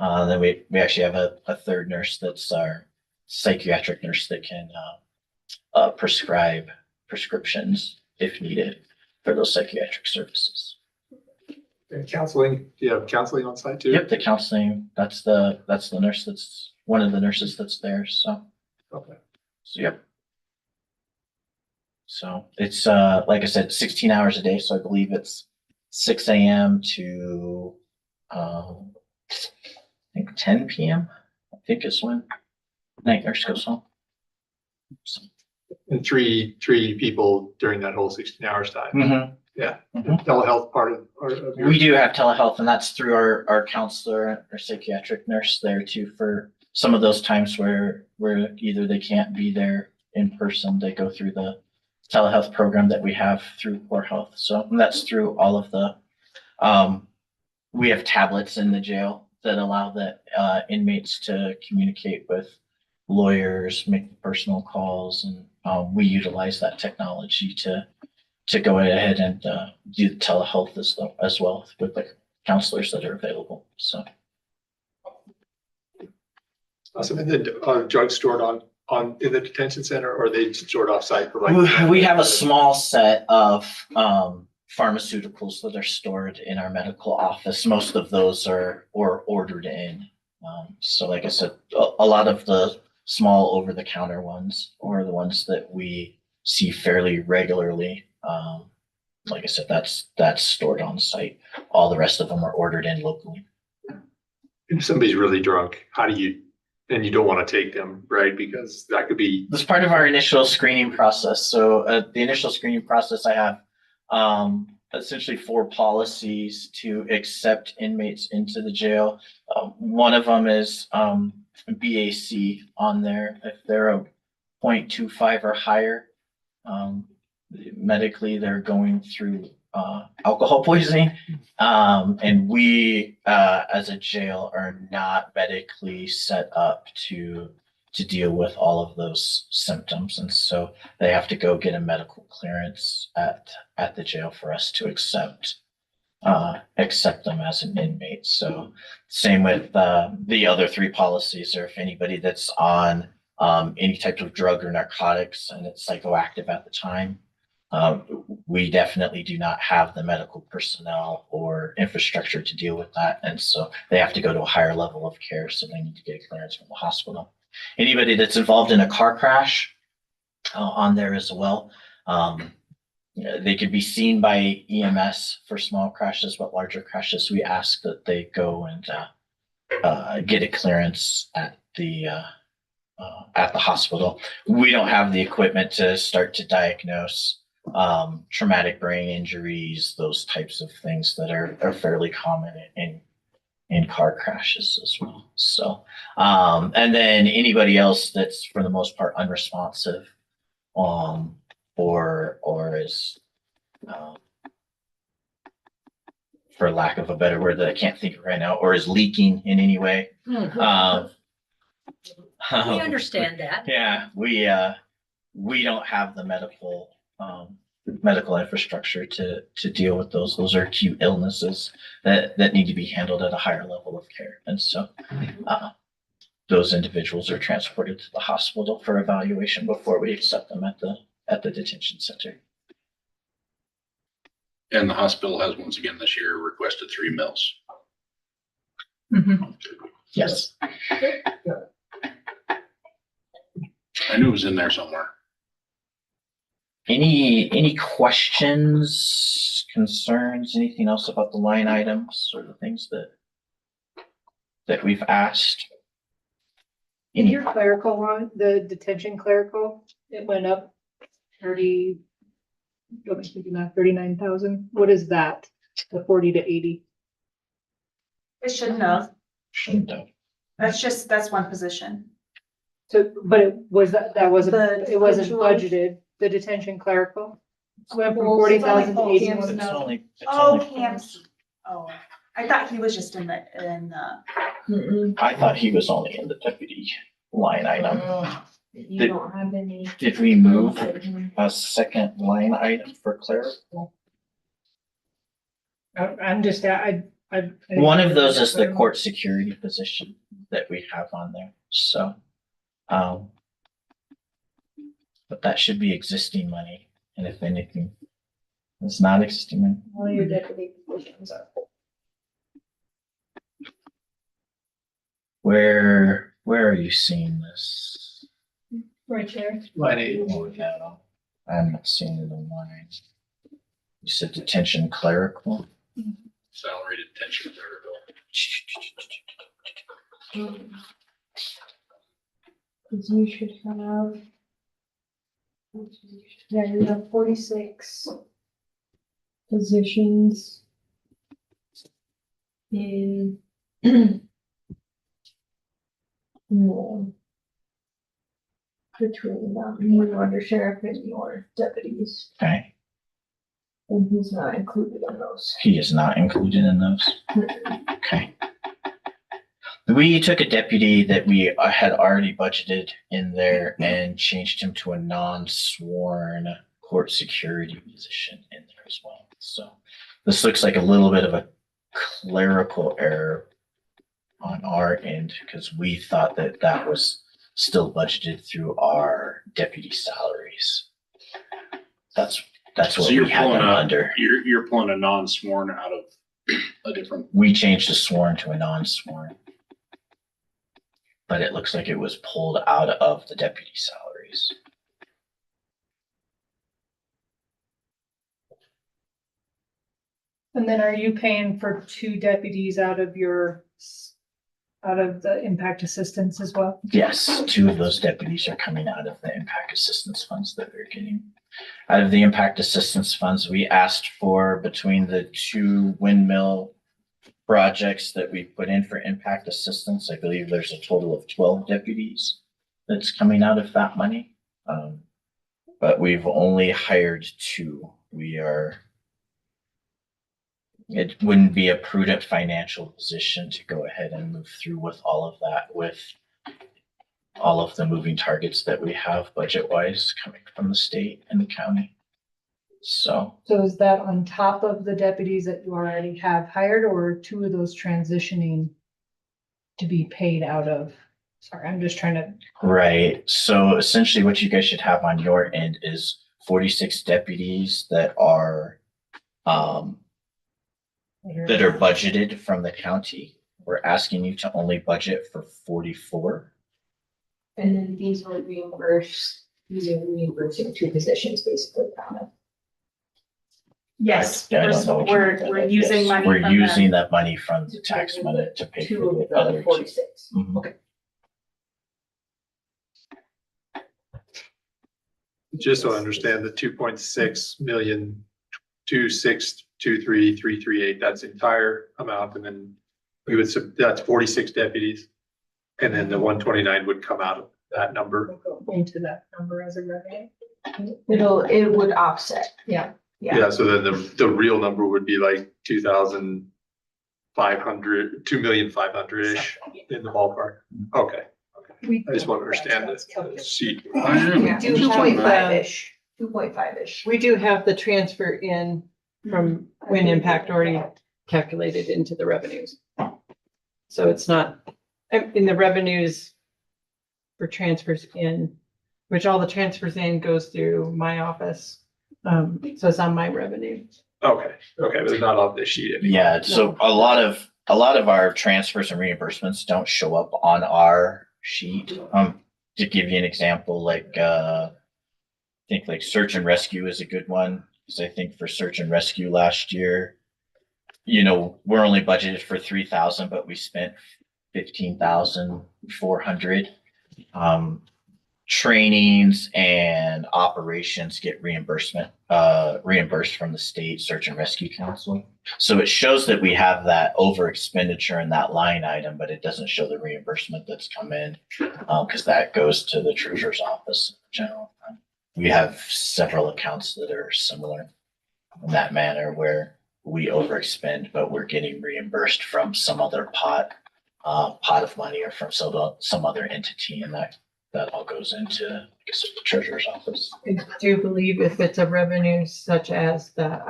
then we actually have a third nurse that's our psychiatric nurse that can prescribe prescriptions if needed for those psychiatric services. And counseling, do you have counseling on site too? Yep, the counseling, that's the nurse that's one of the nurses that's there. So Okay. so yep. So it's like I said, 16 hours a day. So I believe it's 6 a.m. to I think 10 p.m. I think is when night nurse goes home. So. And three people during that whole 16 hours time. Mm-hmm. Yeah. Mhm. Telehealth part of your. We do have telehealth, and that's through our counselor or psychiatric nurse there too, for some of those times where either they can't be there in person, they go through the telehealth program that we have through Core Health. So and that's through all of the We have tablets in the jail that allow the inmates to communicate with lawyers, make personal calls, and we utilize that technology to go ahead and do telehealth as well with the counselors that are available. So Awesome. And then drugs stored in the detention center, or are they stored off-site for like? we have a small set of pharmaceuticals that are stored in our medical office. Most of those are ordered in. So like I said, a lot of the small over-the-counter ones or the ones that we see fairly regularly. Like I said, that's stored on site. All the rest of them are ordered in locally. If somebody's really drunk, and you don't want to take them, right? Because that could be. That's part of our initial screening process. So the initial screening process, I have essentially 4 policies to accept inmates into the jail. One of them is BAC on there. If they're a 0.25 or higher, medically they're going through alcohol poisoning. And we as a jail are not medically set up to deal with all of those symptoms. And so they have to go get a medical clearance at the jail for us to accept them as an inmate. So same with the other 3 policies, or if anybody that's on any type of drug or narcotics and it's psychoactive at the time, we definitely do not have the medical personnel or infrastructure to deal with that. And so they have to go to a higher level of care. So they need to get a clearance from the hospital. Anybody that's involved in a car crash on there as well. They could be seen by EMS for small crashes, but larger crashes, we ask that they go and get a clearance at the hospital. We don't have the equipment to start to diagnose traumatic brain injuries, those types of things that are fairly common in car crashes as well. So, and then anybody else that's for the most part unresponsive, or is, for lack of a better word that I can't think of right now, or is leaking in any way. We understand that. Yeah, we don't have the medical infrastructure to deal with those. Those are acute illnesses that need to be handled at a higher level of care. And so those individuals are transported to the hospital for evaluation before we accept them at the detention center. And the hospital has once again this year requested 3 meals. Yes. I knew it was in there somewhere. Any questions, concerns, anything else about the line items or the things that we've asked? In your clerical one, the detention clerical, it went up 39,000. What is that? The 40 to 80? It shouldn't have. Shouldn't have. That's one position. So, but it wasn't The wasn't visual- budgeted, the detention clerical? Went from 40,000 to 81. It's only. Cam's. Oh, I thought he was just in the. I thought he was only in the deputy line item. You don't have any. Did we move a second line item for clerical? I'm just, I. One of those is the court security position that we have on there, so. But that should be existing money, and if anything, it's not existing money. All your deputy positions are. Where are you seeing this? Right there. Line 8. Oh, no, I'm not seeing it on mine. You said detention clerical? Salary detention clerical. Cause you should have. Yeah, you have 46 positions in. Between your under sheriff and your deputies. Okay, And he's not included in those. He is not included in those. Okay. We took a deputy that we had already budgeted in there and changed him to a non-sworn court security position in there as well. So this looks like a little bit of a clerical error on our end because we thought that that was still budgeted through our deputy salaries. That's what So you're we had pulling them a, under. you're pulling a non-sworn out of a different. We changed a sworn to a non-sworn. But it looks like it was pulled out of the deputy salaries. And then are you paying for 2 deputies out of the impact assistance as well? Yes, 2 of those deputies are coming out of the impact assistance funds that we're getting. Out of the impact assistance funds, we asked for between the 2 windmill projects that we put in for impact assistance. I believe there's a total of 12 deputies that's coming out of that money. But we've only hired 2. It wouldn't be a prudent financial position to go ahead and move through with all of that, with all of the moving targets that we have budget wise coming from the state and the county. So Is that on top of the deputies that you already have hired, or 2 of those transitioning to be paid out of? Sorry, I'm just trying to. right. So essentially what you guys should have on your end is 46 deputies that are budgeted from the county. We're asking you to only budget for 44. And then these were reimbursed, using reimbursing 2 positions basically. Yes, I don't know what you mean by we're that. using Yes, money We're from using that money from the tax money to pay 2 for of the the other 2. 46. Mhm. Okay. Just so I understand, the 2.6 million, 2,623,338, that's the entire amount, and then that's 46 deputies. And then the 129 would come out of that number. Into that number as a revenue. It would offset. Yeah. Yeah, so then the real number would be like 2,500, 2,500,000-ish in the ballpark. Okay. I just want to understand this sheet. Yeah, 2.5-ish, 2.5-ish. We do have the transfer in from wind impact already calculated into the revenues. So it's not, in the revenues for transfers in, which all the transfers in goes through my office. So it's on my revenue. Okay, but it's not on this sheet anymore. Yeah, so a lot of our transfers and reimbursements don't show up on our sheet. To give you an example, like I think like search and rescue is a good one, because I think for search and rescue last year, we're only budgeted for 3,000, but we spent 15,400. Trainings and operations get reimbursed from the state search and rescue council. So it shows that we have that over expenditure in that line item, but it doesn't show the reimbursement that's come in because that goes to the treasurer's office in general. We have several accounts that are similar in that manner where we overexpend, but we're getting reimbursed from some other pot of money or from some other entity, and that all goes into, I guess, the treasurer's office. I do believe if it's a revenue such as the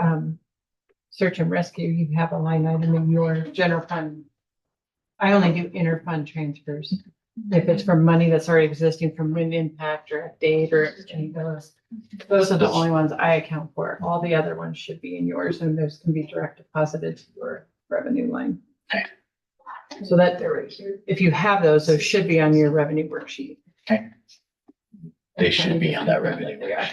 search and rescue, you have a line item in your general fund. I only do inter-fund transfers. If it's from money that's already existing from wind impact or date or any of those are the only ones I account for. All the other ones should be in yours, and those can be direct deposited to your revenue line. Okay. So that they're right here. If you have those should be on your revenue worksheet. Okay. They should be on that revenue. Yeah.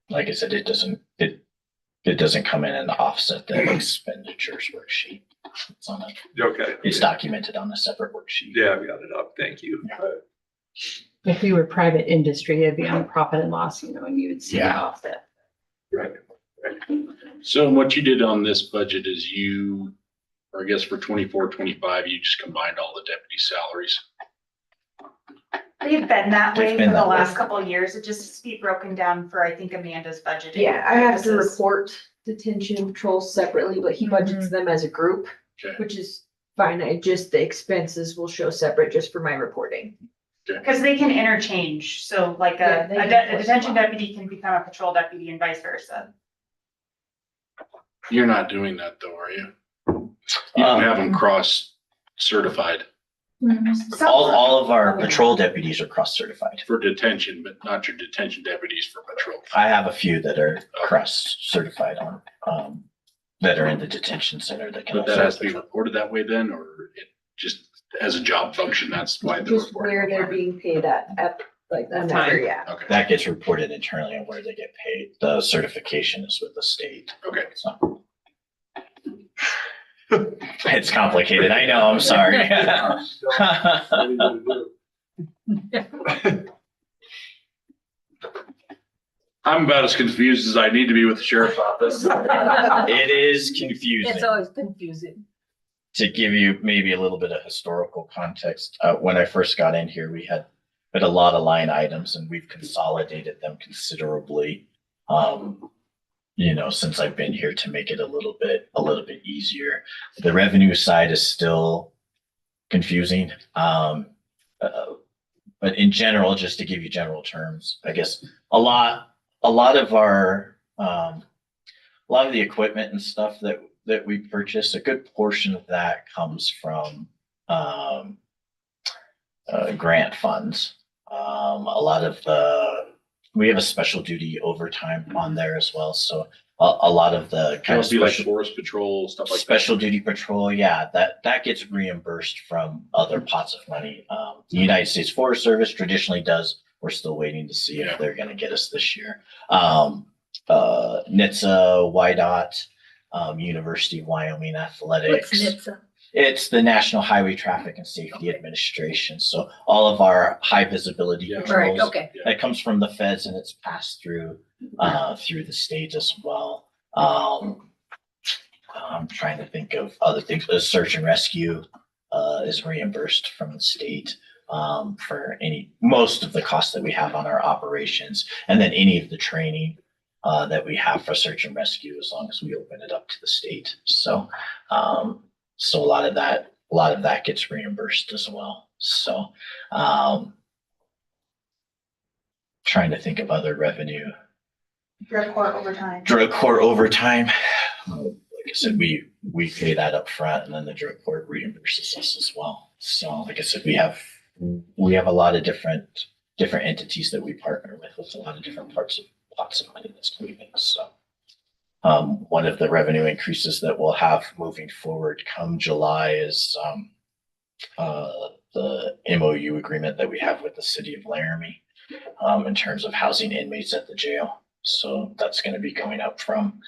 Like I said, it doesn't come in and offset the expenditures worksheet. It's on it. Okay. It's documented on a separate worksheet. Yeah, we got it up. Thank you. If you were private industry, it'd be on profit and loss, and you would see the offset. Right. So what you did on this budget is or I guess for 24, 25, you just combined all the deputy salaries. We've been that way It's for been the that way. last couple of years. It just has to be broken down for, I think, Amanda's budgeting. Yeah, I have to purposes. report detention and patrol separately, but he budgets them as a group, Okay. which is fine. I just, the expenses will show separate just for my reporting. Cause they can interchange, so like Yeah, a, they a can de- a flip detention flop. deputy can become a patrol deputy and vice versa. You're not doing that though, are you? You don't have them cross certified All of our patrol deputies are cross-certified. for detention, but not your detention deputies for patrol. I have a few that are cross-certified on, that are in the detention center that can But that also. has to be reported that way then, or it just as a job function, that's why the Just reporting where they're requirement? being paid at like the Whenever, time. yeah. Okay, That gets reported internally on where they get paid. The certification is with the state. okay. So. It's complicated. I know, I'm sorry. I'm about as confused as I need to be with the sheriff's office. It is confusing. It's always confusing. To give you maybe a little bit of historical context, when I first got in here, we had a lot of line items and we've consolidated them considerably. Since I've been here to make it a little bit easier. The revenue side is still confusing. But in general, just to give you general terms, I guess a lot of our, a lot of the equipment and stuff that we purchase, a good portion of that comes from grant funds. We have a special duty overtime on there as well. So a lot of the kind of That'll be like special, forest patrol, stuff like that. special duty patrol, yeah, that gets reimbursed from other pots of money. The United States Forest Service traditionally does. We're still waiting to see if they're gonna get us this year. NHTSA, YDOT, University of Wyoming Athletics. What's NHTSA? It's the National Highway Traffic and Safety Administration. So all of our high visibility Right, patrols, okay. that comes from the feds and it's passed through the state as well. I'm trying to think of other things. Search and rescue is reimbursed from the state for most of the costs that we have on our operations, and then any of the training that we have for search and rescue, as long as we open it up to the state. So a lot of that gets reimbursed as well. So trying to think of other revenue. Drug court overtime. Drug court overtime. Like I said, we pay that up front, and then the drug court reimburses us as well. So like I said, we have a lot of different entities that we partner with a lot of different pots of money that's coming in. So one of the revenue increases that we'll have moving forward come July is the MOU agreement that we have with the city of Laramie in terms of housing inmates at the jail. So that's going to be going up from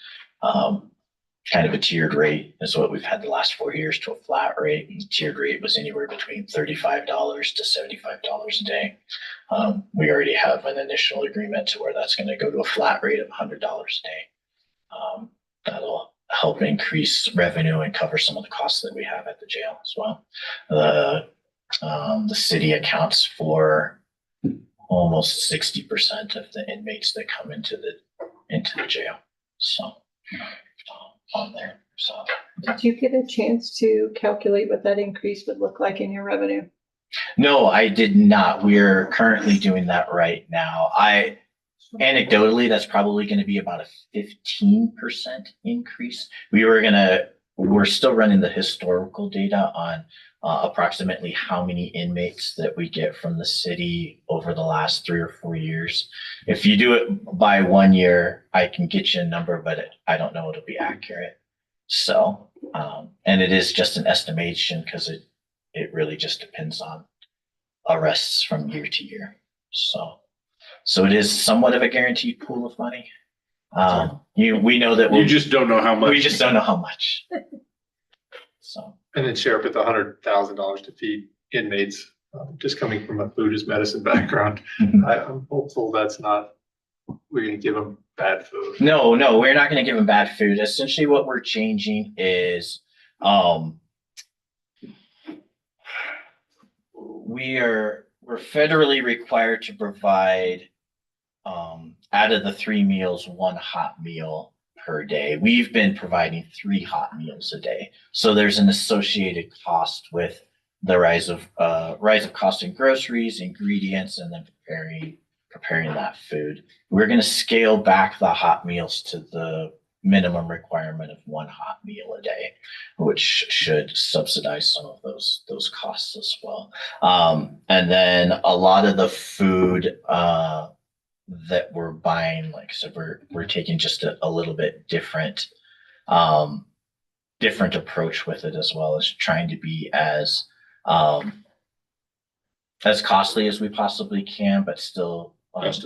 kind of a tiered rate is what we've had the last 4 years to a flat rate. And the tiered rate was anywhere between $35 to $75 a day. We already have an initial agreement to where that's going to go to a flat rate of $100 a day. That'll help increase revenue and cover some of the costs that we have at the jail as well. The city accounts for almost 60% of the inmates that come into the jail. So on there. So Did you get a chance to calculate what that increase would look like in your revenue? no, I did not. We're currently doing that right now. Anecdotally, that's probably going to be about a 15% increase. We're still running the historical data on approximately how many inmates that we get from the city over the last 3 or 4 years. If you do it by 1 year, I can get you a number, but I don't know it'll be accurate. So, and it is just an estimation because it really just depends on arrests from year to year. So it is somewhat of a guaranteed pool of money. We know that You just don't know how much. we just don't know how much. So And then Sheriff, with $100,000 to feed inmates, just coming from a food is medicine background, I'm hopeful that's not, we're gonna give them bad food. no, we're not going to give them bad food. Essentially, what we're changing is we're federally required to provide, out of the 3 meals, 1 hot meal per day. We've been providing 3 hot meals a day. So there's an associated cost with the rise of cost in groceries, ingredients, and then preparing that food. We're going to scale back the hot meals to the minimum requirement of 1 hot meal a day, which should subsidize some of those costs as well. And then a lot of the food that we're buying, like I said, we're taking just a little bit different approach with it, as well as trying to be as costly as we possibly can, but still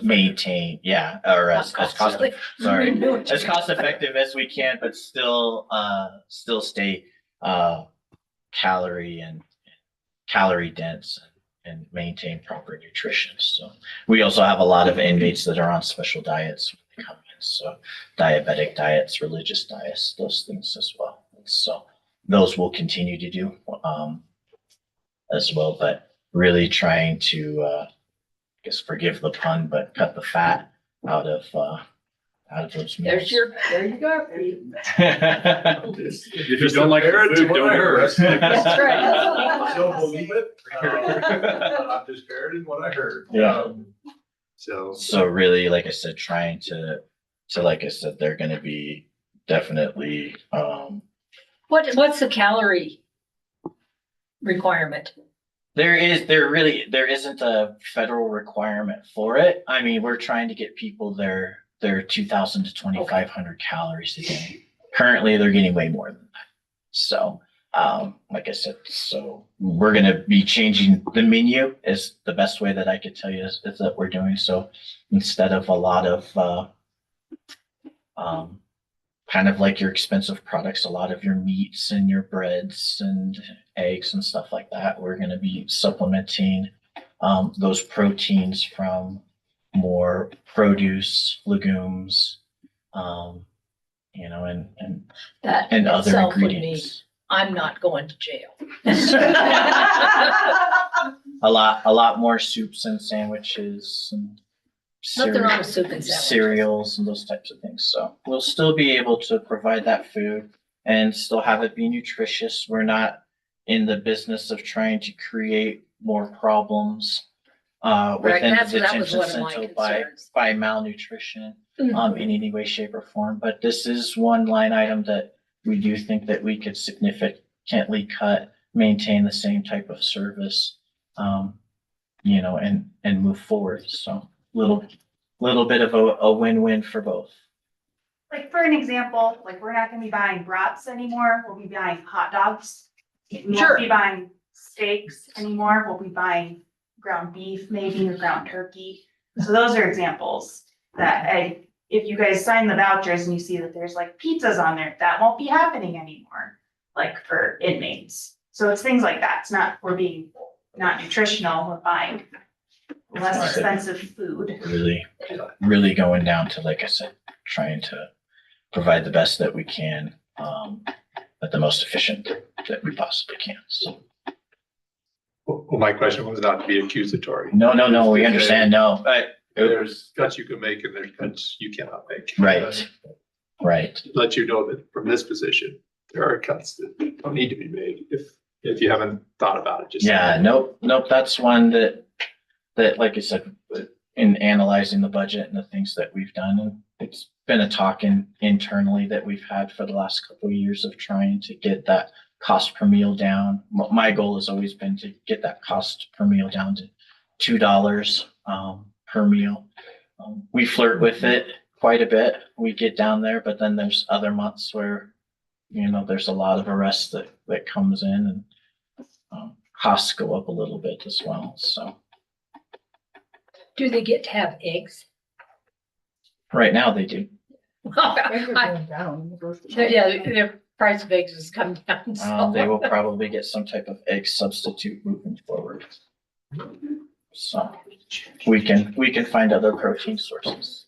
maintain, or as cost effective as we can, but still stay calorie dense and maintain proper nutrition. So we also have a lot of inmates that are on special diets when they come in. So diabetic diets, religious diets, those things as well. So those we'll continue to do as well, but really trying to, I guess, forgive the pun, but cut the fat out of those meals. There you go. If you don't like the food, don't hurt. That's right. I don't believe it. I'm just parroting what I heard. Yeah. So really, like I said, trying to like I said, they're going to be definitely. What's the calorie requirement? There isn't a federal requirement for it. I mean, we're trying to get people their 2,000 to 2,500 calories a day. Currently, they're getting way more than that. So, like I said, so we're going to be changing the menu is the best way that I could tell you is that we're doing. So instead of a lot of kind of like your expensive products, a lot of your meats and your breads and eggs and stuff like that, we're going to be supplementing those proteins from more produce, legumes, and That and other itself would ingredients. I'm not going to jail. A lot more soups and sandwiches and Nothing wrong with soup and sandwiches. cereals and those types of things. So we'll still be able to provide that food and still have it be nutritious. We're not in the business of trying to create more problems within that the was detention one of my center concerns. by malnutrition Mhm. in any way, shape, or form. But this is one line item that we do think that we could significantly cut, maintain the same type of service, and move forward. So little bit of a win-win for both. Like for an example, like we're not gonna be buying brats anymore, we'll be buying hot dogs. We won't be buying steaks anymore, we'll be buying ground beef maybe or ground turkey. So those are examples that if you guys sign the vouchers and you see that there's like pizzas on there, that won't be happening anymore, like for inmates. So it's things like that. It's not, we're being not nutritional, we're buying less expensive food. Really going down to, like I said, trying to provide the best that we can, but the most efficient that we possibly can. So. Well, my question was not to be accusatory. No, we understand. No, but there's cuts you can make and there's cuts you cannot make. Right. Let you know that from this position, there are cuts that don't need to be made if you haven't thought about it. Nope. That's one that like I said, in analyzing the budget and the things that we've done, and it's been a talk internally that we've had for the last couple of years of trying to get that cost per meal down. My goal has always been to get that cost per meal down to $2 per meal. We flirt with it quite a bit. We get down there, but then there's other months where, there's a lot of arrests that comes in and costs go up a little bit as well. So. Do they get to have eggs? Right now they do. The price of eggs has come down. So. They will probably get some type of egg substitute moving forward. So we can find other protein sources.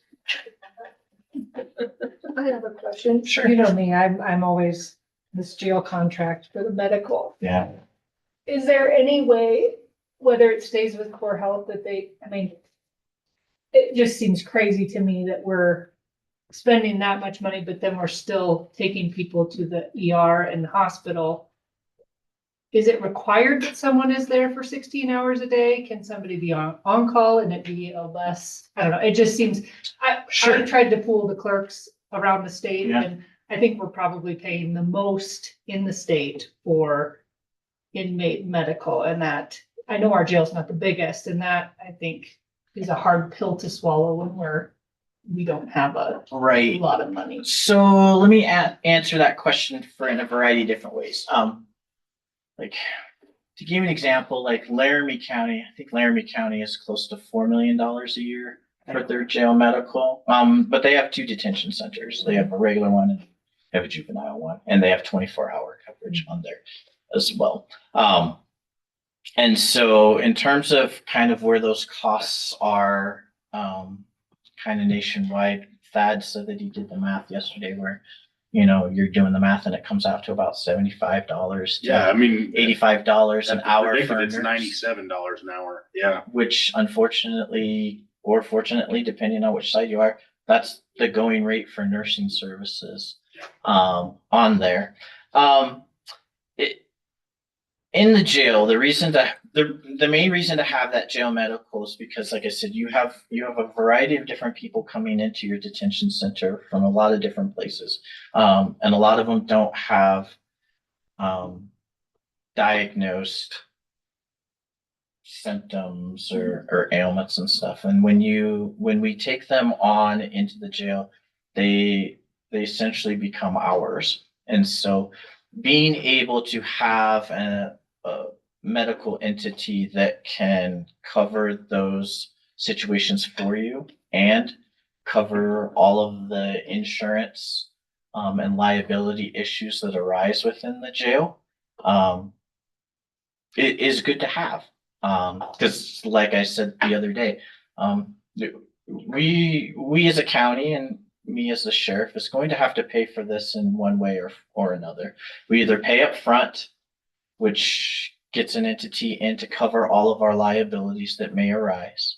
I have a question. Sure. You know me, I'm always this jail contract for the medical. Yeah. Is there any way whether it stays with core health that I mean, it just seems crazy to me that we're spending that much money, but then we're still taking people to the ER and the hospital. Is it required that someone is there for 16 hours a day? Can somebody be on call and it be a less, I don't know, it just seems, I tried to pool the clerks around the state Yeah. and I think we're probably paying the most in the state for inmate medical, and that, I know our jail's not the biggest, and that I think is a hard pill to swallow when we don't have a Right. lot of money. So let me answer that question in a variety of different ways. Like to give you an example, like Laramie County, I think Laramie County is close to $4 million a year for their jail medical. But they have 2 detention centers. They have a regular one and they have a juvenile one, and they have 24-hour coverage on there as well. And so in terms of kind of where those costs are, kind of nationwide, Thad said that he did the math yesterday where, you're doing the math and it comes out to about $75 Yeah, I mean, $85 an hour predicted for a it's nurse, $97 an hour. Yeah. which unfortunately, or fortunately, depending on which side you are, that's the going rate for nursing services on there. In the jail, the main reason to have that jail medical is because, like I said, you have a variety of different people coming into your detention center from a lot of different places, and a lot of them don't have diagnosed symptoms or ailments and stuff. And when we take them on into the jail, they essentially become ours. And so being able to have a medical entity that can cover those situations for you and cover all of the insurance and liability issues that arise within the jail, it is good to have. Because like I said the other day, we as a county and me as the sheriff is going to have to pay for this in one way or another. We either pay up front, which gets an entity in to cover all of our liabilities that may arise,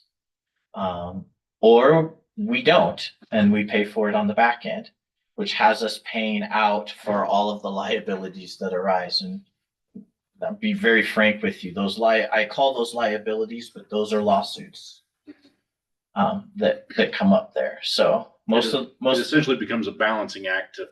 or we don't, and we pay for it on the back end, which has us paying out for all of the liabilities that arise. And I'll be very frank with you, I call those liabilities, but those are lawsuits that come up there. So It essentially becomes a balancing act to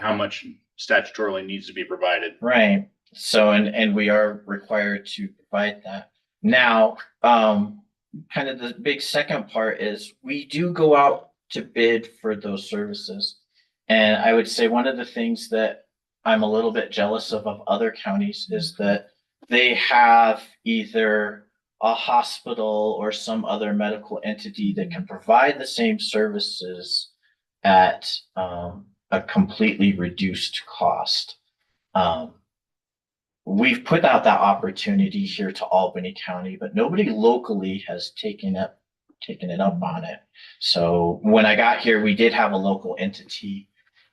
how much statutorily needs to be provided. Right. So, and we are required to provide that. Now, kind of the big second part is we do go out to bid for those services. And I would say one of the things that I'm a little bit jealous of other counties is that they have either a hospital or some other medical entity that can provide the same services at a completely reduced cost. We've put out that opportunity here to Albany County, but nobody locally has taken it up on it. So when I got here, we did have a local entity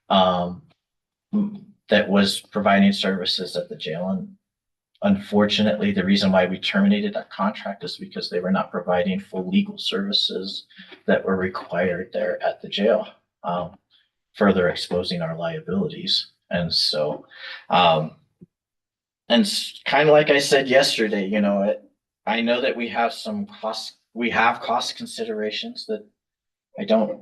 that was providing services at the jail. And unfortunately, the reason why we terminated that contract is because they were not providing full legal services that were required there at the jail, further exposing our liabilities. And so, and kind of like I said yesterday, I know that we have cost considerations that I don't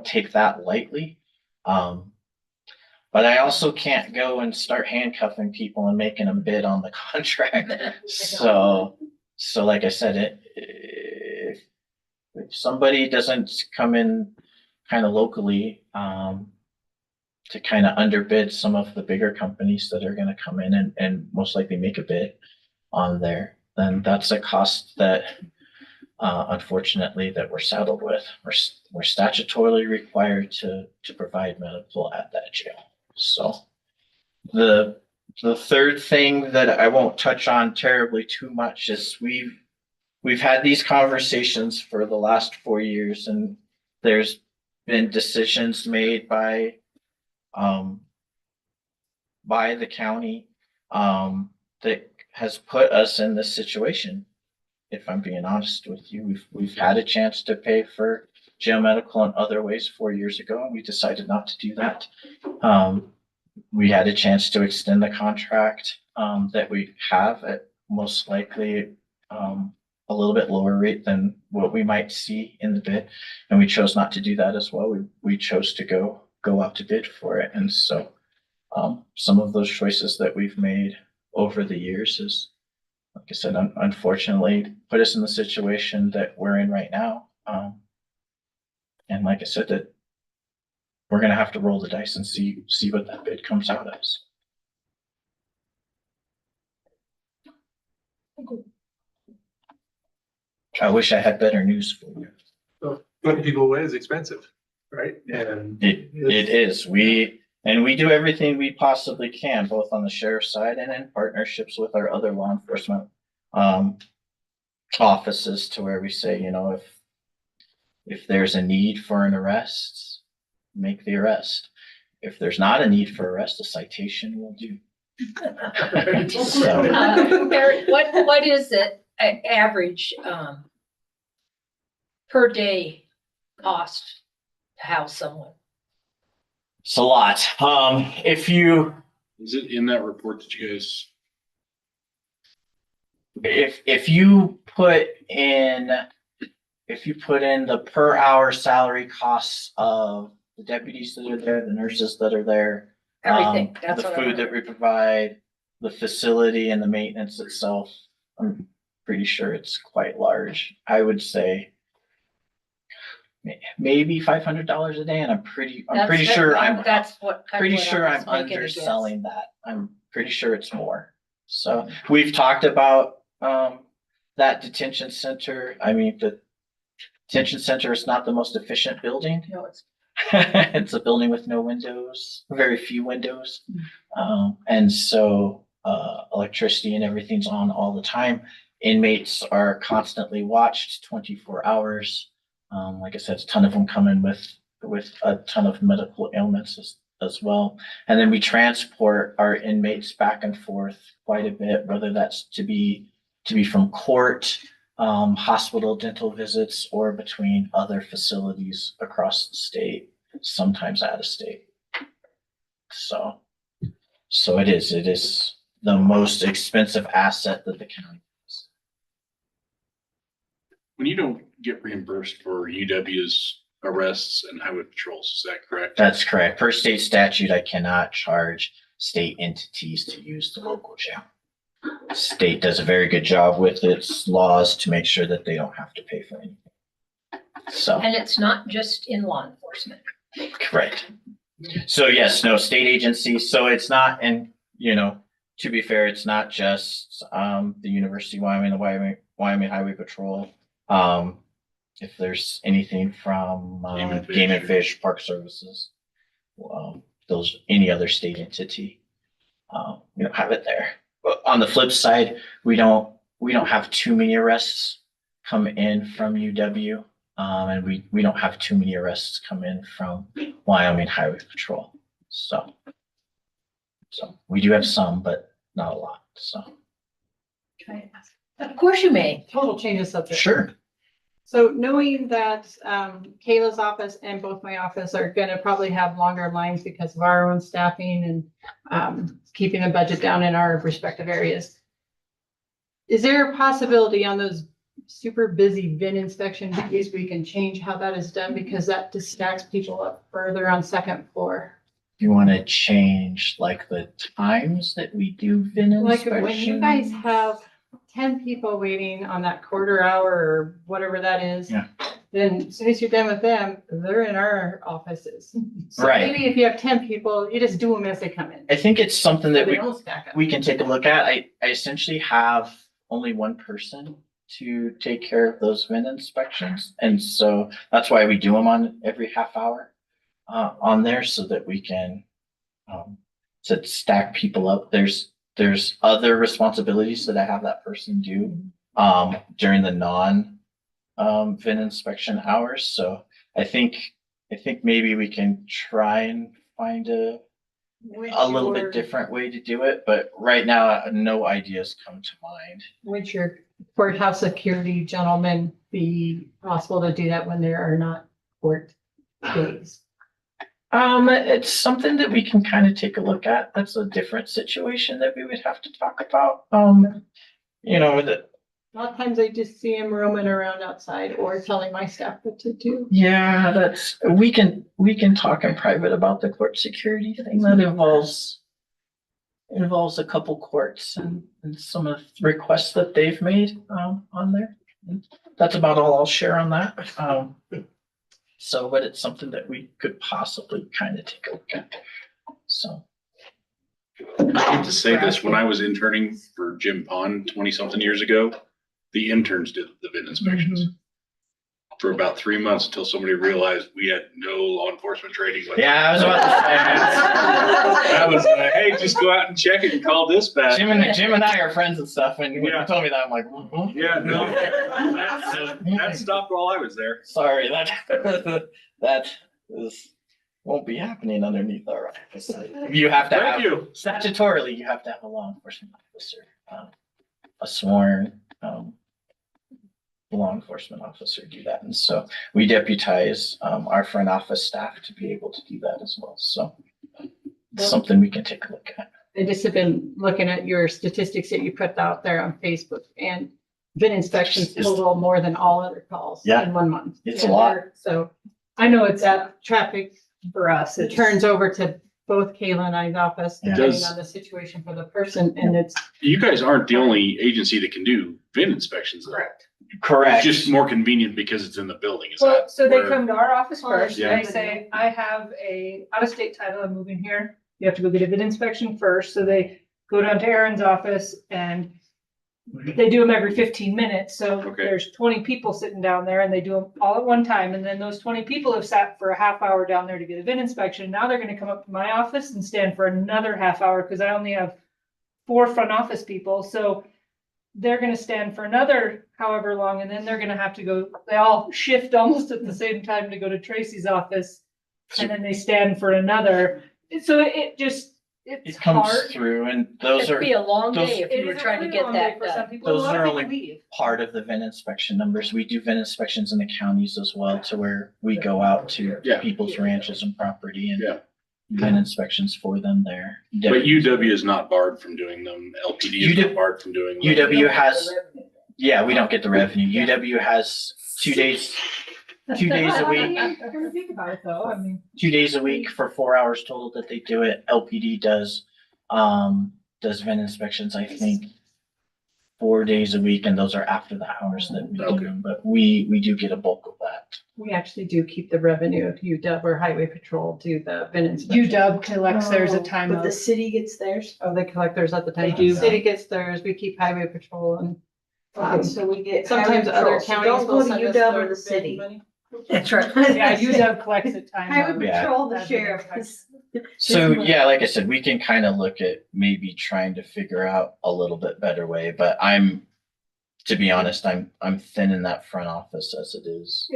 take that lightly. But I also can't go and start handcuffing people and making them bid on the contract. So like I said, if somebody doesn't come in kind of locally to kind of underbid some of the bigger companies that are going to come in and most likely make a bid on there, then that's a cost that unfortunately that we're saddled with. We're statutorily required to provide medical at that jail. So the third thing that I won't touch on terribly too much is we've had these conversations for the last 4 years, and there's been decisions made by the county that has put us in this situation. If I'm being honest with you, we've had a chance to pay for jail medical in other ways 4 years ago, and we decided not to do that. We had a chance to extend the contract that we have at most likely a little bit lower rate than what we might see in the bid, and we chose not to do that as well. We chose to go out to bid for it, and so some of those choices that we've made over the years is, like I said, unfortunately put us in the situation that we're in right now. And like I said, that we're gonna have to roll the dice and see what that bid comes out as. I wish I had better news for you. So putting people away is expensive, right? And It is. We do everything we possibly can, both on the sheriff's side and in partnerships with our other law enforcement offices, to where we say, you know, if there's a need for an arrest, make the arrest. If there's not a need for arrest, a citation will do. So, Eric, what is it, average, per day cost to house someone? it's a lot. Is it in that report that you guys? If you put in the per hour salary costs of the deputies that are there, the nurses that are there, Everything, that's the what I food that we provide, the facility and the maintenance itself, I'm pretty sure it's quite large. I would say maybe $500 a day, and I'm pretty sure I'm underselling that. I'm pretty sure it's more. So we've talked about that detention center. I mean, the detention center is not the most efficient building. No, it's It's a building with no windows, very few windows. And so electricity and everything's on all the time. Inmates are constantly watched 24 hours. Like I said, a ton of them come in with a ton of medical ailments as well. And then we transport our inmates back and forth quite a bit, whether that's to be from court, hospital dental visits, or between other facilities across the state, sometimes out of state. So it is the most expensive asset that the county has. When you don't get reimbursed for UW's arrests and highway patrols, is that correct? That's correct. Per state statute, I cannot charge state entities to use the local jail. State does a very good job with its laws to make sure that they don't have to pay for anything. So. And it's not just in law enforcement. Correct. So yes, no state agencies. So it's not, and to be fair, it's not just the University of Wyoming, the Wyoming Highway Patrol. If there's anything from Game and Fish, Park Services, any other state entity, we don't have it there. But on the flip side, we don't have too many arrests come in from UW. And we don't have too many arrests come in from Wyoming Highway Patrol. So we do have some, but not a lot. So. Of course you may. Total change of subject. Sure. So knowing that Kayla's office and both my office are gonna probably have longer lines because of our own staffing and keeping the budget down in our respective areas. Is there a possibility on those super busy VIN inspection days we can change how that is done, because that just stacks people up further on second floor? You want to change like the times that we do VIN Like inspection? when you guys have 10 people waiting on that quarter hour or whatever that is. Yeah. Then as soon as you're done with them, they're in our offices. So Right. maybe if you have 10 people, you just do them as they come in. I think it's something that They don't stack up. we can take a look at. I essentially have only one person to take care of those VIN inspections. And so that's why we do them on every half hour on there, so that we can to stack people up. There's other responsibilities that I have that person do during the non VIN inspection hours. So I think maybe we can try and find a a little bit different way to do it, but right now, no ideas come to mind. Would your courthouse security gentlemen be possible to do that when there are not court days? It's something that we can kind of take a look at. That's a different situation that we would have to talk about. You know, that, A lot of times I just see them roaming around outside or telling my staff what to do. yeah, we can talk in private about the court security thing. That involves a couple courts and some of the requests that they've made, on there. That's about all I'll share on that. So, but it's something that we could possibly kind of take a look at. So. I hate to say this, when I was interning for Jim Pond 20-something years ago, the interns did the VIN inspections for about 3 months until somebody realized we had no law enforcement training. Yeah, I was about to say. That was, hey, just go out and check it and call dispatch. Jim and I are friends and stuff, and when you told me that, I'm like, Yeah, no, that stopped while I was there. sorry, that won't be happening underneath our office. You have to have, Thank you. statutorily, you have to have a law enforcement officer, a sworn, law enforcement officer do that. And so we deputize, our front office staff to be able to do that as well. So it's something we can take a look at. I just have been looking at your statistics that you put out there on Facebook, and VIN inspections total more than all other calls Yeah. in 1 month. It's a lot. So I know it's that traffic for us. it turns over to both Kayla and I's office, Yeah. depending Does- on the situation for the person, and it's You guys aren't the only agency that can do VIN inspections, though. Correct. It's just more convenient because it's in the building. Is Well, that so they where- come to our office first, Yeah. they say, I have a out-of-state title, I'm moving here. You have to go get a VIN inspection first, so they go down to Aaron's office and they do them every 15 minutes, so Okay. there's 20 people sitting down there and they do them all at one time, and then those 20 people have sat for a half hour down there to get a VIN inspection. Now they're gonna come up to my office and stand for another half hour, because I only have 4 front office people, so they're gonna stand for another however long, and then they're gonna have to go, they all shift almost at the same time to go to Tracy's office, and then they stand for another. So it just, it's It comes hard. through, and those It'd are, be a long those- day if It you were is a trying to really get long day that for some done. people. A Those lot are of only people leave. part of the VIN inspection numbers. We do VIN inspections in the counties as well, to where we go out to Yeah. people's ranches and property and Yeah. VIN inspections for them there. But UW is not barred from doing them. LPD is not barred from doing them. UW has, yeah, we don't get the revenue. UW has 2 days, 2 days a week, Think about it though, I mean. 2 days a week for 4 hours total that they do it. LPD does VIN inspections, I think, 4 days a week, and those are after the hours that we do them, but we do get a bulk of that. we actually do keep the revenue if UW or Highway Patrol do the VIN inspection. UW collects theirs at time But of. the city gets theirs. Oh, they collect theirs at the time. They do. The city gets theirs, we keep Highway Patrol, and So we get. sometimes Highway other Patrol. So counties don't will go to send us UW their or the VIN city. money. That's right. Yeah, UW collects at time Highway of. Yeah. Patrol, the That's the sheriff. next So yeah, like I said, we can kind of look at maybe trying to figure out a little bit better way, but to be honest, I'm thin in that front office as it is.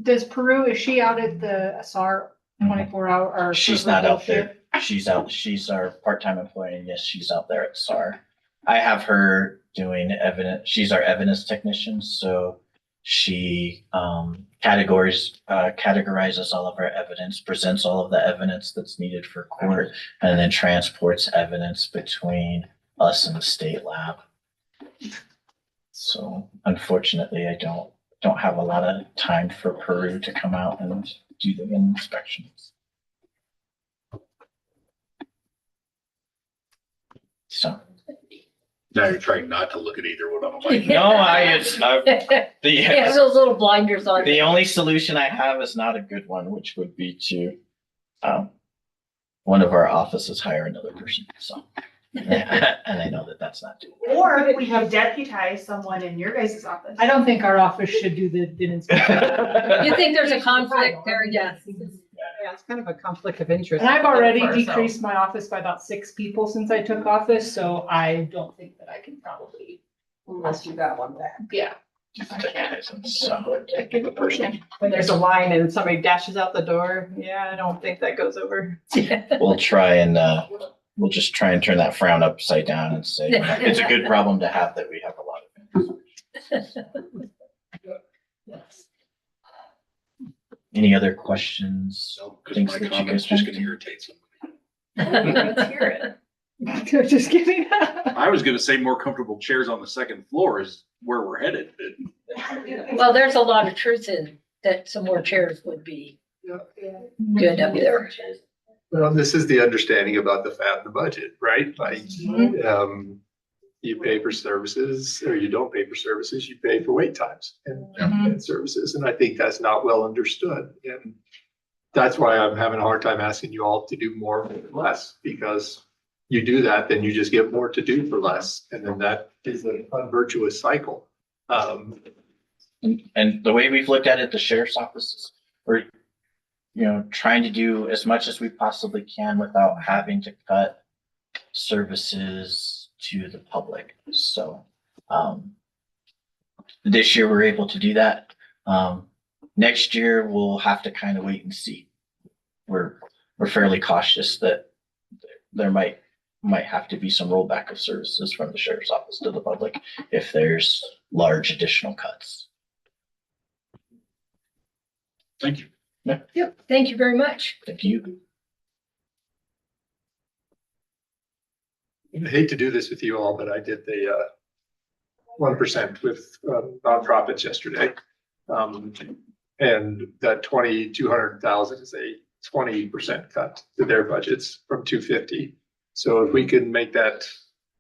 Does Peru, is she out at the SR 24-hour or? She's for her not out bullshit? there. She's out, she's our part-time employee, and yes, she's out there at SAR. I have her doing evidence, she's our evidence technician, so she categorizes all of our evidence, presents all of the evidence that's needed for court, and then transports evidence between us and the state lab. So unfortunately, I don't have a lot of time for Peru to come out and do the inspections. So. Now you're trying not to look at either one of them. No, Yeah, those little blinders on. the only solution I have is not a good one, which would be to, one of our offices hire another person, so. And I know that that's not doable. Or we have deputized someone in your guys' office. I don't think our office should do the VIN inspection. You think there's a conflict there? Yes. Yeah, it's kind of a conflict of interest. And I've already for ourselves. decreased my office by about 6 people since I took office, so I don't think that I can probably. Unless you got one back. Yeah. So Give a person, when there's a line and somebody dashes out the door, yeah, I don't think that goes over. we'll just try and turn that frown upside down and say, it's a good problem to have that we have a lot of it. Any other questions? Because my comment's just gonna irritate somebody. Let's hear it. Just kidding. I was gonna say more comfortable chairs on the second floor is where we're headed. Well, there's a lot of truth in that some more chairs would be good up there. Well, this is the understanding about the fat in the budget, right? Like, you pay for services or you don't pay for services, you pay for wait times and services. And I think that's not well understood. And that's why I'm having a hard time asking you all to do more with less, because you do that, then you just get more to do for less. And then that is an unvirtuous cycle. And the way we've looked at it, the sheriff's offices, we're, trying to do as much as we possibly can without having to cut services to the public. So, this year we're able to do that. Next year we'll have to kind of wait and see. We're fairly cautious that there might have to be some rollback of services from the sheriff's office to the public if there's large additional cuts. Thank you. Yep, thank you very much. Thank you. I hate to do this with you all, but I did the 1% with nonprofits yesterday. And that 200,000 is a 20% cut to their budgets from 250. So if we can make that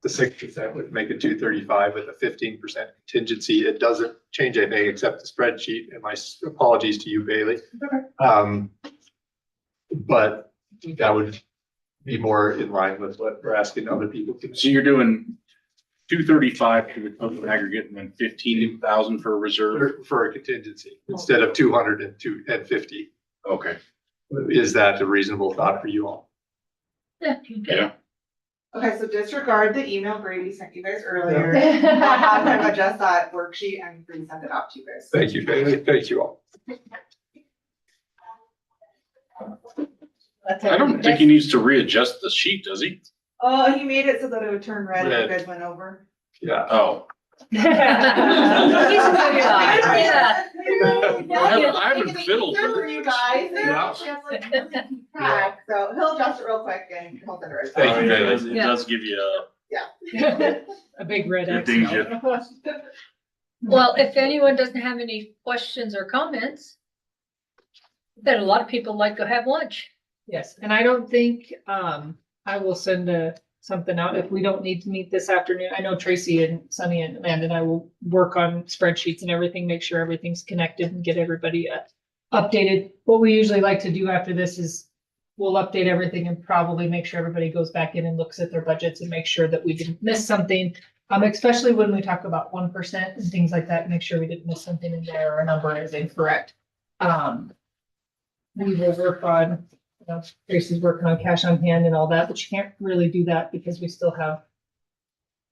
the 6%, would make it 235 with a 15% contingency. It doesn't change anything except the spreadsheet. And my apologies to you, Bailey. But that would be more in line with what we're asking other people to. So you're doing 235 to the total aggregate and then 15,000 for a reserve? For a contingency instead of 250. Okay. Is that a reasonable thought for you all? Yeah. Okay, so disregard the email Brady sent you guys earlier. I'll have him adjust that worksheet and resend it out to you guys. Thank you, Bailey. Thank you all. I don't think he needs to readjust the sheet, does he? Oh, he made it so that it would turn red if Red. you guys went over. Yeah. Oh. Yeah. I haven't fiddled with For you guys. Yeah. So he'll adjust it real quick and he'll send it right Thank back. you, Bailey. It does give you A big red a X. dings you. Well, if anyone doesn't have any questions or comments, then a lot of people like to have lunch. Yes, and I don't think, I will send something out if we don't need to meet this afternoon. I know Tracy and Sunny and Amanda and I will work on spreadsheets and everything, make sure everything's connected and get everybody updated. What we usually like to do after this is we'll update everything and probably make sure everybody goes back in and looks at their budgets and make sure that we didn't miss something. Especially when we talk about 1% and things like that, make sure we didn't miss something in there or a number is incorrect. We will work on, Tracy's working on cash on hand and all that, but you can't really do that because we still have,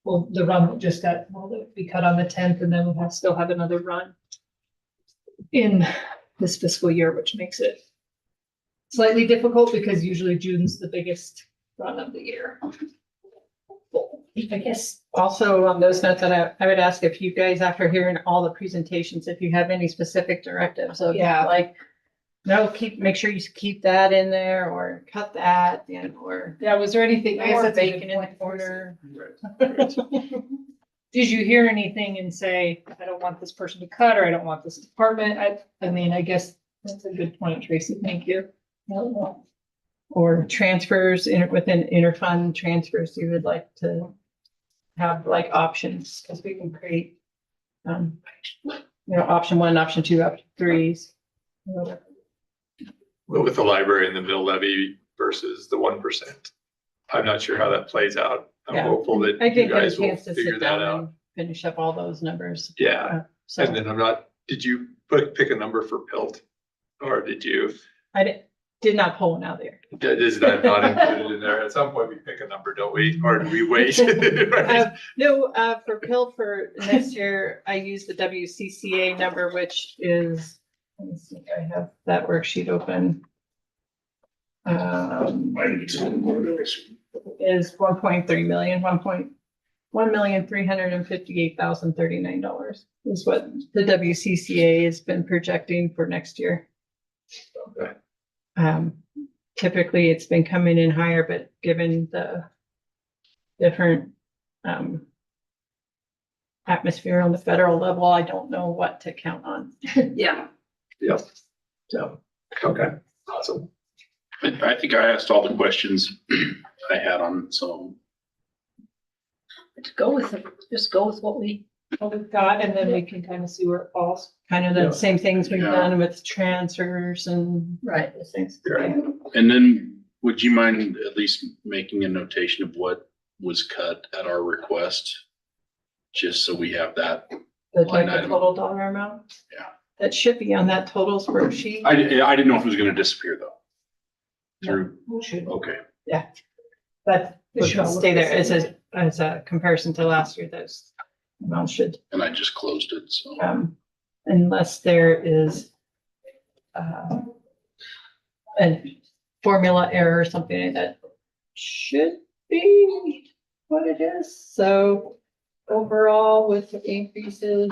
well, the run that just got, we cut on the 10th and then we'll still have another run in this fiscal year, which makes it slightly difficult because usually June's the biggest run of the year. I guess. Also, on those notes, that I would ask if you guys, after hearing all the presentations, if you have any specific directives of, make sure you keep that in there or cut that, or. Yeah, was there anything? I guess More that's a good bacon in the point. corner. Did you hear anything and say, I don't want this person to cut, or I don't want this department? I mean, I guess that's a good point, Tracy. Thank you. Or transfers within interfund transfers, you would like to have like options, because we can create, option 1, option 2, option 3s. Well, with the library and the mill levy versus the 1%, I'm not sure how that plays out. I'm Yeah. hopeful that I you did get a guys will chance to figure sit that down out. and finish up all those numbers. Yeah, So and then did you pick a number for PILT? Or did you? I did not pull one out there. Is that not included in there? At some point we pick a number, don't we? Or do we wait? Right? No, for PIL for next year, I use the WCCA number, which is, let me see if I have that worksheet open. Is 1.3 million, 1,358,039 is what the WCCA has been projecting for next year. Okay. Typically it's been coming in higher, but given the different atmosphere on the federal level, I don't know what to count on. Yeah. Yep. So, okay, awesome. I think I asked all the questions I had on some of them. Just go with it. Just go with what we've got, and then we can kind of see where it falls. Kind of the same things we've Yeah. done with transfers and right. those things. And then would you mind at least making a notation of what was cut at our request? Just so we have that. Like line the item. total dollar amount? Yeah. That should be on that totals worksheet. I didn't know if it was gonna disappear though. Through, Should. okay. Yeah. But it should stay there as a comparison to last year, those amounts should, And I just closed it, so. unless there is a formula error or something like that, should be what it is. So overall with the increases,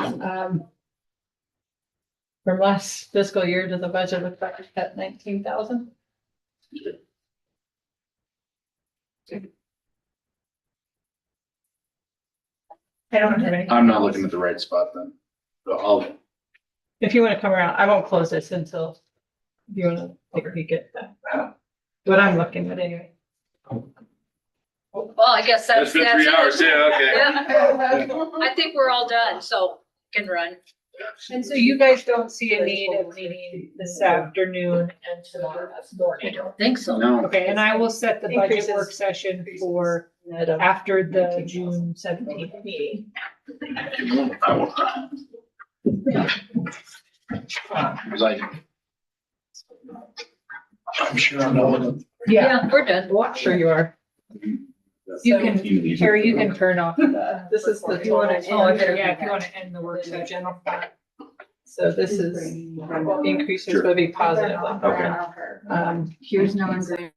from last fiscal year to the budget, looks like it's cut 19,000. I don't have any. I'm not looking at the right spot then. So I'll, If you want to come around, I won't close this until you want to take a peek at that. What I'm looking at anyway. Well, I guess that's. That's been 3 hours, it. yeah, okay. Yeah. I think we're all done, so can run. And so you guys don't see a need of meeting this afternoon and tomorrow morning? I don't think so. no, Okay, And I will set the budget Increases. work session for after the June 17th meeting. I won't. Cause I'm sure I'm not. Yeah, we're done. Sure you are. You can, Carrie, you can turn off the. This is the If you wanna, total. yeah, if you wanna end the work session. So this is increases will be positive. Okay. Um, Here's non-grant